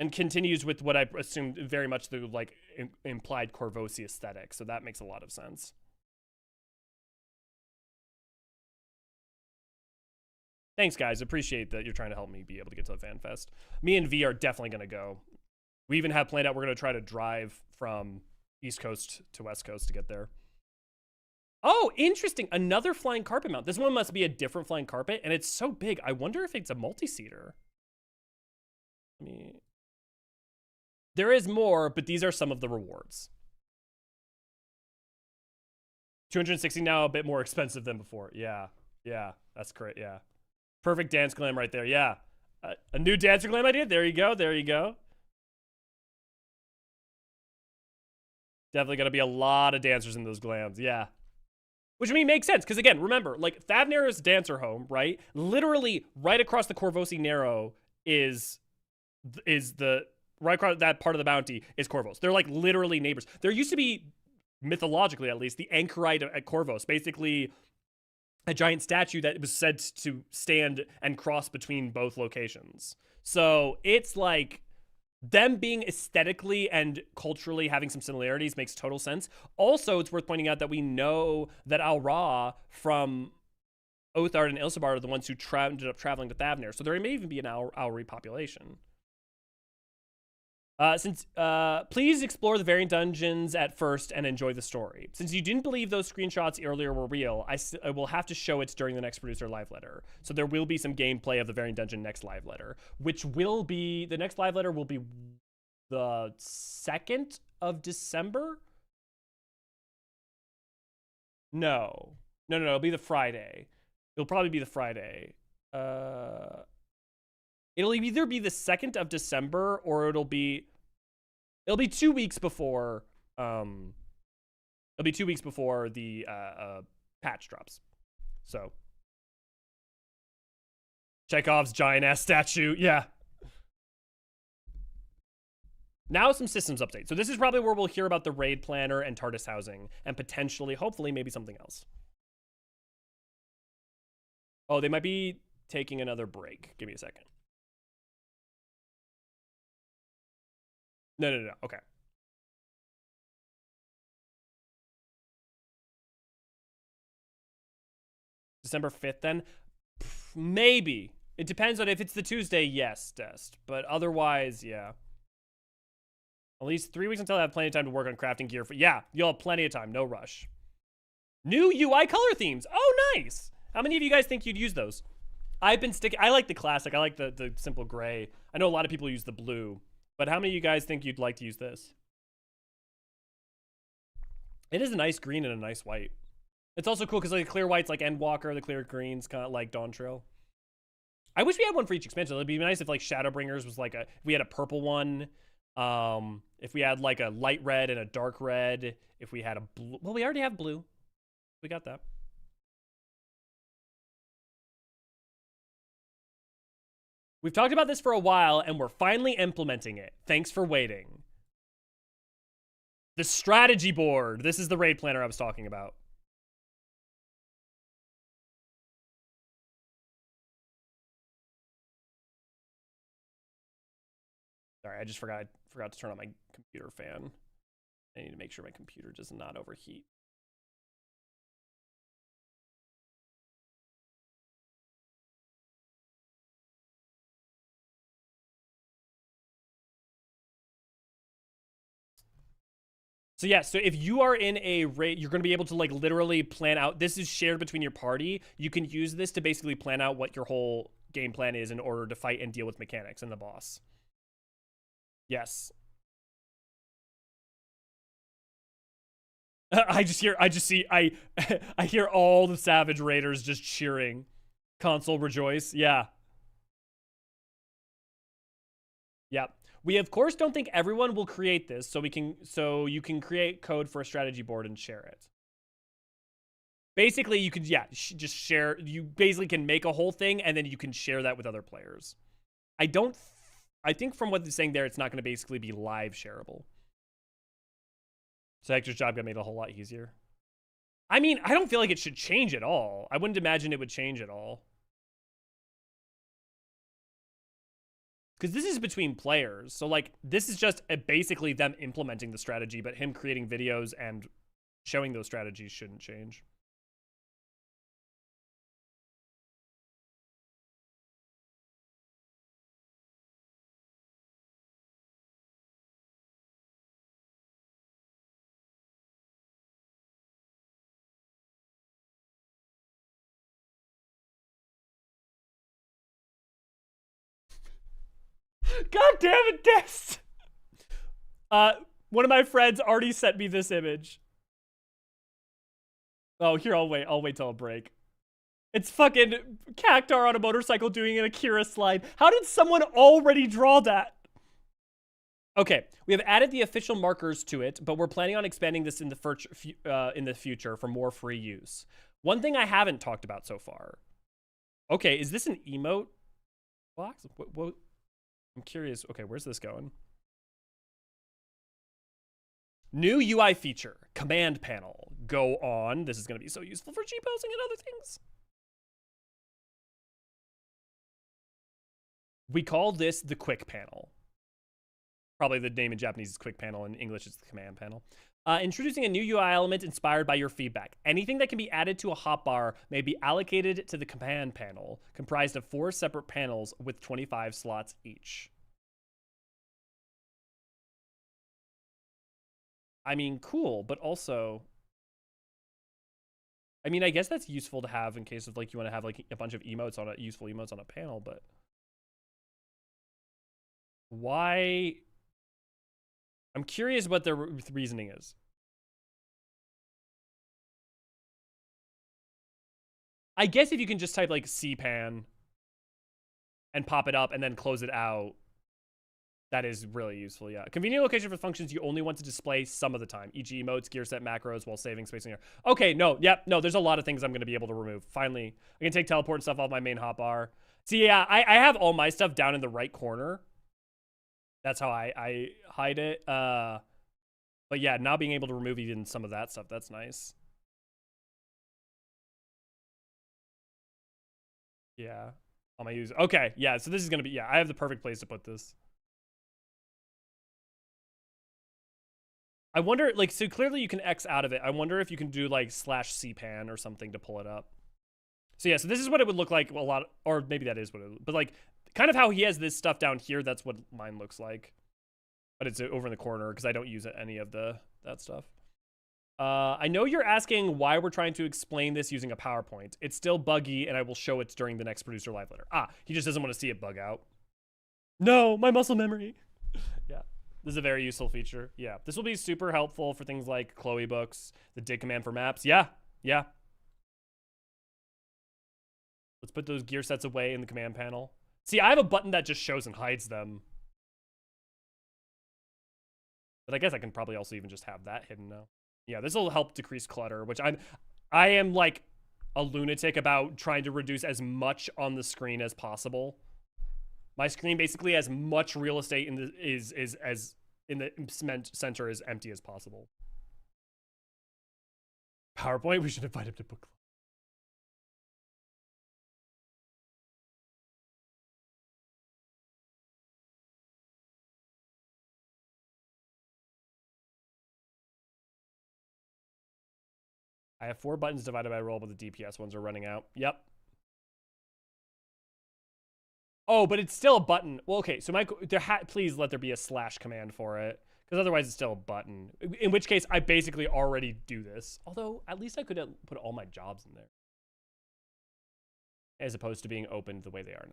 And continues with what I assumed very much the like implied Corvosi aesthetic, so that makes a lot of sense. Thanks, guys. Appreciate that you're trying to help me be able to get to the fan fest. Me and V are definitely going to go. We even have planned out we're going to try to drive from East Coast to West Coast to get there. Oh, interesting. Another flying carpet mount. This one must be a different flying carpet, and it's so big. I wonder if it's a multi-seater. There is more, but these are some of the rewards. 260 now, a bit more expensive than before. Yeah, that's great. Yeah, perfect dance glam right there. Yeah, a new dancer glam idea. There you go. Definitely gonna be a lot of dancers in those glams. Yeah. Which makes sense, because again, remember, like, Thavnair's dancer home, right? Literally, right across the Corvosi Narrow is the, right across that part of the bounty is Corvos. They're, like, literally neighbors. There used to be, mythologically at least, the Anchorite at Corvos, basically a giant statue that was said to stand and cross between both locations. So, it's like, them being aesthetically and culturally having some similarities makes total sense. Also, it's worth pointing out that we know that Al-Ra from Oathard and Ilsabard are the ones who ended up traveling to Thavnair. So there may even be an Al-Ra population. Please explore the variant dungeons at first and enjoy the story. Since you didn't believe those screenshots earlier were real, I will have to show it during the next producer live letter. So there will be some gameplay of the variant dungeon next live letter, which will be, the next live letter will be the 2nd of December? No, it'll be the Friday. It'll probably be the Friday. It'll either be the 2nd of December or it'll be 2 weeks before it'll be 2 weeks before the patch drops. So Chekhov's giant ass statue, yeah. Now some systems update. So this is probably where we'll hear about the raid planner and TARDIS housing and potentially, hopefully, maybe something else. Oh, they might be taking another break. Give me a second. No. Okay. December 5th then? Maybe. It depends on if it's the Tuesday, yes, Dest. But otherwise, yeah. At least 3 weeks until I have plenty of time to work on crafting gear. Yeah, you'll have plenty of time. No rush. New UI color themes. Oh, nice. How many of you guys think you'd use those? I've been sticking. I like the classic. I like the simple gray. I know a lot of people use the blue. But how many of you guys think you'd like to use this? It is a nice green and a nice white. It's also cool because like the clear white's like Endwalker, the clear green's kind of like Dawn Trail. I wish we had one for each expansion. It'd be nice if like Shadowbringers was like if we had a purple one. If we had like a light red and a dark red. If we had a blue. Well, we already have blue. We got that. We've talked about this for a while, and we're finally implementing it. Thanks for waiting. The strategy board. This is the raid planner I was talking about. Sorry, I just forgot to turn on my computer fan. I need to make sure my computer does not overheat. So yeah, so if you are in a raid, you're going to be able to like literally plan out. This is shared between your party. You can use this to basically plan out what your whole game plan is in order to fight and deal with mechanics and the boss. Yes. I hear all the Savage Raiders just cheering. Console rejoice. Yeah. Yep. We of course don't think everyone will create this, so you can create code for a strategy board and share it. Basically, you could just share. You basically can make a whole thing and then you can share that with other players. I think from what they're saying there, it's not going to basically be live shareable. So Hector's job got made a whole lot easier. I mean, I don't feel like it should change at all. I wouldn't imagine it would change at all. Because this is between players. So, like, this is just basically them implementing the strategy, but him creating videos and showing those strategies shouldn't change. God damn it, Dex! One of my friends already sent me this image. Oh, here, I'll wait till a break. It's fucking Cactar on a motorcycle doing an Akira slide. How did someone already draw that? Okay, we have added the official markers to it, but we're planning on expanding this in the future for more free use. One thing I haven't talked about so far. Okay, is this an emote box? What? I'm curious. Okay, where's this going? New UI feature, command panel. Go on. This is going to be so useful for G-posing and other things. We call this the quick panel. Probably the name in Japanese is quick panel. In English, it's the command panel. Introducing a new UI element inspired by your feedback. Anything that can be added to a hotbar may be allocated to the command panel, comprised of 4 separate panels with 25 slots each. I mean, cool, but also, I mean, I guess that's useful to have in case of like you want to have like a bunch of emotes on useful emotes on a panel, but why? I'm curious what the reasoning is. I guess if you can just type like cpan and pop it up and then close it out, that is really useful, yeah. Convenient location for functions you only want to display some of the time, e.g. emotes, gear set, macros, while saving space in here. Okay, no, yep, no, there's a lot of things I'm going to be able to remove. Finally, I can take teleport and stuff off my main hotbar. See, yeah, I have all my stuff down in the right corner. That's how I hide it. But yeah, now being able to remove even some of that stuff, that's nice. Yeah. On my user. Okay, yeah, so this is going to be, yeah, I have the perfect place to put this. I wonder, like, so clearly you can X out of it. I wonder if you can do, like, /cpan or something to pull it up. So, yeah, so this is what it would look like a lot, or maybe that is what it, but, like, kind of how he has this stuff down here, that's what mine looks like. But it's over in the corner, because I don't use any of that stuff. I know you're asking why we're trying to explain this using a PowerPoint. It's still buggy, and I will show it during the next producer live letter. He just doesn't want to see it bug out. No, my muscle memory. Yeah. This is a very useful feature. Yeah, this will be super helpful for things like Chloe books, the dig command for maps. Yeah. Let's put those gear sets away in the command panel. See, I have a button that just shows and hides them. But I guess I can probably also even just have that hidden now. Yeah, this will help decrease clutter, which I am like a lunatic about trying to reduce as much on the screen as possible. My screen basically has much real estate in the as in the center as empty as possible. PowerPoint, we should invite him to book club. I have 4 buttons divided by roll, but the DPS ones are running out. Yep. Oh, but it's still a button. Well, okay, so please let there be a / command for it, because otherwise it's still a button. In which case, I basically already do this. Although, at least I could put all my jobs in there. As opposed to being opened the way they are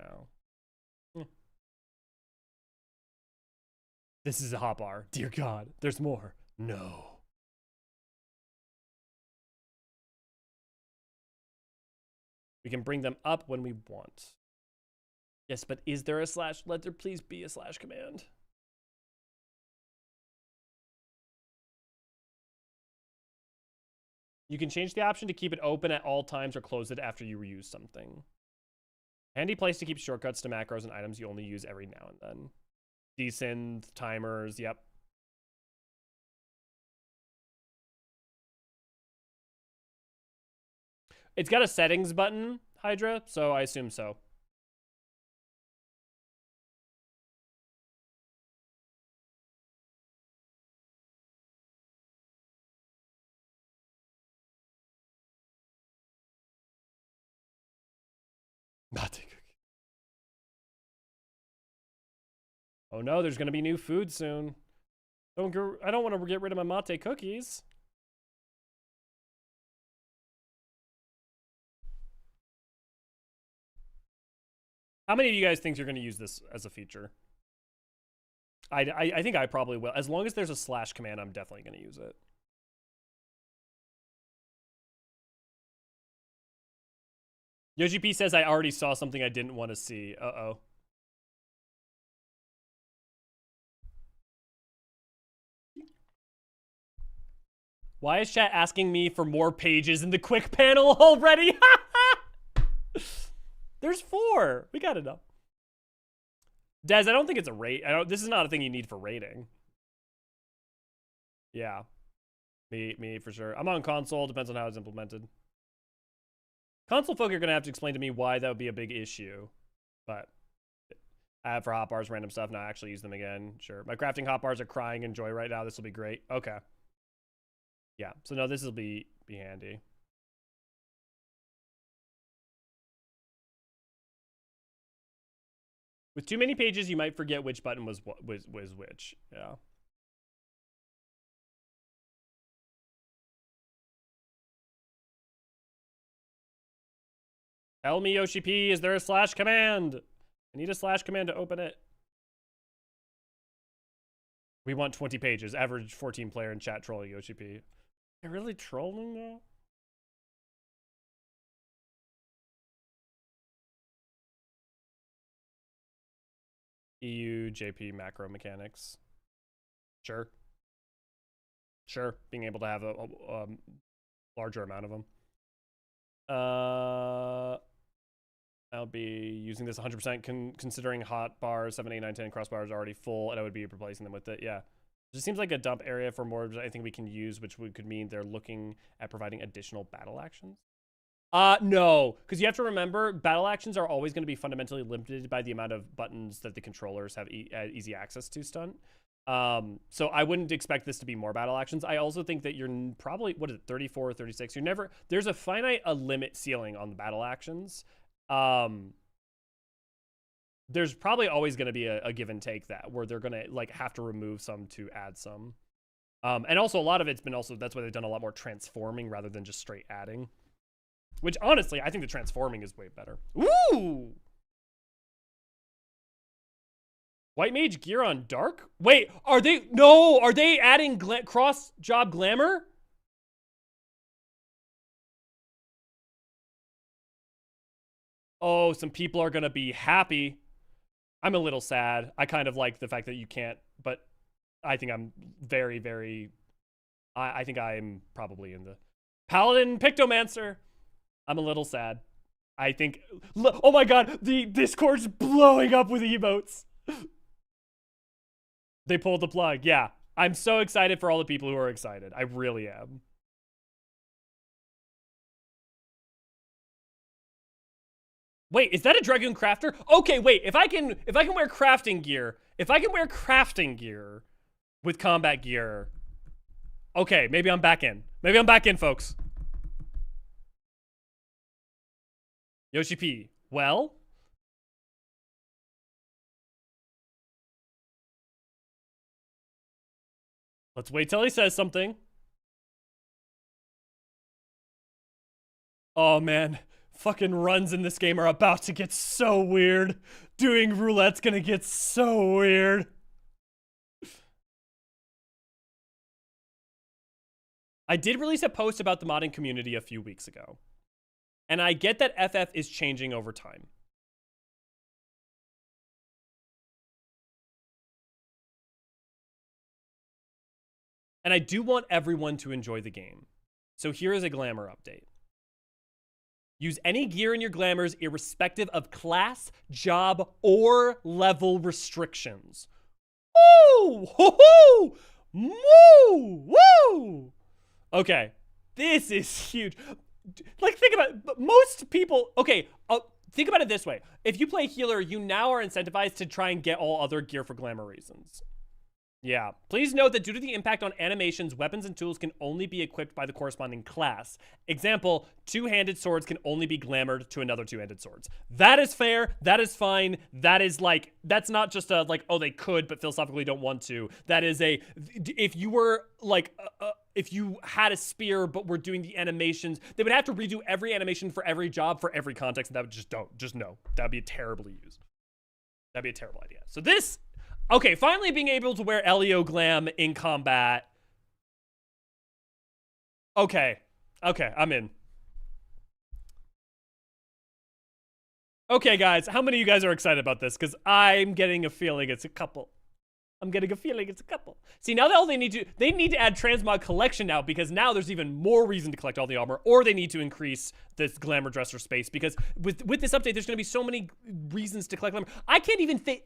now. This is a hotbar. Dear God, there's more. No. We can bring them up when we want. Yes, but is there a /? Let there please be a / command. You can change the option to keep it open at all times or close it after you reuse something. Handy place to keep shortcuts to macros and items you only use every now and then. Desynth, timers, yep. It's got a settings button, Hydra, so I assume so. Mate cookie. Oh no, there's gonna be new food soon. I don't want to get rid of my mate cookies. How many of you guys think you're gonna use this as a feature? I think I probably will. As long as there's a slash command, I'm definitely going to use it. Yoshi P says I already saw something I didn't want to see. Uh-oh. Why is chat asking me for more pages in the quick panel already? There's 4. We got enough. Des, I don't think it's a rate. This is not a thing you need for rating. Yeah. Me for sure. I'm on console. Depends on how it's implemented. Console folk are going to have to explain to me why that would be a big issue. But I have for hotbars, random stuff. Now I actually use them again. Sure. My crafting hotbars are crying in joy right now. This will be great. Okay. Yeah. So no, this will be handy. With too many pages, you might forget which button was which. Yeah. Tell me, Yoshi P, is there a slash command? I need a slash command to open it. We want 20 pages. Average 14 player in chat trolling Yoshi P. They're really trolling though? EU JP macro mechanics. Sure. Sure. Being able to have a larger amount of them. I'll be using this 100% considering hot bars, 7, 8, 9, 10 crossbars are already full, and I would be replacing them with it. Yeah. It just seems like a dump area for more I think we can use, which could mean they're looking at providing additional battle actions. No, because you have to remember, battle actions are always going to be fundamentally limited by the amount of buttons that the controllers have easy access to stunt. So I wouldn't expect this to be more battle actions. I also think that you're probably, what is it, 34 or 36? You're never, there's a finite limit ceiling on the battle actions. There's probably always going to be a give and take that where they're going to like have to remove some to add some. And also a lot of it's been also, that's why they've done a lot more transforming rather than just straight adding. Which honestly, I think the transforming is way better. Ooh! White Mage gear on Dark? Wait, are they adding cross job glamour? Oh, some people are gonna be happy. I'm a little sad. I kind of like the fact that you can't, but I think I'm very, very, I think I'm probably in the Paladin Pictomancer. I'm a little sad. I think, oh my god, the Discord's blowing up with emotes. They pulled the plug. Yeah. I'm so excited for all the people who are excited. I really am. Wait, is that a Dragoon Crafter? Okay, wait. If I can wear crafting gear, with combat gear. Okay, maybe I'm back in. Maybe I'm back in, folks. Yoshi P. Well? Let's wait till he says something. Oh, man. Fucking runs in this game are about to get so weird. Doing roulette's gonna get so weird. I did release a post about the modding community a few weeks ago. And I get that FF is changing over time. And I do want everyone to enjoy the game. So here is a glamour update. Use any gear in your glamours irrespective of class, job, or level restrictions. Woo! Hoo-hoo! Woo! Woo! Okay, this is huge. Like, think about it. Most people, okay, think about it this way. If you play healer, you now are incentivized to try and get all other gear for glamour reasons. Yeah. Please note that due to the impact on animations, weapons and tools can only be equipped by the corresponding class. Example, two-handed swords can only be glamored to another two-handed swords. That is fair. That is fine. That is like, that's not just a, like, oh, they could, but philosophically don't want to. That is a, if you were, like, if you had a spear, but were doing the animations, they would have to redo every animation for every job, for every context, and that would just no. That'd be terribly used. That'd be a terrible idea. So this, Okay, finally being able to wear Elio Glam in combat. Okay. Okay, I'm in. Okay, guys, how many of you guys are excited about this? Because I'm getting a feeling it's a couple. I'm getting a feeling it's a couple. See, now they need to add transmog collection now, because now there's even more reason to collect all the armor, or they need to increase this glamour dresser space, because with this update, there's going to be so many reasons to collect glamour. I can't even fit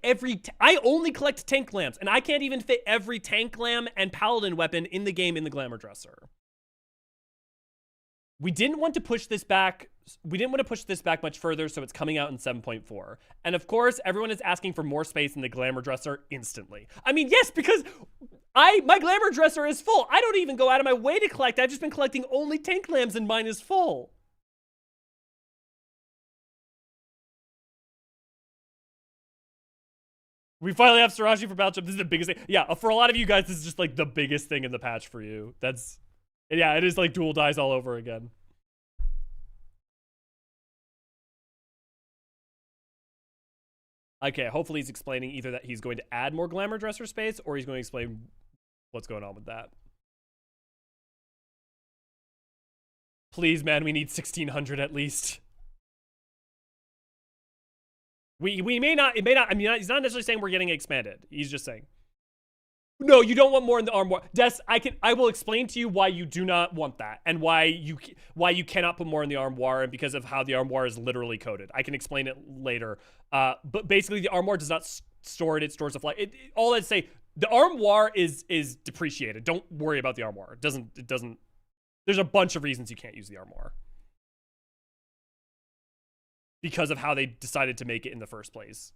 I only collect tank lamps, and I can't even fit every tank lamp and paladin weapon in the game in the glamour dresser. We didn't want to push this back. We didn't want to push this back much further, so it's coming out in 7.4. And of course, everyone is asking for more space in the glamour dresser instantly. I mean, yes, because my glamour dresser is full. I don't even go out of my way to collect. I've just been collecting only tank lamps, and mine is full. We finally have Sirachi for Battle Chip. This is the biggest thing. Yeah, for a lot of you guys, this is just like the biggest thing in the patch for you. Yeah, it is like dual dies all over again. Okay, hopefully he's explaining either that he's going to add more glamour dresser space, or he's going to explain what's going on with that. Please, man, we need 1600 at least. We may not, it may not, I mean, he's not necessarily saying we're getting expanded. He's just saying. No, you don't want more in the arm war. Des, I will explain to you why you do not want that, and why you cannot put more in the armoire, and because of how the armoire is literally coded. I can explain it later. But basically, the armoire does not store it; it stores the flight. All I'd say, the armoire is depreciated. Don't worry about the armoire. It doesn't. There's a bunch of reasons you can't use the armoire because of how they decided to make it in the first place.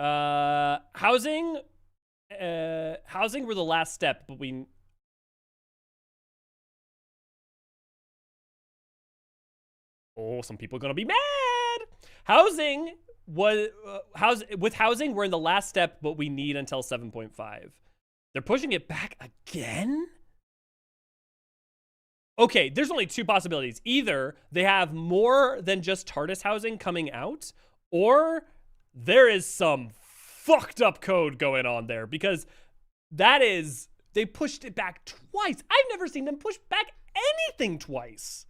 Housing were the last step, but some people are gonna be mad. Housing was with housing, we're in the last step, but we need until 7.5. They're pushing it back again. Okay, there's only two possibilities. Either they have more than just TARDIS housing coming out, or there is some fucked up code going on there, because they pushed it back twice. I've never seen them push back anything twice.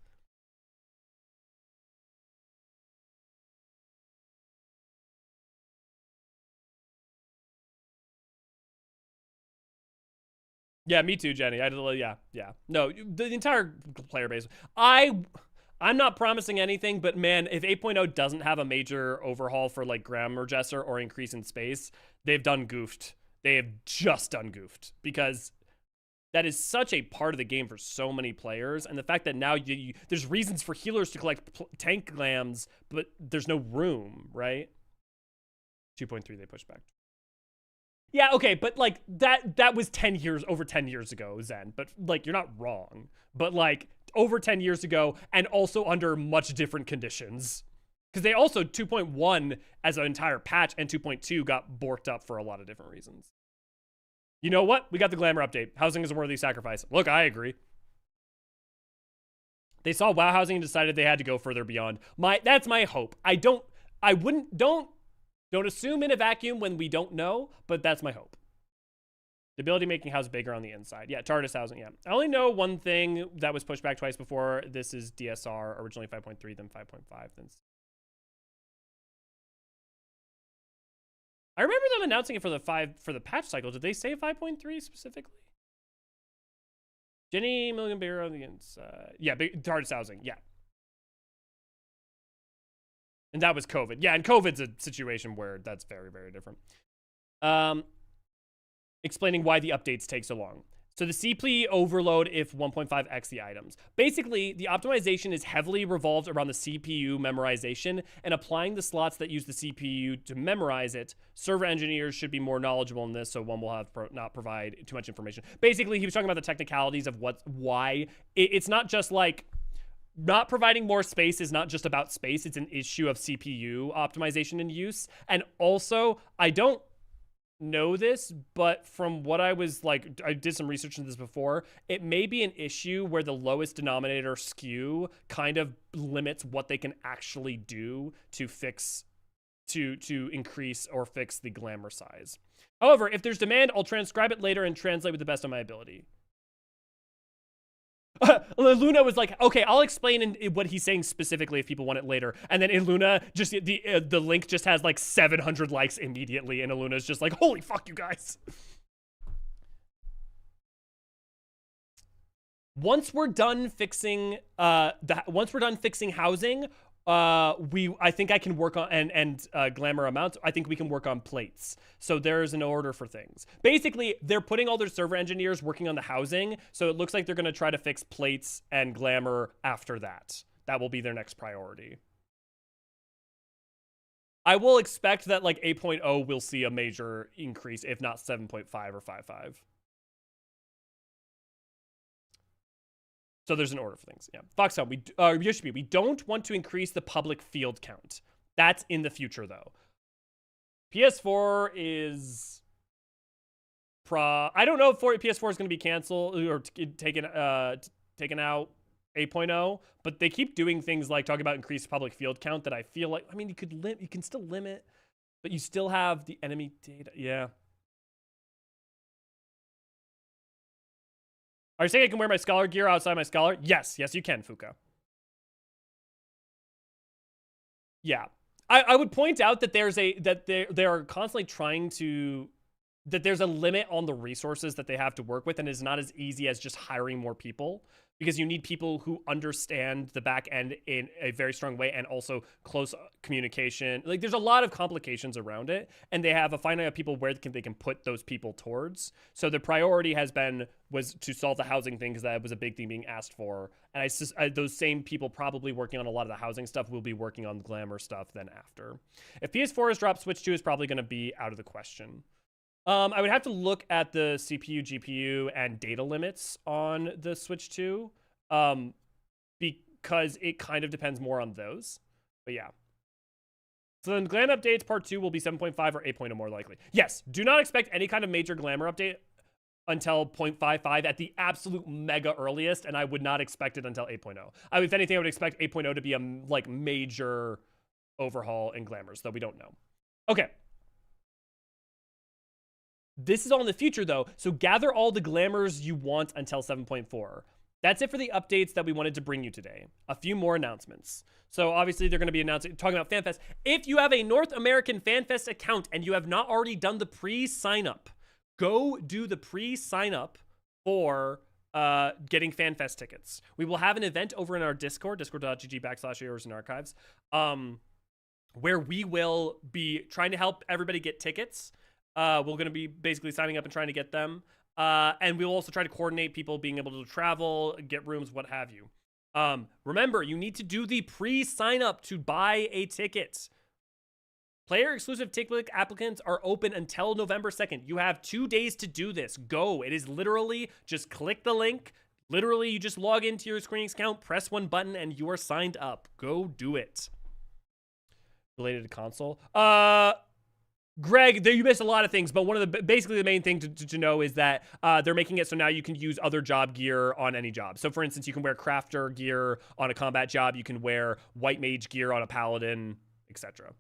Yeah, me too, Jenny. Yeah. No, the entire player base. I'm not promising anything, but man, if 8.0 doesn't have a major overhaul for like grammar dresser or increase in space, they've done goofed. They have just done goofed, because that is such a part of the game for so many players. And the fact that now there's reasons for healers to collect tank glams, but there's no room, right? 2.3 they pushed back. Yeah, okay, but like that was over 10 years ago, Zen. But like, you're not wrong. But like, over 10 years ago, and also under much different conditions. Because they also, 2.1 as an entire patch and 2.2 got borked up for a lot of different reasons. You know what? We got the glamour update. Housing is a worthy sacrifice. Look, I agree. They saw WoW housing and decided they had to go further beyond. That's my hope. Don't assume in a vacuum when we don't know, but that's my hope. The ability of making house bigger on the inside. Yeah, TARDIS housing, yeah. I only know one thing that was pushed back twice before. This is DSR, originally 5.3, then 5.5. Then I remember them announcing it for the patch cycle. Did they say 5.3 specifically? Jenny Milligan Beer on the inside. Yeah, TARDIS housing, yeah. And that was COVID. Yeah, and COVID's a situation where that's very, very different. Explaining why the updates take so long. So the CP overload if 1.5x the items. Basically, the optimization is heavily revolved around the CPU memorization and applying the slots that use the CPU to memorize it. Server engineers should be more knowledgeable in this, so one will have not provide too much information. Basically, he was talking about the technicalities of why. It's not just like, not providing more space is not just about space. It's an issue of CPU optimization and use. And also, I don't know this, but from what I did some research into this before, it may be an issue where the lowest denominator skew kind of limits what they can actually do to fix to increase or fix the glamour size. However, if there's demand, I'll transcribe it later and translate with the best of my ability. Luna was like, okay, I'll explain what he's saying specifically if people want it later. And then Luna, just the link just has like 700 likes immediately, and Luna's just like, holy fuck, you guys. Once we're done fixing housing, I think I can work on and glamour amounts. I think we can work on plates. So there's an order for things. Basically, they're putting all their server engineers working on the housing. So it looks like they're going to try to fix plates and glamour after that. That will be their next priority. I will expect that like 8.0 will see a major increase, if not 7.5 or 5.5. So there's an order for things. Yeah. Foxhound, we don't want to increase the public field count. That's in the future, though. PS4 is... I don't know if PS4 is going to be canceled or taken out 8.0, but they keep doing things like talking about increased public field count that I feel like... I mean, you can still limit, but you still have the enemy data. Yeah. Are you saying I can wear my scholar gear outside my scholar? Yes, you can, Fuka. Yeah, I would point out that they are constantly trying to that there's a limit on the resources that they have to work with, and it's not as easy as just hiring more people, because you need people who understand the back end in a very strong way and also close communication. Like, there's a lot of complications around it, and they have a finite amount of people where they can put those people towards. So the priority was to solve the housing thing, because that was a big thing being asked for. And those same people probably working on a lot of the housing stuff will be working on the glamour stuff then after. If PS4 is dropped, Switch 2 is probably going to be out of the question. I would have to look at the CPU, GPU, and data limits on the Switch 2, because it kind of depends more on those. But yeah. So then Glam updates part 2 will be 7.5 or 8.0 more likely. Yes, do not expect any kind of major Glamour update until 0.55 at the absolute mega earliest, and I would not expect it until 8.0. If anything, I would expect 8.0 to be a major overhaul in Glamours, though we don't know. Okay. This is all in the future, though, so gather all the glamours you want until 7.4. That's it for the updates that we wanted to bring you today. A few more announcements. So obviously they're going to be talking about FanFest. If you have a North American FanFest account and you have not already done the pre-sign-up, go do the pre-sign-up for getting FanFest tickets. We will have an event over in our Discord, discord.gg/Eorzean archives, where we will be trying to help everybody get tickets. We're going to be basically signing up and trying to get them. And we'll also try to coordinate people being able to travel, get rooms, what have you. Remember, you need to do the pre-sign-up to buy a ticket. Player-exclusive ticket applicants are open until November 2nd. You have 2 days to do this. Go. It is literally just click the link. Literally, you just log into your Screenings account, press one button, and you are signed up. Go do it. Related to console. Greg, you missed a lot of things, but basically the main thing to know is that they're making it so now you can use other job gear on any job. So for instance, you can wear crafter gear on a combat job, you can wear white mage gear on a paladin, etc.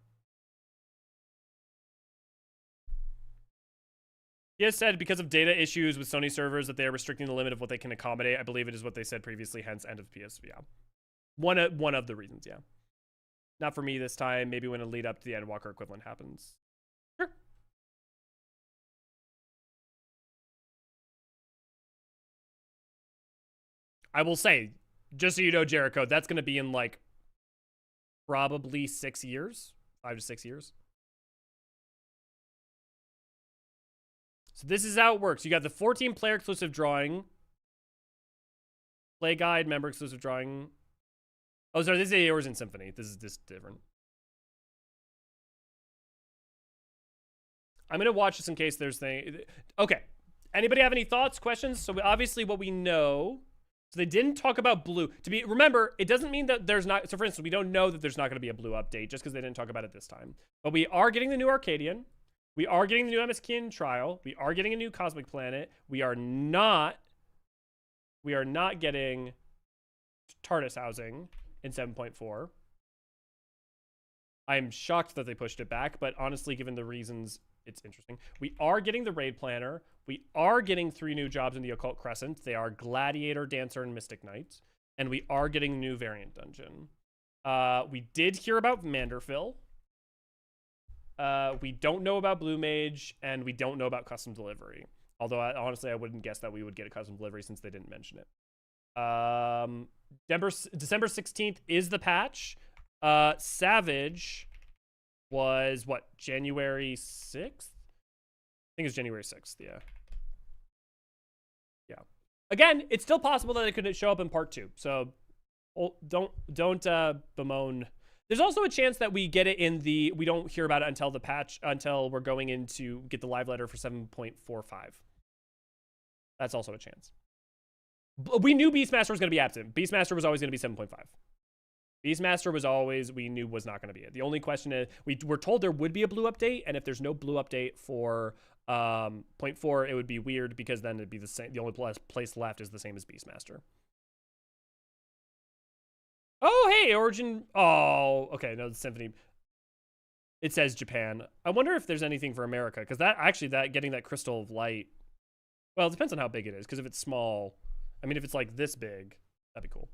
He has said because of data issues with Sony servers that they are restricting the limit of what they can accommodate. I believe it is what they said previously, hence end of PS. Yeah. One of the reasons, yeah. Not for me this time, maybe when a lead up to the Endwalker equivalent happens. Sure. I will say, just so you know, Jericho, that's going to be in like probably 6 years, 5 to 6 years. So this is how it works. You got the 14 player exclusive drawing, play guide, member exclusive drawing. Oh, sorry, this is Eorzean Symphony. This is different. I'm going to watch this in case there's thing. Okay. Anybody have any thoughts, questions? So obviously what we know, so they didn't talk about blue. Remember, it doesn't mean that there's not, so for instance, we don't know that there's not going to be a blue update just because they didn't talk about it this time. But we are getting the new Arcadian. We are getting the new MSKin trial. We are getting a new Cosmic Planet. We are not getting TARDIS housing in 7.4. I'm shocked that they pushed it back, but honestly, given the reasons, it's interesting. We are getting the raid planner. We are getting 3 new jobs in the Occult Crescent. They are Gladiator, Dancer, and Mystic Knight. And we are getting new variant dungeon. We did hear about Manderville. We don't know about Blue Mage, and we don't know about custom delivery. Although, honestly, I wouldn't guess that we would get a custom delivery since they didn't mention it. December 16th is the patch. Savage was, what, January 6th? I think it's January 6th, yeah. Yeah. Again, it's still possible that it could show up in part 2, so don't bemoan. There's also a chance that we get it in the, we don't hear about it until the patch, until we're going in to get the live letter for 7.45. That's also a chance. We knew Beastmaster was going to be absent. Beastmaster was always going to be 7.5. Beastmaster was always, we knew was not going to be it. The only question is, we were told there would be a blue update, and if there's no blue update for 0.4, it would be weird because then it'd be the same. The only place left is the same as Beastmaster. Oh, hey, Origin. Oh, okay, no, the Symphony. It says Japan. I wonder if there's anything for America, because that actually, getting that Crystal of Light, well, it depends on how big it is, because if it's small, I mean, if it's like this big, that'd be cool.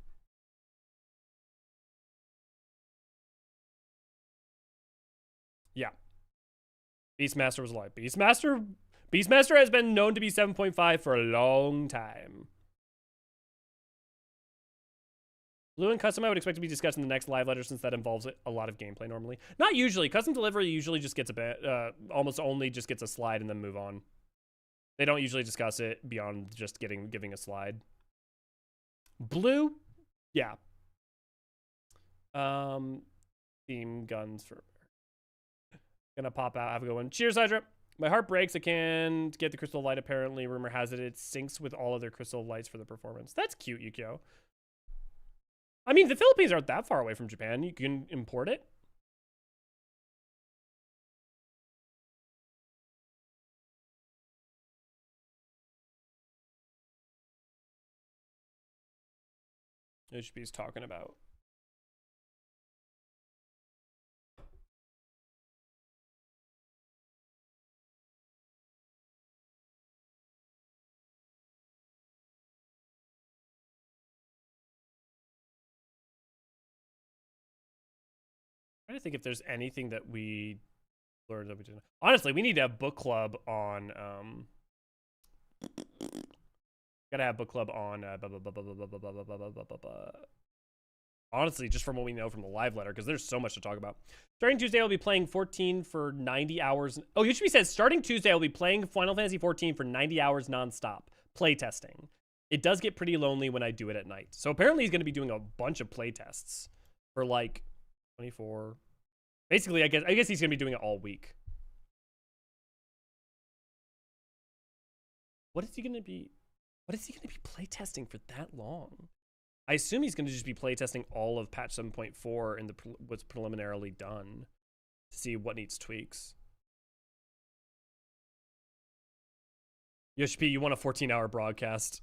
Yeah. Beastmaster was alive. Beastmaster has been known to be 7.5 for a long time. Blue and custom I would expect to be discussed in the next live letter since that involves a lot of gameplay normally. Not usually. Custom delivery usually just gets a bit, almost only just gets a slide and then move on. They don't usually discuss it beyond just giving a slide. Blue, yeah. Theme guns for... Gonna pop out. Have a good one. Cheers, Hydra. My heart breaks. I can't get the Crystal Light. Apparently, rumor has it syncs with all other Crystal Lights for the performance. That's cute, Yukio. I mean, the Philippines aren't that far away from Japan. You can import it. HB's talking about. I'm trying to think if there's anything that we learned that we didn't. Honestly, we need to have book club on. Gotta have book club on. Honestly, just from what we know from the live letter, because there's so much to talk about. Starting Tuesday, I'll be playing 14 for 90 hours. Oh, Yushbi says starting Tuesday, I'll be playing Final Fantasy 14 for 90 hours nonstop. Play testing. It does get pretty lonely when I do it at night. So apparently, he's going to be doing a bunch of play tests for like 24. Basically, I guess he's gonna be doing it all week. What is he gonna be playtesting for that long? I assume he's gonna just be playtesting all of patch 7.4 and what's preliminarily done to see what needs tweaks. Yoshi P, you want a 14-hour broadcast?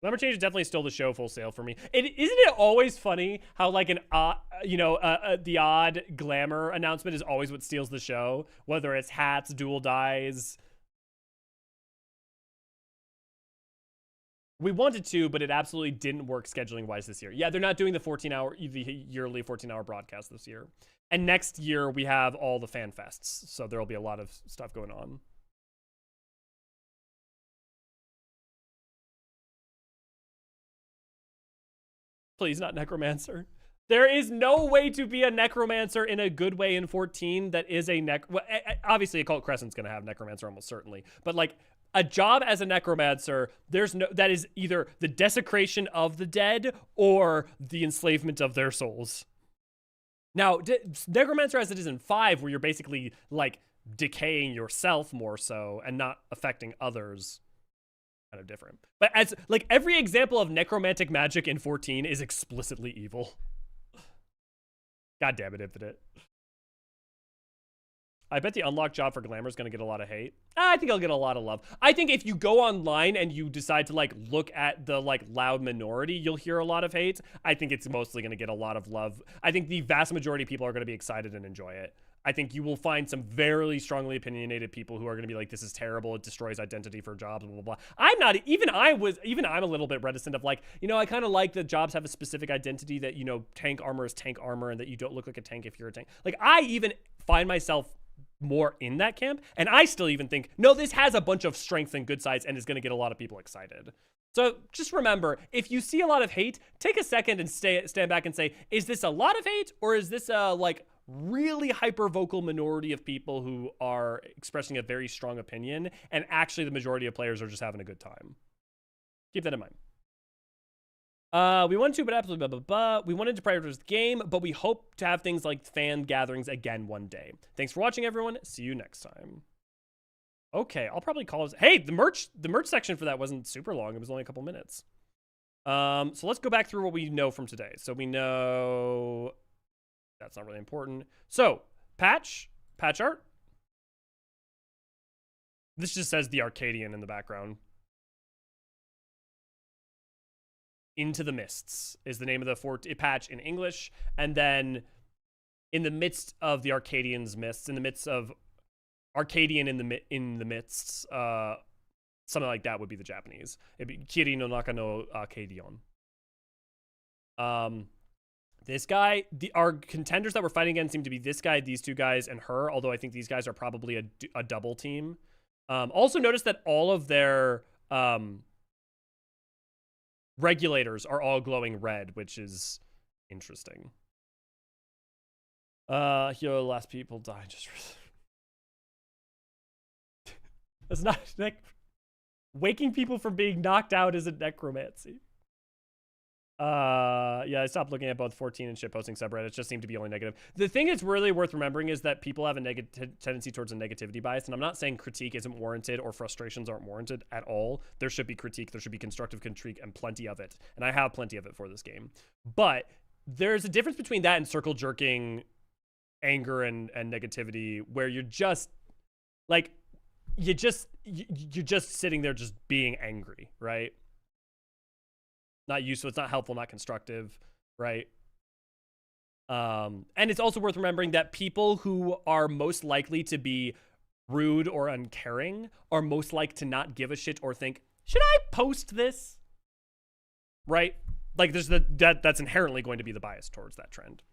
Glamour change is definitely still the show full sale for me. Isn't it always funny how like the odd glamour announcement is always what steals the show, whether it's hats, dual dyes. We wanted to, but it absolutely didn't work scheduling wise this year. Yeah, they're not doing the yearly 14-hour broadcast this year. And next year we have all the fan fests, so there'll be a lot of stuff going on. Please, not Necromancer. There is no way to be a Necromancer in a good way in 14 that is a well, obviously, Occult Crescent's going to have Necromancer almost certainly. But, like, a job as a Necromancer, that is either the desecration of the dead or the enslavement of their souls. Now, Necromancer as it is in 5, where you're basically, like, decaying yourself more so and not affecting others. Kind of different. But as like every example of necromantic magic in 14 is explicitly evil. God damn it, Infinite. I bet the unlock job for Glamour is going to get a lot of hate. I think I'll get a lot of love. I think if you go online and you decide to like look at the like loud minority, you'll hear a lot of hate. I think it's mostly going to get a lot of love. I think the vast majority of people are going to be excited and enjoy it. I think you will find some very strongly opinionated people who are going to be like, this is terrible. It destroys identity for jobs, blah, blah, blah. I'm not, even I'm a little bit reticent of like, you know, I kind of like that jobs have a specific identity that, you know, tank armor is tank armor and that you don't look like a tank if you're a tank. Like, I even find myself more in that camp. And I still even think, no, this has a bunch of strengths and good sides and is going to get a lot of people excited. So just remember, if you see a lot of hate, take a second and stand back and say, is this a lot of hate or is this a like really hyper vocal minority of people who are expressing a very strong opinion and actually the majority of players are just having a good time? Keep that in mind. We wanted to, but absolutely blah, blah, blah. We wanted to prioritize the game, but we hope to have things like fan gatherings again one day. Thanks for watching, everyone. See you next time. Okay, I'll probably call it. Hey, the merch section for that wasn't super long. It was only a couple minutes. So let's go back through what we know from today. So we know that's not really important. So patch art. This just says the Arcadian in the background. Into the Mists is the name of the patch in English. And then in the midst of the Arcadian's mists, in the midst of Arcadian in the midst, something like that would be the Japanese. It'd be Kiri no Naka no Arcadion. This guy, our contenders that we're fighting against seem to be this guy, these two guys, and her, although I think these guys are probably a double team. Also notice that all of their regulators are all glowing red, which is interesting. Here the last people die. Just that's not waking people from being knocked out isn't necromancy. Yeah, I stopped looking at both 14 and shitposting subreddits. Just seem to be only negative. The thing that's really worth remembering is that people have a tendency towards a negativity bias, and I'm not saying critique isn't warranted or frustrations aren't warranted at all. There should be critique, there should be constructive critique, and plenty of it. And I have plenty of it for this game. But there's a difference between that and circle jerking anger and negativity, where you're just like you're just sitting there just being angry, right? Not useful, it's not helpful, not constructive, right? And it's also worth remembering that people who are most likely to be rude or uncaring are most likely to not give a shit or think, should I post this? Right? Like there's that's inherently going to be the bias towards that trend.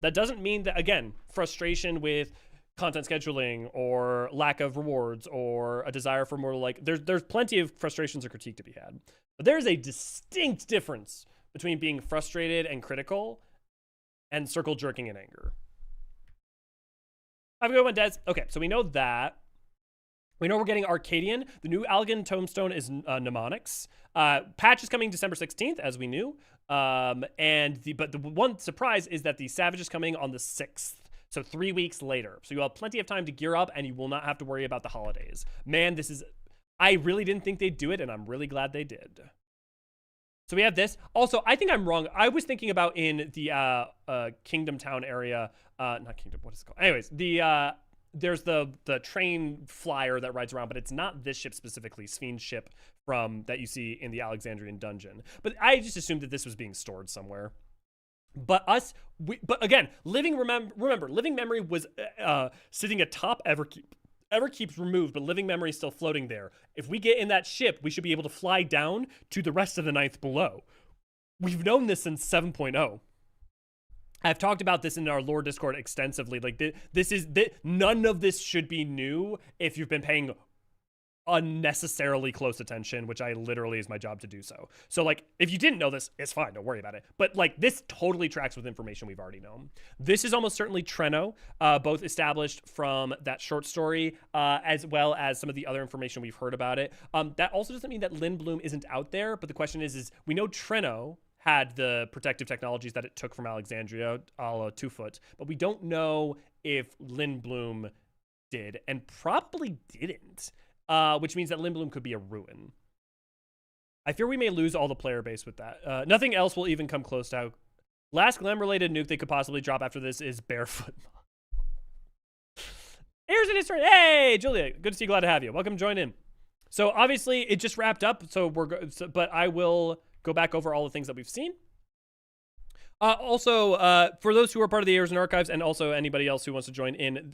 That doesn't mean that, again, frustration with content scheduling or lack of rewards or a desire for more, like there's plenty of frustrations or critique to be had. But there's a distinct difference between being frustrated and critical and circle jerking and anger. Have a good one, Des. Okay, so we know that. We know we're getting Arcadian. The new Algan Tombstone is mnemonics. Patch is coming December 16th, as we knew. But the one surprise is that the Savage is coming on the 6th. So 3 weeks later. So you have plenty of time to gear up and you will not have to worry about the holidays. Man, this is... I really didn't think they'd do it, and I'm really glad they did. So we have this. Also, I think I'm wrong. I was thinking about in the Kingdom Town area. Not Kingdom, what is it called? Anyways, there's the train flyer that rides around, but it's not this ship specifically, Sven's ship that you see in the Alexandrian dungeon. But I just assumed that this was being stored somewhere. But again, remember, living memory was sitting atop Everkeep. Everkeep's removed, but living memory is still floating there. If we get in that ship, we should be able to fly down to the rest of the ninth below. We've known this since 7.0. I've talked about this in our lore Discord extensively. Like none of this should be new if you've been paying unnecessarily close attention, which I literally is my job to do so. So like, if you didn't know this, it's fine, don't worry about it. But like, this totally tracks with information we've already known. This is almost certainly Treno, both established from that short story, as well as some of the other information we've heard about it. That also doesn't mean that Lindblum isn't out there, but the question is we know Treno had the protective technologies that it took from Alexandria, a la 2-foot, but we don't know if Lindblum did, and probably didn't. Which means that Lindblum could be a ruin. I fear we may lose all the player base with that. Nothing else will even come close to how... Last glam-related nuke they could possibly drop after this is Barefoot. Here's an history. Hey, Julia, good to see you. Glad to have you. Welcome, join in. So obviously it just wrapped up. So but I will go back over all the things that we've seen. Also, for those who are part of the Eorzean archives, and also anybody else who wants to join in,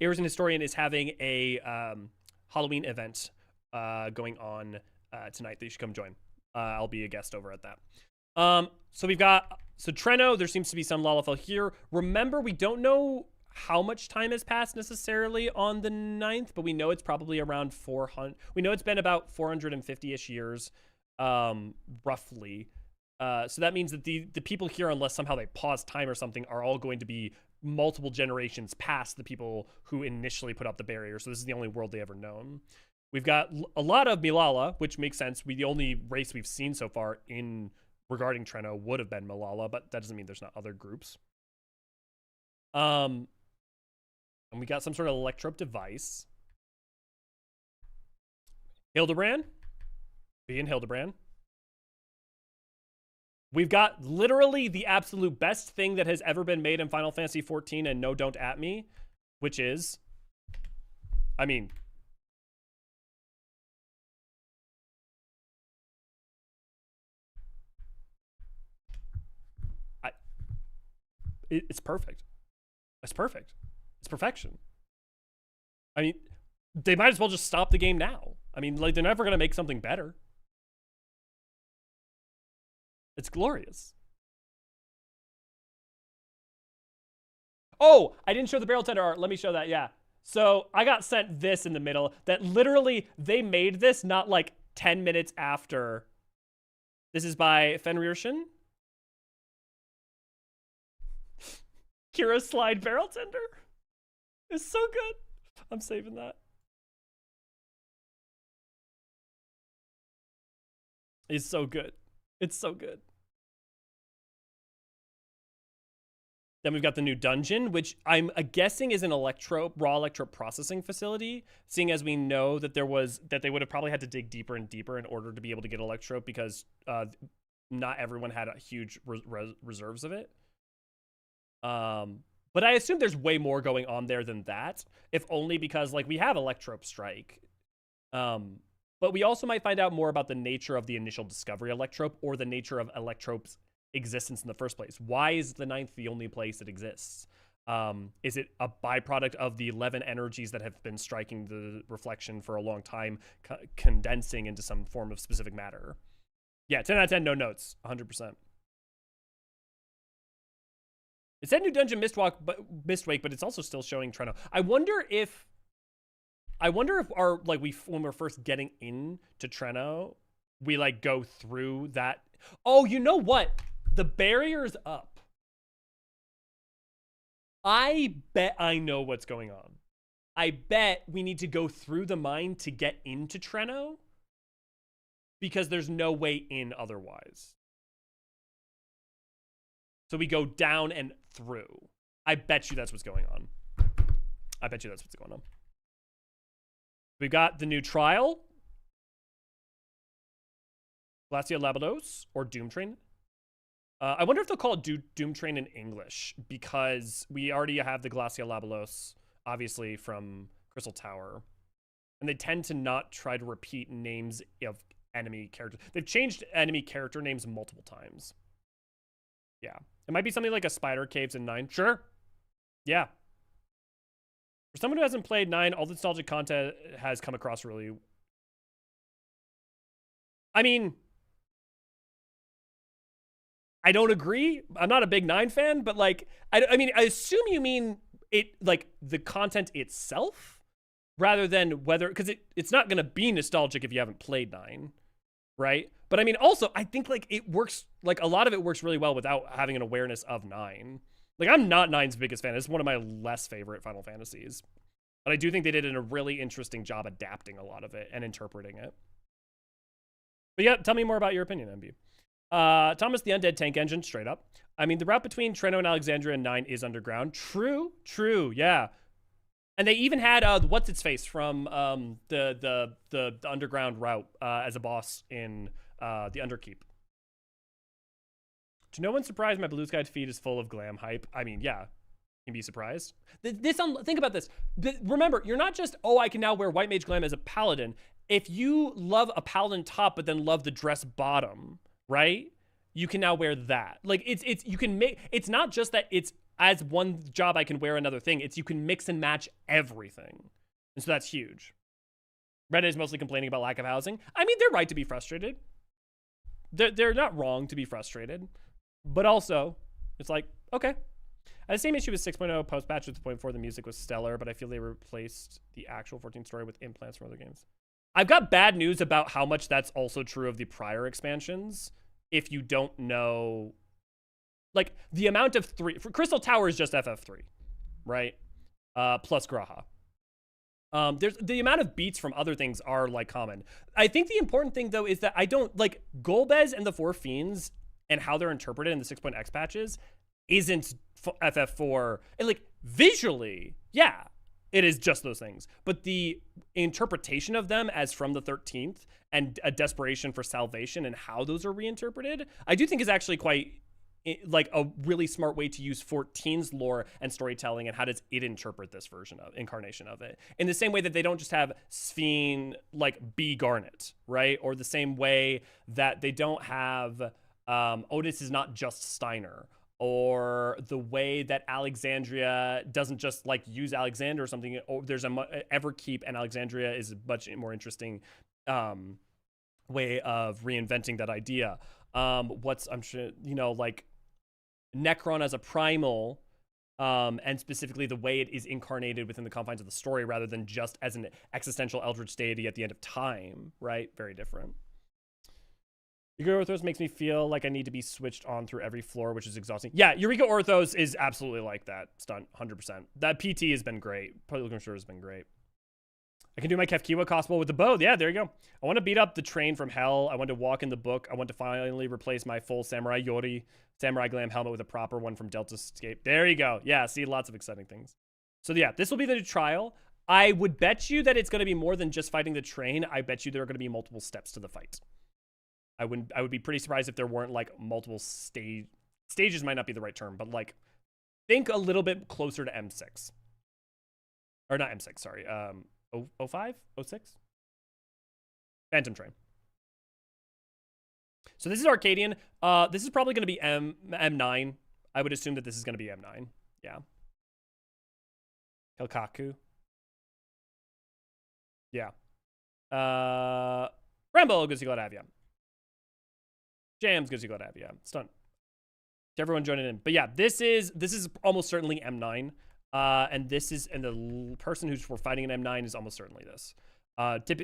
Eorzean Historian is having a Halloween event going on tonight that you should come join. I'll be a guest over at that. So we've got Treno. There seems to be some Lalafell here. Remember, we don't know how much time has passed necessarily on the 9th, but we know it's probably around 400. We know it's been about 450-ish years, roughly. So that means that the people here, unless somehow they pause time or something, are all going to be multiple generations past the people who initially put up the barrier. So this is the only world they ever known. We've got a lot of Milala, which makes sense. The only race we've seen so far in regarding Treno would have been Milala, but that doesn't mean there's not other groups. And we got some sort of electrope device. Hildibrand. Being Hildibrand. We've got literally the absolute best thing that has ever been made in Final Fantasy XIV, and no, don't at me, which is, I mean, it's perfect. It's perfect. It's perfection. I mean, they might as well just stop the game now. I mean, like, they're never going to make something better. It's glorious. Oh, I didn't show the barrel tender art. Let me show that, yeah. So I got sent this in the middle that literally they made this not like 10 minutes after. This is by Fenrirson. Kira slide barrel tender. It's so good. I'm saving that. It's so good. It's so good. Then we've got the new dungeon, which I'm guessing is an raw electrope processing facility, seeing as we know that they would have probably had to dig deeper and deeper in order to be able to get electrope because not everyone had a huge reserves of it. But I assume there's way more going on there than that, if only because like we have electrope strike. But we also might find out more about the nature of the initial discovery electrope or the nature of electrope's existence in the first place. Why is the 9th the only place it exists? Is it a byproduct of the 11 energies that have been striking the reflection for a long time, condensing into some form of specific matter? Yeah, 10 out of 10, no notes, 100%. It said new dungeon Mistwake, but it's also still showing Treno. I wonder if our when we're first getting into Treno, we like go through that. Oh, you know what? The barrier's up. I bet I know what's going on. I bet we need to go through the mine to get into Treno because there's no way in otherwise. So we go down and through. I bet you that's what's going on. I bet you that's what's going on. We've got the new trial. Glacia Labados or Doom Train. I wonder if they'll call it Doom Train in English because we already have the Glacia Labados, obviously, from Crystal Tower. And they tend to not try to repeat names of enemy characters. They've changed enemy character names multiple times. Yeah. It might be something like a Spider Caves in 9. Sure. Yeah. For someone who hasn't played 9, all the nostalgic content has come across really... I mean... I don't agree. I'm not a big 9 fan, but like... I mean, I assume you mean it, like, the content itself? Rather than whether... Because it's not going to be nostalgic if you haven't played 9. Right? But I mean, also, I think like it works, like a lot of it works really well without having an awareness of 9. Like I'm not 9's biggest fan. It's one of my less favorite Final Fantasies. But I do think they did a really interesting job adapting a lot of it and interpreting it. But yeah, tell me more about your opinion, MB. Thomas the Undead Tank Engine, straight up. I mean, the route between Treno and Alexandria and 9 is underground. True, yeah. And they even had what's its face from the underground route as a boss in the Underkeep. To no one's surprise, my Blue Sky feed is full of glam hype. I mean, yeah, You'd be surprised. Think about this. Remember, you're not just, oh, I can now wear White Mage Glam as a paladin. If you love a paladin top but then love the dress bottom, right? You can now wear that. Like you can make, it's not just that it's as one job I can wear another thing. It's you can mix and match everything. And so that's huge. Reddit is mostly complaining about lack of housing. I mean, they're right to be frustrated. They're not wrong to be frustrated. But also, it's like, okay. I had the same issue with 6.0 post-patch with 0.4. The music was stellar, but I feel they replaced the actual 14 story with implants from other games. I've got bad news about how much that's also true of the prior expansions. If you don't know, like the amount of for Crystal Tower is just FF3, right? Plus Graha. There's the amount of beats from other things are like common. I think the important thing though is that I don't like Golbez and the Four Fiends and how they're interpreted in the 6.x patches isn't FF4. And like visually, yeah, it is just those things. But the interpretation of them as from the 13th and a desperation for salvation and how those are reinterpreted, I do think is actually quite like a really smart way to use 14's lore and storytelling, and how does it interpret this version of incarnation of it in the same way that they don't just have Sphene like be Garnet, right? Or the same way that they don't have Otis is not just Steiner, or the way that Alexandria doesn't just like use Alexander or something. Or there's a Everkeep, and Alexandria is a much more interesting way of reinventing that idea. I'm sure, you know, like Necron as a primal, and specifically the way it is incarnated within the confines of the story rather than just as an existential eldritch deity at the end of time, right? Very different. Eureka Orthos makes me feel like I need to be switched on through every floor, which is exhausting. Yeah, Eureka Orthos is absolutely like that. Stunt, 100%. That PT has been great. Pilgrim Shore has been great. I can do my Kefkiwa cosplay with the bow. Yeah, there you go. I want to beat up the train from hell. I want to walk in the book. I want to finally replace my full Samurai Yori, Samurai Glam helmet with a proper one from Delta Escape. There you go. Yeah, see, lots of exciting things. So yeah, this will be the new trial. I would bet you that it's going to be more than just fighting the train. I bet you there are going to be multiple steps to the fight. I would be pretty surprised if there weren't like multiple stages might not be the right term, but like think a little bit closer to M6. Or not M6, sorry. 05? 06? Phantom Train. So this is Arcadian. This is probably going to be M9. I would assume that this is going to be M9. Yeah. Helkaku. Yeah. Rambo, good to glad to have you. Jams, good to glad to have you. Stunt. To everyone joining in. But yeah, this is almost certainly M9. And the person who's we're fighting in M9 is almost certainly this.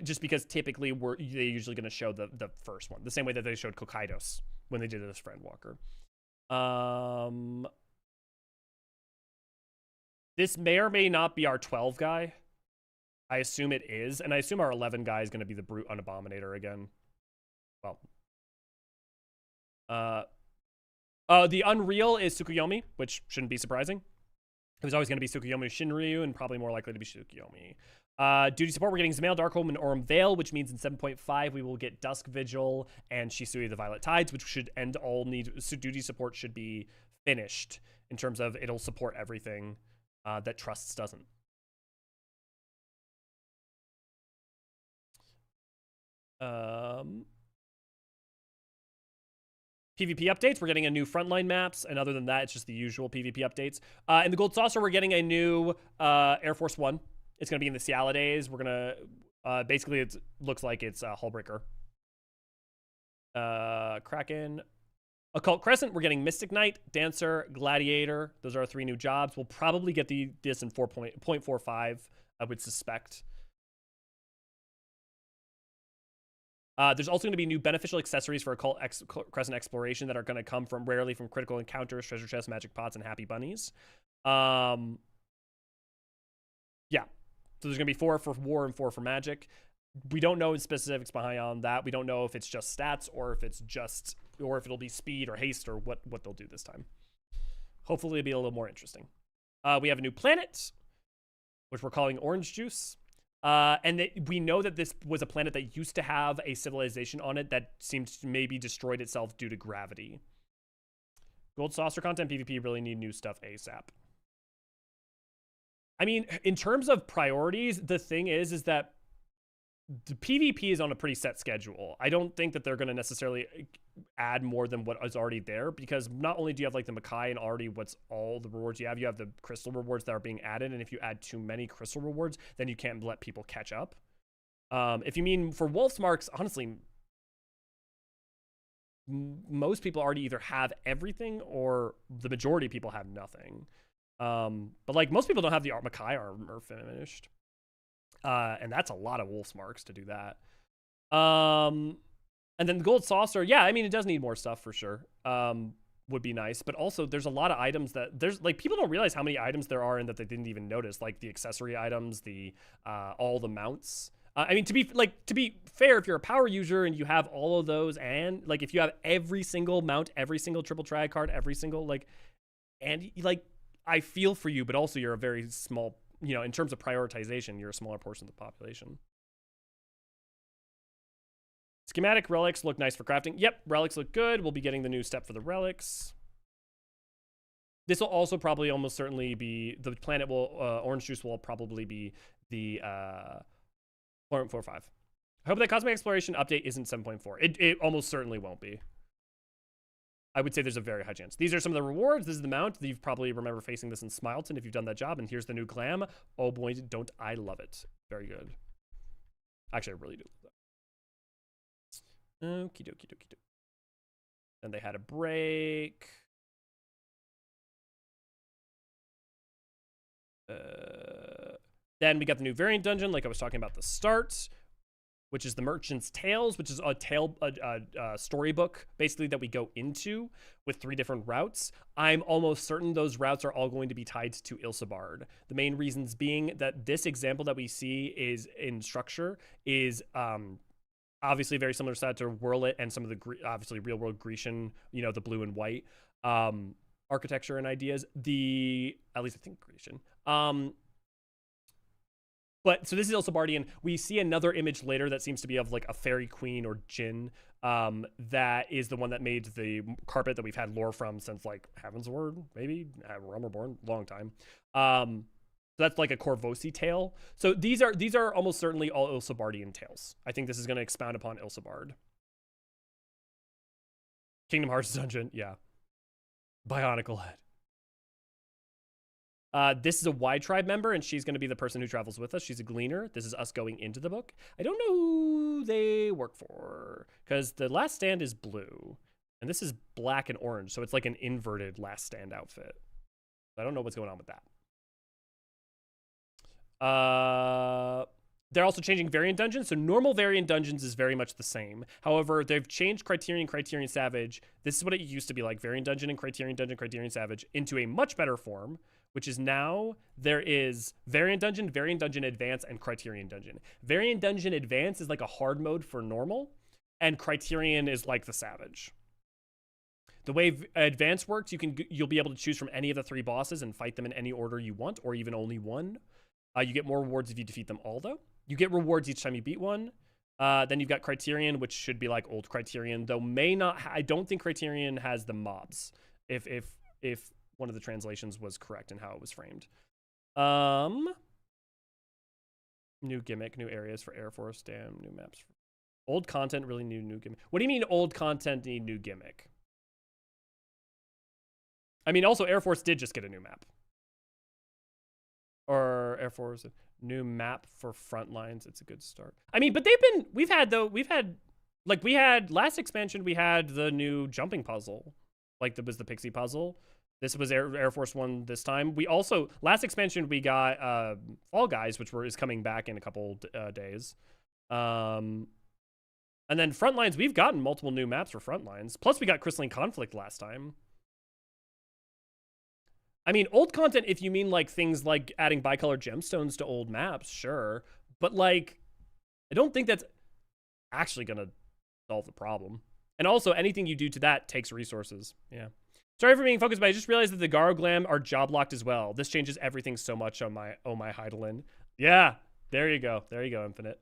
Just because typically they're usually going to show the first one, the same way that they showed Kokaidos when they did this Friend Walker. This may or may not be our 12 guy. I assume it is, and I assume our 11 guy is going to be the Brute Unabominator again. Well, the Unreal is Tsukuyomi, which shouldn't be surprising. It was always going to be Tsukuyomi Shinryu, and probably more likely to be Tsukuyomi. Duty support, we're getting Zemail, Darkholm, and Aurum Vale, which means in 7.5 we will get Dusk Vigil and Shisui the Violet Tides, which should end all need. So duty support should be finished in terms of it'll support everything that Trusts doesn't. PvP updates, we're getting a new frontline maps, and other than that, it's just the usual PvP updates. In the Gold Saucer, we're getting a new Air Force One. It's going to be in the Ciala days. We're going to, basically, it looks like it's Hullbreaker. Kraken. Occult Crescent, we're getting Mystic Knight, Dancer, Gladiator. Those are our 3 new jobs. We'll probably get this in 4.45, I would suspect. There's also going to be new beneficial accessories for Occult Crescent Exploration that are going to come from rarely from critical encounters, treasure chests, magic pots, and happy bunnies. Yeah. So there's going to be 4 for war and 4 for magic. We don't know specifics behind that. We don't know if it's just stats or if it'll be speed or haste or what they'll do this time. Hopefully it'll be a little more interesting. We have a new planet, which we're calling Orange Juice. And we know that this was a planet that used to have a civilization on it that seems to maybe destroyed itself due to gravity. Gold Saucer content, PvP really need new stuff ASAP. I mean, in terms of priorities, the thing is that the PvP is on a pretty set schedule. I don't think that they're going to necessarily add more than what is already there, because not only do you have like the Makai and already what's all the rewards you have the crystal rewards that are being added, and if you add too many crystal rewards, then you can't let people catch up. If you mean for Wolf's Marks, honestly, most people already either have everything or the majority of people have nothing. But like most people don't have the Makai armor finished. And that's a lot of Wolf's Marks to do that. And then the Gold Saucer, yeah, I mean, it does need more stuff for sure. Would be nice, but also there's a lot of items that there's like people don't realize how many items there are and that they didn't even notice, like the accessory items, the all the mounts. I mean, to be fair, if you're a power user and you have all of those, and like if you have every single mount, every single triple triad card, every single like, and like I feel for you, but also you're a very small, you know, in terms of prioritization, you're a smaller portion of the population. Schematic relics look nice for crafting. Yep, relics look good. We'll be getting the new step for the relics. This will also probably almost certainly be, the planet will, orange juice will probably be the 4.45. I hope that Cosmic Exploration update isn't 7.4. It almost certainly won't be. I would say there's a very high chance. These are some of the rewards. This is the mount. You probably remember facing this in Smileton if you've done that job. And here's the new glam. Oh boy, don't I love it. Very good. Actually, I really do love that. Okie dokie dokie dokie. Then they had a break. Then we got the new variant dungeon, like I was talking about at the start, which is the Merchant's Tales, which is a storybook, basically, that we go into with 3 different routes. I'm almost certain those routes are all going to be tied to Ilsebard. The main reasons being that this example that we see is in structure is obviously very similar style to Whirlit and some of the obviously real-world Grecian, you know, the blue and white architecture and ideas. At least I think Grecian. But so this is Ilsebardian. We see another image later that seems to be of like a fairy queen or djinn. That is the one that made the carpet that we've had lore from since like Heaven's Word, maybe Realm Reborn, long time. So that's like a Corvosi tale. So these are almost certainly all Ilsebardian tales. I think this is going to expound upon Ilsebard. Kingdom Hearts dungeon, yeah. Bionicle head. This is a Y Tribe member, and she's going to be the person who travels with us. She's a gleaner. This is us going into the book. I don't know who they work for, because the Last Stand is blue, and this is black and orange, so it's like an inverted Last Stand outfit. I don't know what's going on with that. They're also changing variant dungeons, so normal variant dungeons is very much the same. However, they've changed Criterion, Criterion Savage. This is what it used to be like, variant dungeon and Criterion dungeon, Criterion Savage, into a much better form, which is now there is Variant Dungeon Advance, and Criterion Dungeon. Variant Dungeon Advance is like a hard mode for normal, and Criterion is like the Savage. The way Advance works, you'll be able to choose from any of the 3 bosses and fight them in any order you want, or even only one. You get more rewards if you defeat them all, though. You get rewards each time you beat one. Then you've got Criterion, which should be like old Criterion, though may not. I don't think Criterion has the mobs. If one of the translations was correct in how it was framed. New gimmick, new areas for Air Force, damn, new maps. Old content really new gimmick. What do you mean old content need new gimmick? I mean, also Air Force did just get a new map. Or Air Force, new map for front lines. It's a good start. I mean, but we've had last expansion, we had the new jumping puzzle. Like that was the Pixie puzzle. This was Air Force 1 this time. We also, last expansion, we got Fall Guys, which is coming back in a couple days. And then Frontlines, we've gotten multiple new maps for Frontlines. Plus, we got Crystalline Conflict last time. I mean, old content, if you mean like things like adding bicolor gemstones to old maps, sure. But like, I don't think that's actually going to solve the problem. And also, anything you do to that takes resources. Yeah. Sorry for being focused, but I just realized that the Garo Glam are job locked as well. This changes everything so much on my Hydaelyn. Yeah, there you go. There you go, Infinite.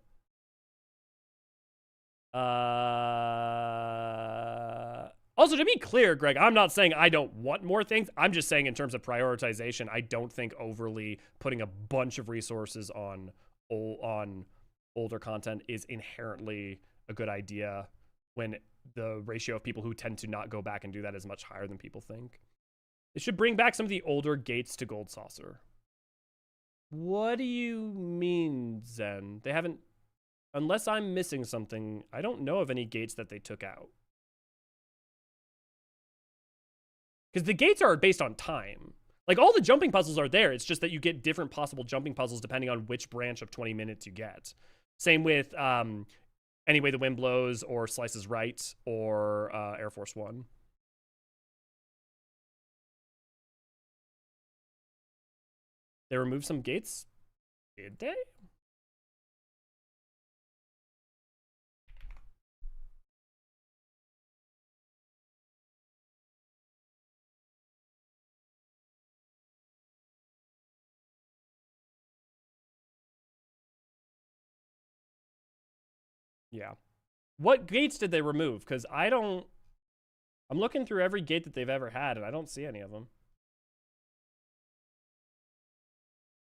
Also, to be clear, Greg, I'm not saying I don't want more things. I'm just saying in terms of prioritization, I don't think overly putting a bunch of resources on older content is inherently a good idea when the ratio of people who tend to not go back and do that is much higher than people think. It should bring back some of the older gates to Gold Saucer. What do you mean, Zen? They haven't... Unless I'm missing something, I don't know of any gates that they took out. Because the gates are based on time. Like, all the jumping puzzles are there. It's just that you get different possible jumping puzzles depending on which branch of 20 minutes you get. Same with Any Way the Wind Blows or Slices Right or Air Force One. They removed some gates? Did they? Yeah. What gates did they remove? Because I'm looking through every gate that they've ever had, and I don't see any of them.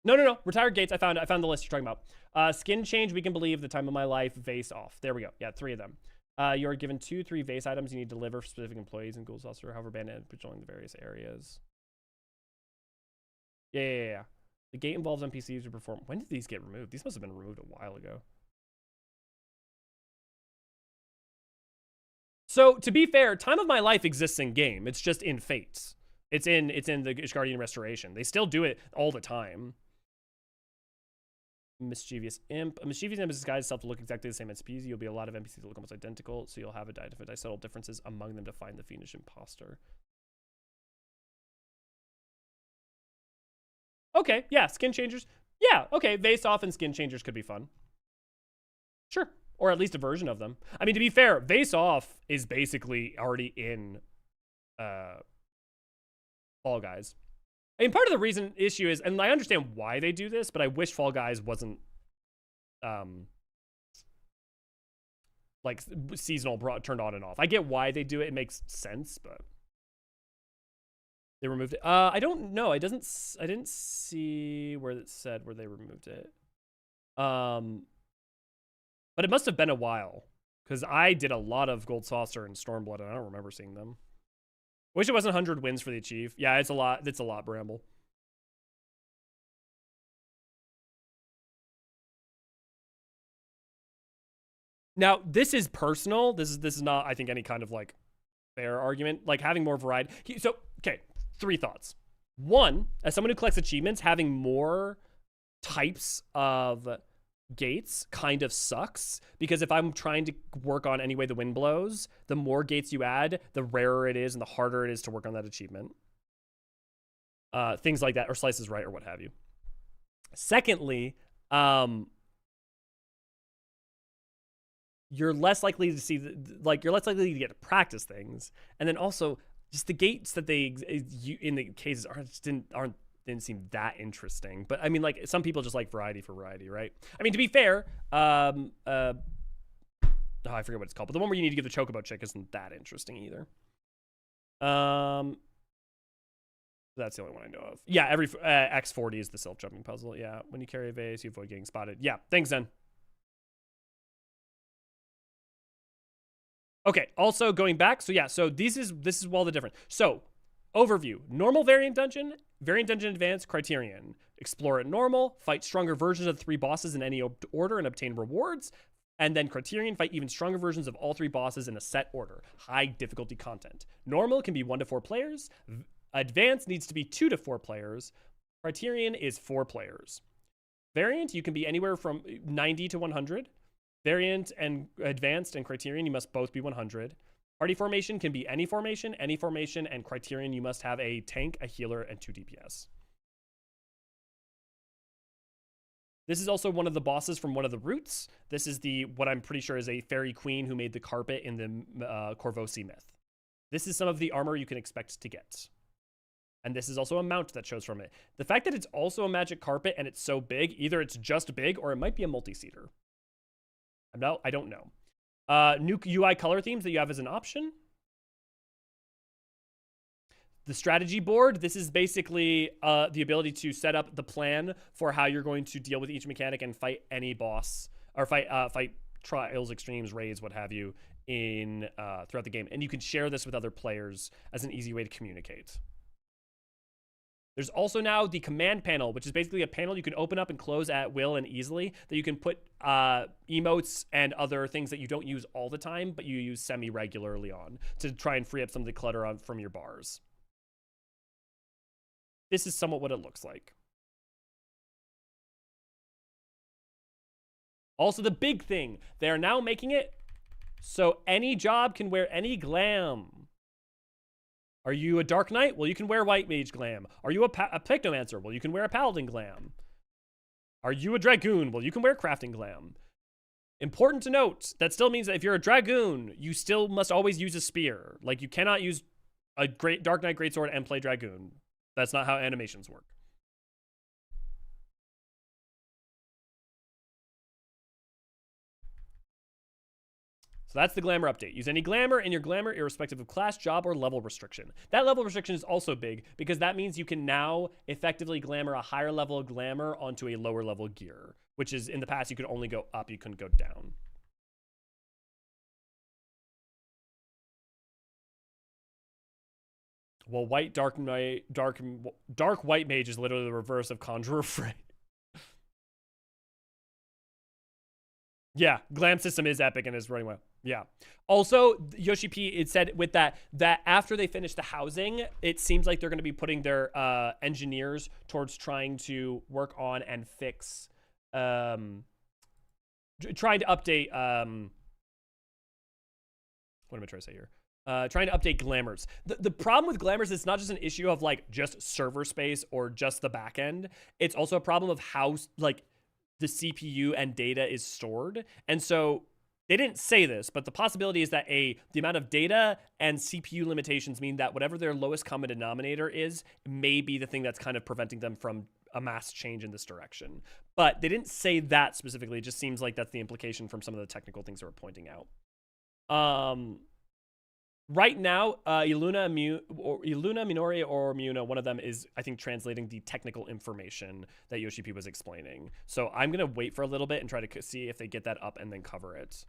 No. Retired gates. I found the list you're talking about. Skin change, we can believe, the time of my life, vase off. There we go. Yeah, 3 of them. You are given 3 vase items you need to deliver for specific employees in Gold Saucer, however bandit patrolling the various areas. Yeah. The gate involves NPCs who perform. When did these get removed? These must have been removed a while ago. So, to be fair, Time of My Life exists in game. It's just in Fates. It's in the Guardian Restoration. They still do it all the time. Mischievous Imp. A mischievous imp is disguised itself to look exactly the same as NPCs. You'll be a lot of NPCs that look almost identical, so you'll have a subtle differences among them to find the fiendish imposter. Okay, yeah, skin changers. Yeah, okay, vase off and skin changers could be fun. Sure. Or at least a version of them. I mean, to be fair, vase off is basically already in Fall Guys. I mean, part of the issue is, and I understand why they do this, but I wish Fall Guys wasn't like seasonal turned on and off. I get why they do it. It makes sense, but they removed it. I don't know. I didn't see where it said where they removed it. But it must have been a while, because I did a lot of Gold Saucer and Stormblood, and I don't remember seeing them. Wish it wasn't 100 wins for the Achieve. Yeah, it's a lot. It's a lot, Bramble. Now, this is personal. This is not, I think, any kind of, like, fair argument. Like, having more variety. So, okay, 3 thoughts. 1, as someone who collects achievements, having more types of gates kind of sucks, because if I'm trying to work on Any Way the Wind Blows, the more gates you add, the rarer it is and the harder it is to work on that achievement. Things like that, or Slices Right, or what have you. Secondly, you're less likely to see, you're less likely to get to practice things, and then also just the gates that they in the cases didn't seem that interesting. But I mean, like, some people just like variety for variety, right? I mean, to be fair, I forget what it's called, but the one where you need to give the chocobo chick isn't that interesting either. That's the only one I know of. Yeah, every X40 is the self-jumping puzzle. Yeah, when you carry a vase, you avoid getting spotted. Yeah, thanks, Zen. Okay, also going back, so yeah, so this is all the different. So, overview: normal variant dungeon advanced, Criterion. Explore it normal, fight stronger versions of the 3 bosses in any order and obtain rewards. And then Criterion, fight even stronger versions of all 3 bosses in a set order. High difficulty content. Normal can be 1 to 4 players. Advanced needs to be 2 to 4 players. Criterion is 4 players. Variant, you can be anywhere from 90 to 100. Variant and Advanced and Criterion, you must both be 100. Party formation can be any formation, and Criterion, you must have a tank, a healer, and 2 DPS. This is also one of the bosses from one of the roots. This is what I'm pretty sure is a fairy queen who made the carpet in the Corvosi myth. This is some of the armor you can expect to get. And this is also a mount that shows from it. The fact that it's also a magic carpet and it's so big, either it's just big or it might be a multi-seater. I don't know. New UI color themes that you have as an option. the strategy board. This is basically the ability to set up the plan for how you're going to deal with each mechanic and fight any boss, or fight trials, extremes, raids, what have you, in throughout the game. And you can share this with other players as an easy way to communicate. There's also now the command panel, which is basically a panel you can open up and close at will and easily, that you can put emotes and other things that you don't use all the time, but you use semi-regularly on to try and free up some of the clutter from your bars. This is somewhat what it looks like. Also, the big thing, they are now making it so any job can wear any glam. Are you a Dark Knight? Well, you can wear White Mage glam. Are you a Pictomancer? Well, you can wear a Paladin glam. Are you a Dragoon? Well, you can wear Crafting glam. Important to note, that still means that if you're a Dragoon, you still must always use a spear. Like, you cannot use a Dark Knight Greatsword and play Dragoon. That's not how animations work. So that's the glamour update. Use any glamour in your glamour irrespective of class, job, or level restriction. That level restriction is also big because that means you can now effectively glamour a higher level of glamour onto a lower level gear, which is in the past you could only go up, you couldn't go down. Well, dark white mage is literally the reverse of Conjurer Frey. Yeah, glam system is epic and is running well. Yeah. Also, Yoshi P, it said with that after they finish the housing, it seems like they're going to be putting their engineers towards trying to work on and fix, trying to update, what am I trying to say here? Trying to update glamours. The problem with glamours is not just an issue of like just server space or just the back end. It's also a problem of how like the CPU and data is stored. And so they didn't say this, but the possibility is that the amount of data and CPU limitations mean that whatever their lowest common denominator is may be the thing that's kind of preventing them from a mass change in this direction. But they didn't say that specifically. It just seems like that's the implication from some of the technical things they were pointing out. Right now, Illuna, Minori, or Muna, one of them is, I think, translating the technical information that Yoshi P was explaining. So I'm going to wait for a little bit and try to see if they get that up and then cover it.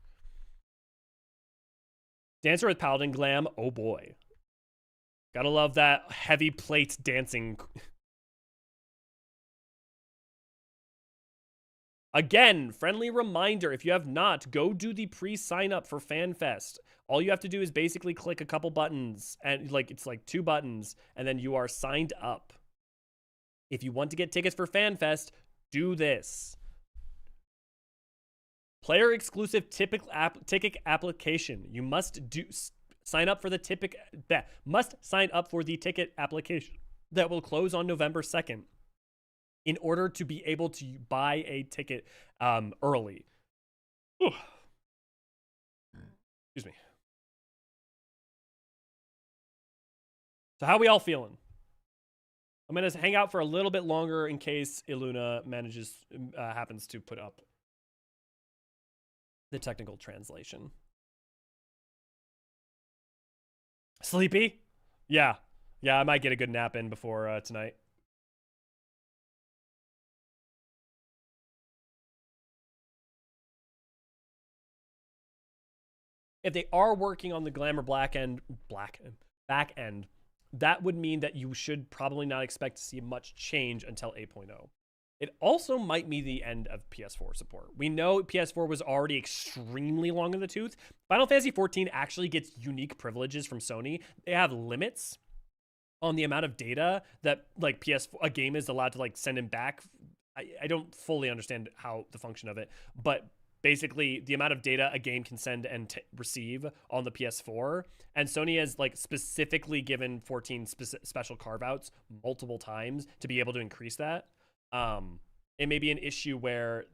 Dancer with Paladin glam. Oh, boy. Gotta love that heavy plate dancing. Again, friendly reminder, if you have not, go do the pre-sign up for FanFest. All you have to do is basically click a couple buttons, and it's like 2 buttons, and then you are signed up. If you want to get tickets for FanFest, do this. Player exclusive ticket application. You must sign up for the ticket application that will close on November 2nd. In order to be able to buy a ticket early. Ooh. Excuse me. So how are we all feeling? I'm going to hang out for a little bit longer in case Illuna happens to put up the technical translation. Sleepy? Yeah. Yeah, I might get a good nap in before tonight. If they are working on the glamour back end, that would mean that you should probably not expect to see much change until 8.0. It also might mean the end of PS4 support. We know PS4 was already extremely long in the tooth. Final Fantasy XIV actually gets unique privileges from Sony. They have limits on the amount of data that like a game is allowed to like send in back. I don't fully understand how the function of it, but basically the amount of data a game can send and receive on the PS4, and Sony has like specifically given 14 special carve-outs multiple times to be able to increase that. It may be an issue where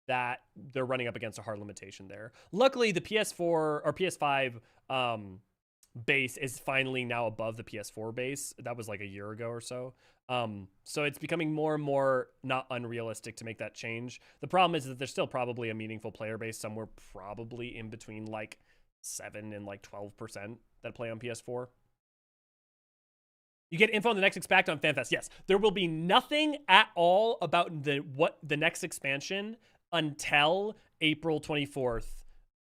that they're running up against a hard limitation there. Luckily, the PS4 or PS5 base is finally now above the PS4 base. That was like a year ago or so. So it's becoming more and more not unrealistic to make that change. The problem is that there's still probably a meaningful player base somewhere probably in between like 7 and like 12% that play on PS4. You get info on the next expansion on FanFest. Yes, there will be nothing at all about the next expansion until April 24th.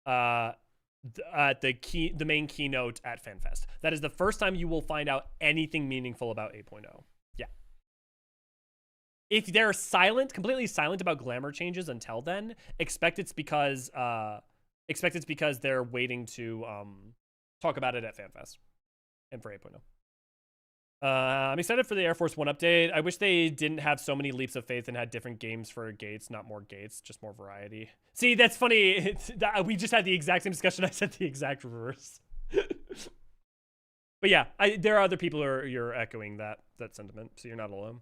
At the main keynote at FanFest. That is the first time you will find out anything meaningful about 8.0. Yeah. If they're completely silent about glamour changes until then, expect it's because they're waiting to talk about it at FanFest and for 8.0. I'm excited for the Air Force One update. I wish they didn't have so many leaps of faith and had different games for gates, not more gates, just more variety. See, that's funny. We just had the exact same discussion. I said the exact reverse. But yeah, there are other people who you're echoing that sentiment, so you're not alone.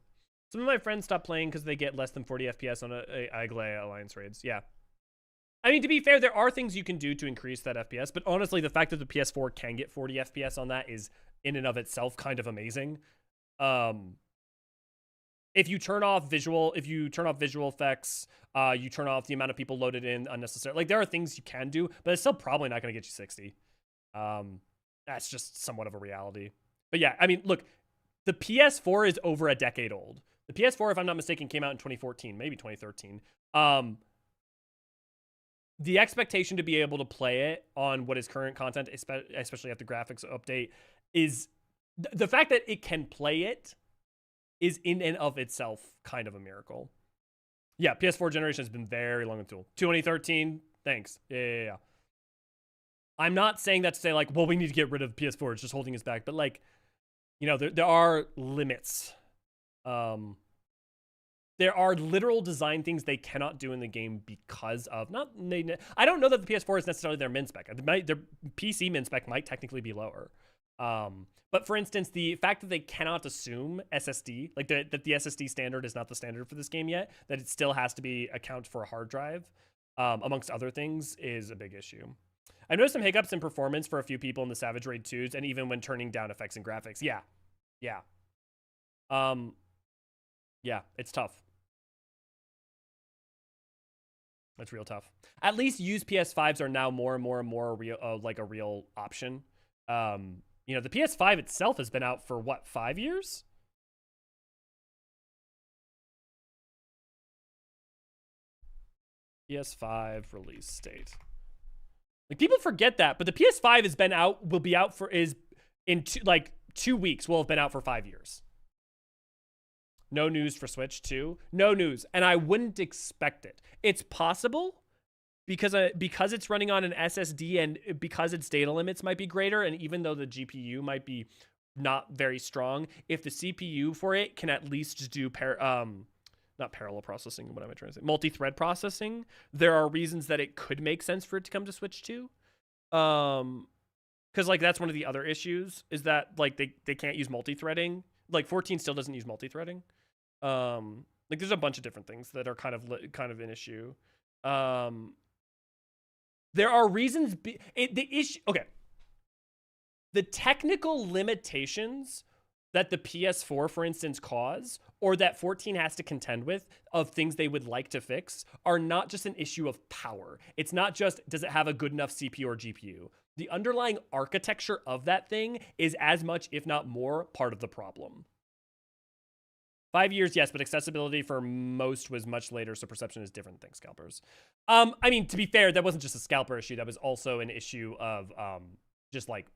Some of my friends stop playing because they get less than 40 FPS on a Ivalice Alliance raids. Yeah. I mean, to be fair, there are things you can do to increase that FPS, but honestly, the fact that the PS4 can get 40 FPS on that is in and of itself kind of amazing. If you turn off visual effects, you turn off the amount of people loaded in unnecessarily. Like, there are things you can do, but it's still probably not going to get you 60. That's just somewhat of a reality. But yeah, I mean, look, the PS4 is over a decade old. The PS4, if I'm not mistaken, came out in 2014, maybe 2013. The expectation to be able to play it on what is current content, especially after graphics update, is the fact that it can play it is in and of itself kind of a miracle. Yeah, PS4 generation has been very long and tool. 2013, thanks. Yeah. I'm not saying that to say, like, well, we need to get rid of PS4. It's just holding us back. But, like, you know, there are limits. There are literal design things they cannot do in the game because of I don't know that the PS4 is necessarily their min spec. Their PC min spec might technically be lower. But for instance, the fact that they cannot assume SSD, like that the SSD standard is not the standard for this game yet, that it still has to be account for a hard drive, amongst other things, is a big issue. I noticed some hiccups in performance for a few people in the Savage Raid 2s, and even when turning down effects and graphics. Yeah. Yeah, it's tough. That's real tough. At least used PS5s are now more and more real, like a real option. You know, the PS5 itself has been out for what, 5 years? PS5 release date. Like, people forget that, but the PS5 has been out, will be out for, is in 2 weeks, will have been out for 5 years. No news for Switch 2. No news, and I wouldn't expect it. It's possible because it's running on an SSD and because its data limits might be greater, and even though the GPU might be not very strong, if the CPU for it can at least do not parallel processing, what am I trying to say? Multi-thread processing, there are reasons that it could make sense for it to come to Switch 2. Because, like, that's one of the other issues, is that, like, they can't use multi-threading. Like, 14 still doesn't use multi-threading. Like, there's a bunch of different things that are kind of an issue. There are reasons. The issue. Okay. The technical limitations that the PS4, for instance, cause, or that 14 has to contend with, of things they would like to fix, are not just an issue of power. It's not just, does it have a good enough CPU or GPU? The underlying architecture of that thing is as much, if not more, part of the problem. 5 years, yes, but accessibility for most was much later, so perception is different. Thanks, scalpers. I mean, to be fair, that wasn't just a scalper issue. That was also an issue of just like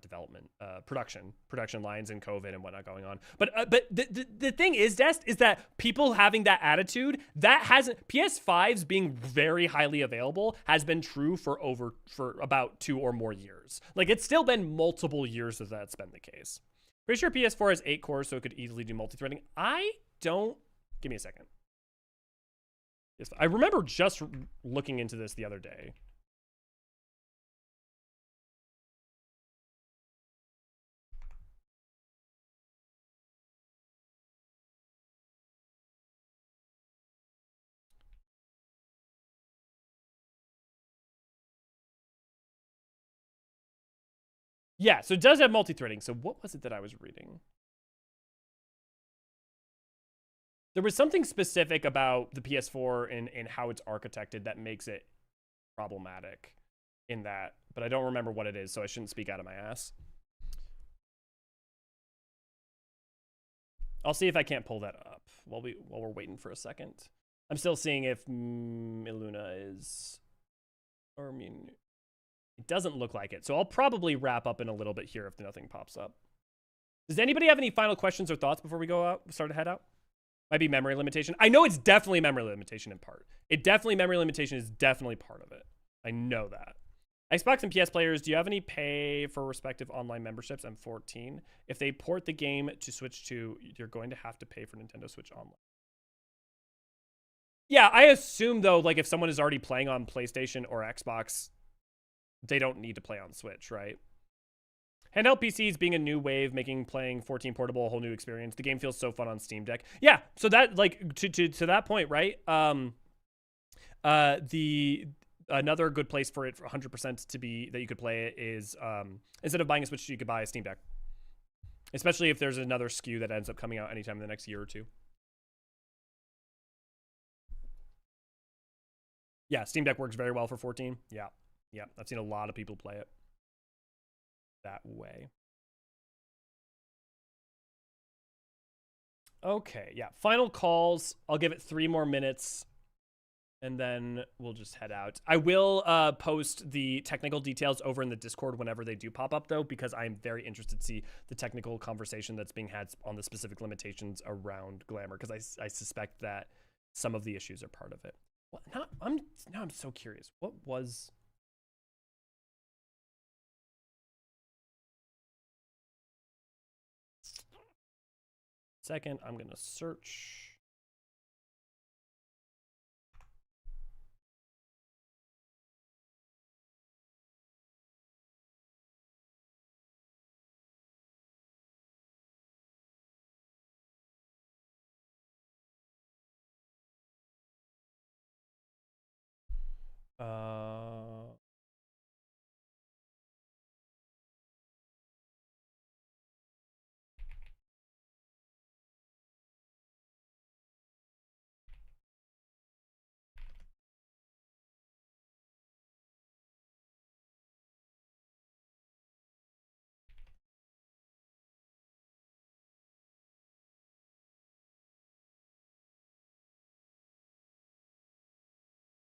development, production lines and COVID and whatnot going on. But the thing is, Dest, is that people having that attitude, that hasn't, PS5s being very highly available has been true for about 2 or more years. Like, it's still been multiple years that that's been the case. Pretty sure PS4 has 8 cores, so it could easily do multi-threading. I don't... Give me a second. I remember just looking into this the other day. Yeah, so it does have multi-threading. So what was it that I was reading? There was something specific about the PS4 and how it's architected that makes it problematic in that, but I don't remember what it is, so I shouldn't speak out of my ass. I'll see if I can't pull that up while we're waiting for a second. I'm still seeing if Illuna is, or I mean, it doesn't look like it. So I'll probably wrap up in a little bit here if nothing pops up. Does anybody have any final questions or thoughts before we go out, start to head out? Might be memory limitation. I know it's definitely memory limitation in part. Memory limitation is definitely part of it. I know that. Xbox and PS players, do you have any pay for respective online memberships? I'm 14. If they port the game to Switch 2, you're going to have to pay for Nintendo Switch Online. Yeah, I assume, though, like, if someone is already playing on PlayStation or Xbox, they don't need to play on Switch, right? Handheld PCs being a new wave, making playing 14 portable a whole new experience. The game feels so fun on Steam Deck. Yeah, so that, like, to that point, right? Another good place for it for 100% to be that you could play it is instead of buying a Switch, you could buy a Steam Deck. Especially if there's another SKU that ends up coming out anytime in the next year or two. Yeah, Steam Deck works very well for 14. Yeah, I've seen a lot of people play it that way. Okay, yeah, final calls. I'll give it 3 more minutes. And then we'll just head out. I will post the technical details over in the Discord whenever they do pop up, though, because I'm very interested to see the technical conversation that's being had on the specific limitations around Glamour, because I suspect that some of the issues are part of it. Well, now I'm so curious. What was... Second, I'm going to search...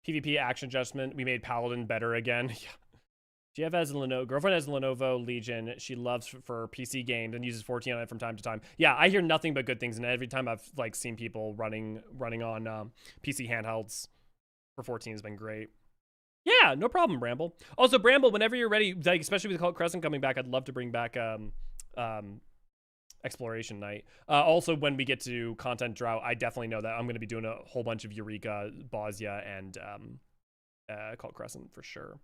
PvP action adjustment. We made Paladin better again. Yeah. Girlfriend has a Lenovo Legion. She loves for PC games and uses 14 on it from time to time. Yeah, I hear nothing but good things, and every time I've like seen people running on PC handhelds for 14 has been great. Yeah, no problem, Bramble. Also, Bramble, whenever you're ready, like especially with Cult Crescent coming back, I'd love to bring back Exploration Night. Also, when we get to Content Drought, I definitely know that I'm going to be doing a whole bunch of Eureka, Bosnia, and Cult Crescent for sure.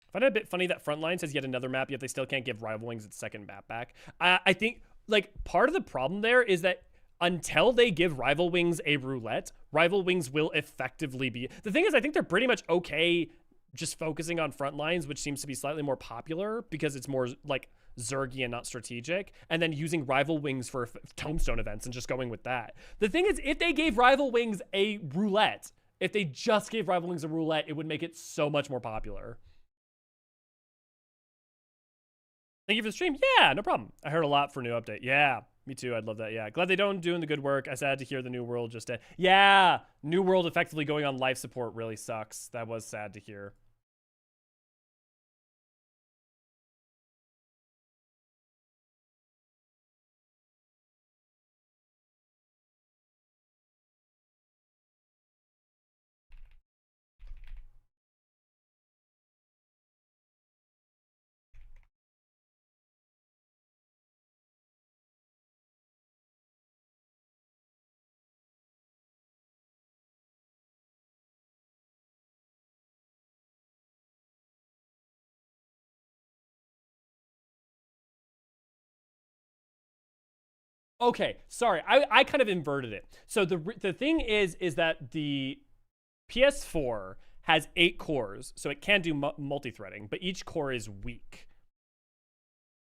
I find it a bit funny that Frontline says yet another map, yet they still can't give Rival Wings its second map back. I think, like, part of the problem there is that until they give Rival Wings a roulette, Rival Wings will effectively be... The thing is, I think they're pretty much okay just focusing on Frontlines, which seems to be slightly more popular because it's more, like, Zergy and not strategic, and then using Rival Wings for Tombstone events and just going with that. The thing is, if they gave Rival Wings a roulette, if they just gave Rival Wings a roulette, it would make it so much more popular. Thank you for the stream. Yeah, no problem. I heard a lot for new update. Yeah, me too. I'd love that. Yeah, glad they don't doing the good work. I sad to hear the New World just... Yeah, New World effectively going on life support really sucks. That was sad to hear. Okay, sorry, I kind of inverted it. So the thing is that the PS4 has 8 cores, so it can do multi-threading, but each core is weak.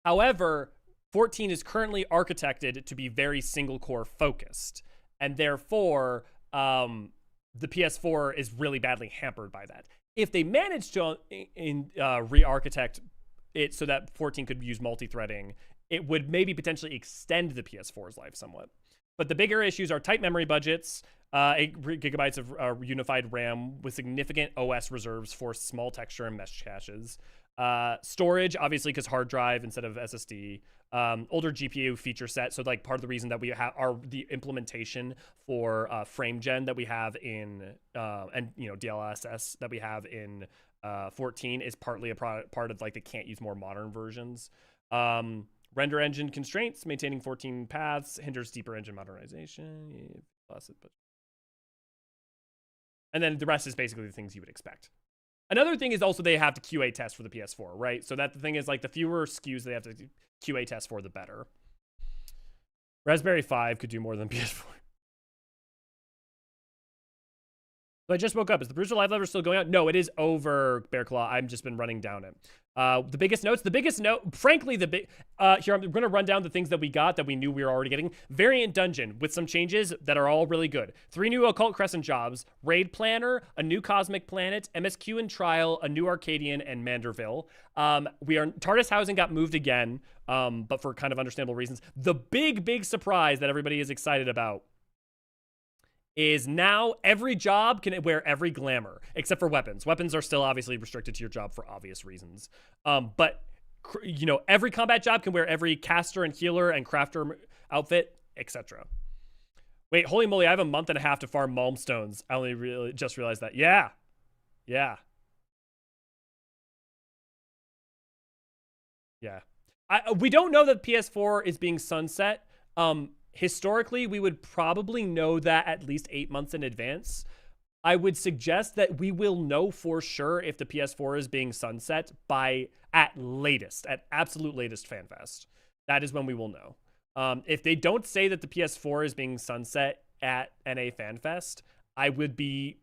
However, 14 is currently architected to be very single core focused, and therefore the PS4 is really badly hampered by that. If they manage to re-architect it so that 14 could use multi-threading it would maybe potentially extend the PS4's life somewhat. But the bigger issues are tight memory budgets, 8 gigabytes of unified RAM with significant OS reserves for small texture and mesh caches. Storage, obviously, because hard drive instead of SSD. Older GPU feature set. So like part of the reason that we have the implementation for frame gen that we have in and DLSS that we have in 14 is partly a part of like they can't use more modern versions. Render engine constraints, maintaining 14 paths hinders deeper engine modernization. And then the rest is basically the things you would expect. Another thing is also they have to QA test for the PS4, right? So that the thing is like the fewer SKUs they have to QA test for, the better. Raspberry 5 could do more than PS4. So I just woke up. Is the Brewster Live lever still going out? No, it is over, Bear Claw. I've just been running down it. The biggest note, frankly, here, I'm going to run down the things that we got that we knew we were already getting. Variant Dungeon with some changes that are all really good. 3 new Occult Crescent jobs, Raid Planner, a new Cosmic Planet, MSQ and Trial, a new Arcadian, and Manderville. TARDIS housing got moved again, but for kind of understandable reasons. The big surprise that everybody is excited about is now every job can wear every glamour, except for weapons. Weapons are still obviously restricted to your job for obvious reasons. But, every combat job can wear every caster and healer and crafter outfit, etc. Wait, holy moly, I have a month and a half to farm Malmstones. I only just realized that. Yeah. We don't know that PS4 is being sunset. Historically, we would probably know that at least 8 months in advance. I would suggest that we will know for sure if the PS4 is being sunset by at absolute latest FanFest. That is when we will know. If they don't say that the PS4 is being sunset at NA FanFest, I would be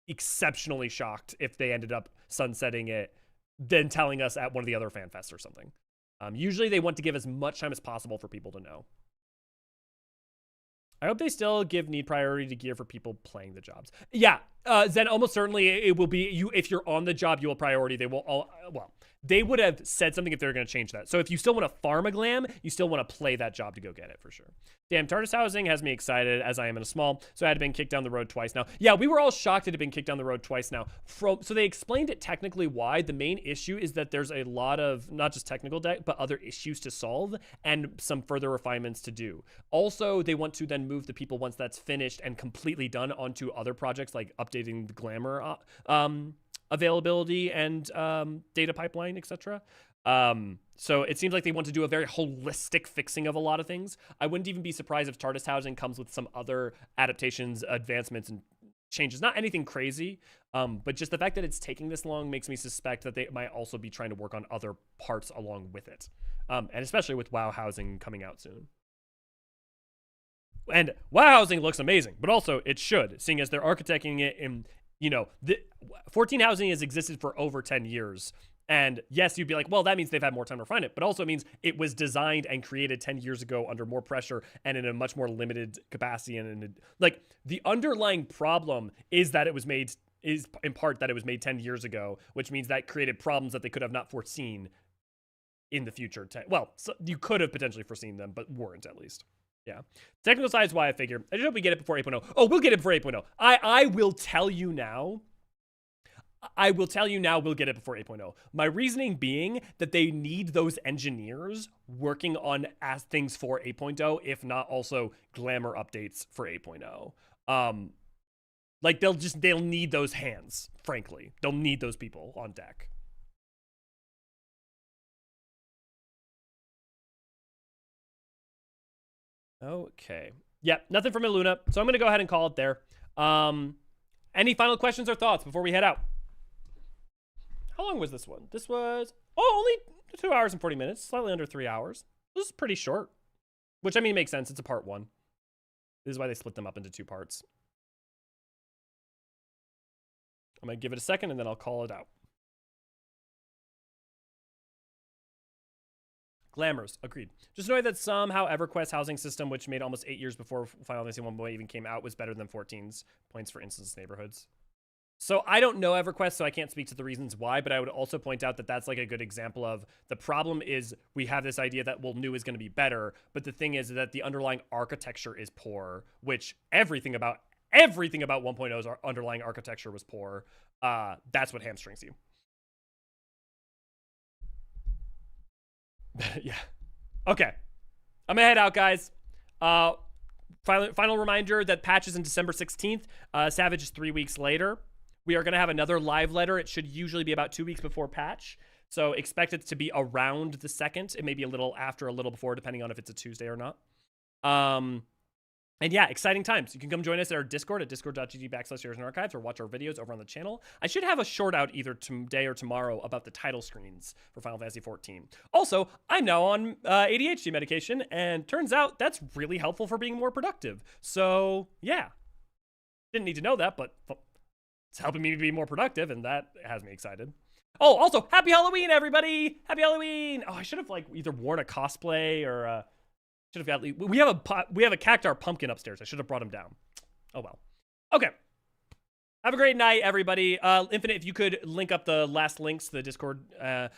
exceptionally shocked if they ended up sunsetting it, then telling us at one of the other FanFests or something. Usually they want to give as much time as possible for people to know. I hope they still give need priority to gear for people playing the jobs. Yeah, Zen, almost certainly it will be you. If you're on the job, you will priority. They will all, they would have said something if they're going to change that. So if you still want to farm a glam, you still want to play that job to go get it for sure. Damn, TARDIS housing has me excited as I am in a small, so I had been kicked down the road twice now. Yeah, we were all shocked it had been kicked down the road twice now. So they explained it technically why. The main issue is that there's a lot of, not just technical debt, but other issues to solve and some further refinements to do. Also, they want to then move the people once that's finished and completely done onto other projects like updating the Glamour availability and data pipeline, etc. So it seems like they want to do a very holistic fixing of a lot of things. I wouldn't even be surprised if TARDIS housing comes with some other adaptations, advancements, and changes. Not anything crazy, but just the fact that it's taking this long makes me suspect that they might also be trying to work on other parts along with it. And especially with WoW housing coming out soon. And WoW housing looks amazing, but also it should, seeing as they're architecting it in, the 14 housing has existed for over 10 years. And yes, you'd be like, well, that means they've had more time to refine it, but also means it was designed and created 10 years ago under more pressure and in a much more limited capacity. And like the underlying problem is that is in part that it was made 10 years ago, which means that created problems that they could have not foreseen in the future. So you could have potentially foreseen them, but weren't at least. Yeah. Technical side is why I figure. I just hope we get it before 8.0. Oh, we'll get it before 8.0. I will tell you now. We'll get it before 8.0. My reasoning being that they need those engineers working on things for 8.0, if not also glamour updates for 8.0. Like they'll need those hands, frankly. They'll need those people on deck. Okay. Yeah, nothing from Iluna. So I'm going to go ahead and call it there. Any final questions or thoughts before we head out? How long was this one? This was, only 2 hours and 40 minutes. Slightly under 3 hours. This is pretty short. Which, I mean, makes sense. It's a part 1. This is why they split them up into 2 parts. I'm going to give it a second, and then I'll call it out. Glamours, agreed. Just knowing that somehow EverQuest housing system, which made almost 8 years before Final Fantasy 1 even came out, was better than 14's points for instance neighborhoods. So I don't know EverQuest, so I can't speak to the reasons why, but I would also point out that that's like a good example of the problem is we have this idea that, well, new is going to be better, but the thing is that the underlying architecture is poor, which everything about 1.0's underlying architecture was poor. That's what hamstrings you. Yeah. Okay. I'm gonna head out, guys. Final reminder that patch is in December 16th. Savage is 3 weeks later. We are going to have another live letter. It should usually be about 2 weeks before patch. So expect it to be around the 2nd. It may be a little after, a little before, depending on if it's a Tuesday or not. And yeah, exciting times. You can come join us at our Discord at discord.gg/Eorzean Archives or watch our videos over on the channel. I should have a short out either today or tomorrow about the title screens for Final Fantasy XIV. Also, I'm now on ADHD medication, and turns out that's really helpful for being more productive. So yeah, didn't need to know that, but it's helping me be more productive, and that has me excited. Oh, also, happy Halloween, everybody! Happy Halloween! Oh, I should have like either worn a cosplay or should have got. We have a cactar pumpkin upstairs. I should have brought him down. Oh well. Okay. Have a great night, everybody. Infinite, if you could link up the last links to the Discord.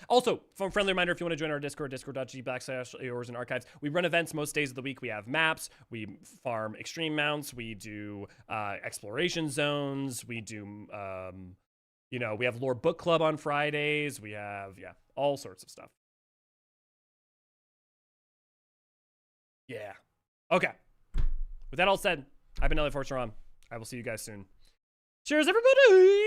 Also, friendly reminder, if you want to join our Discord, discord.gg/Eorzean Archives. We run events most days of the week. We have maps. We farm extreme mounts. We do exploration zones. We do, we have Lore Book Club on Fridays. We have, all sorts of stuff. Yeah. Okay. With that all said, I've been Elliot Fortune. I will see you guys soon. Cheers, everybody!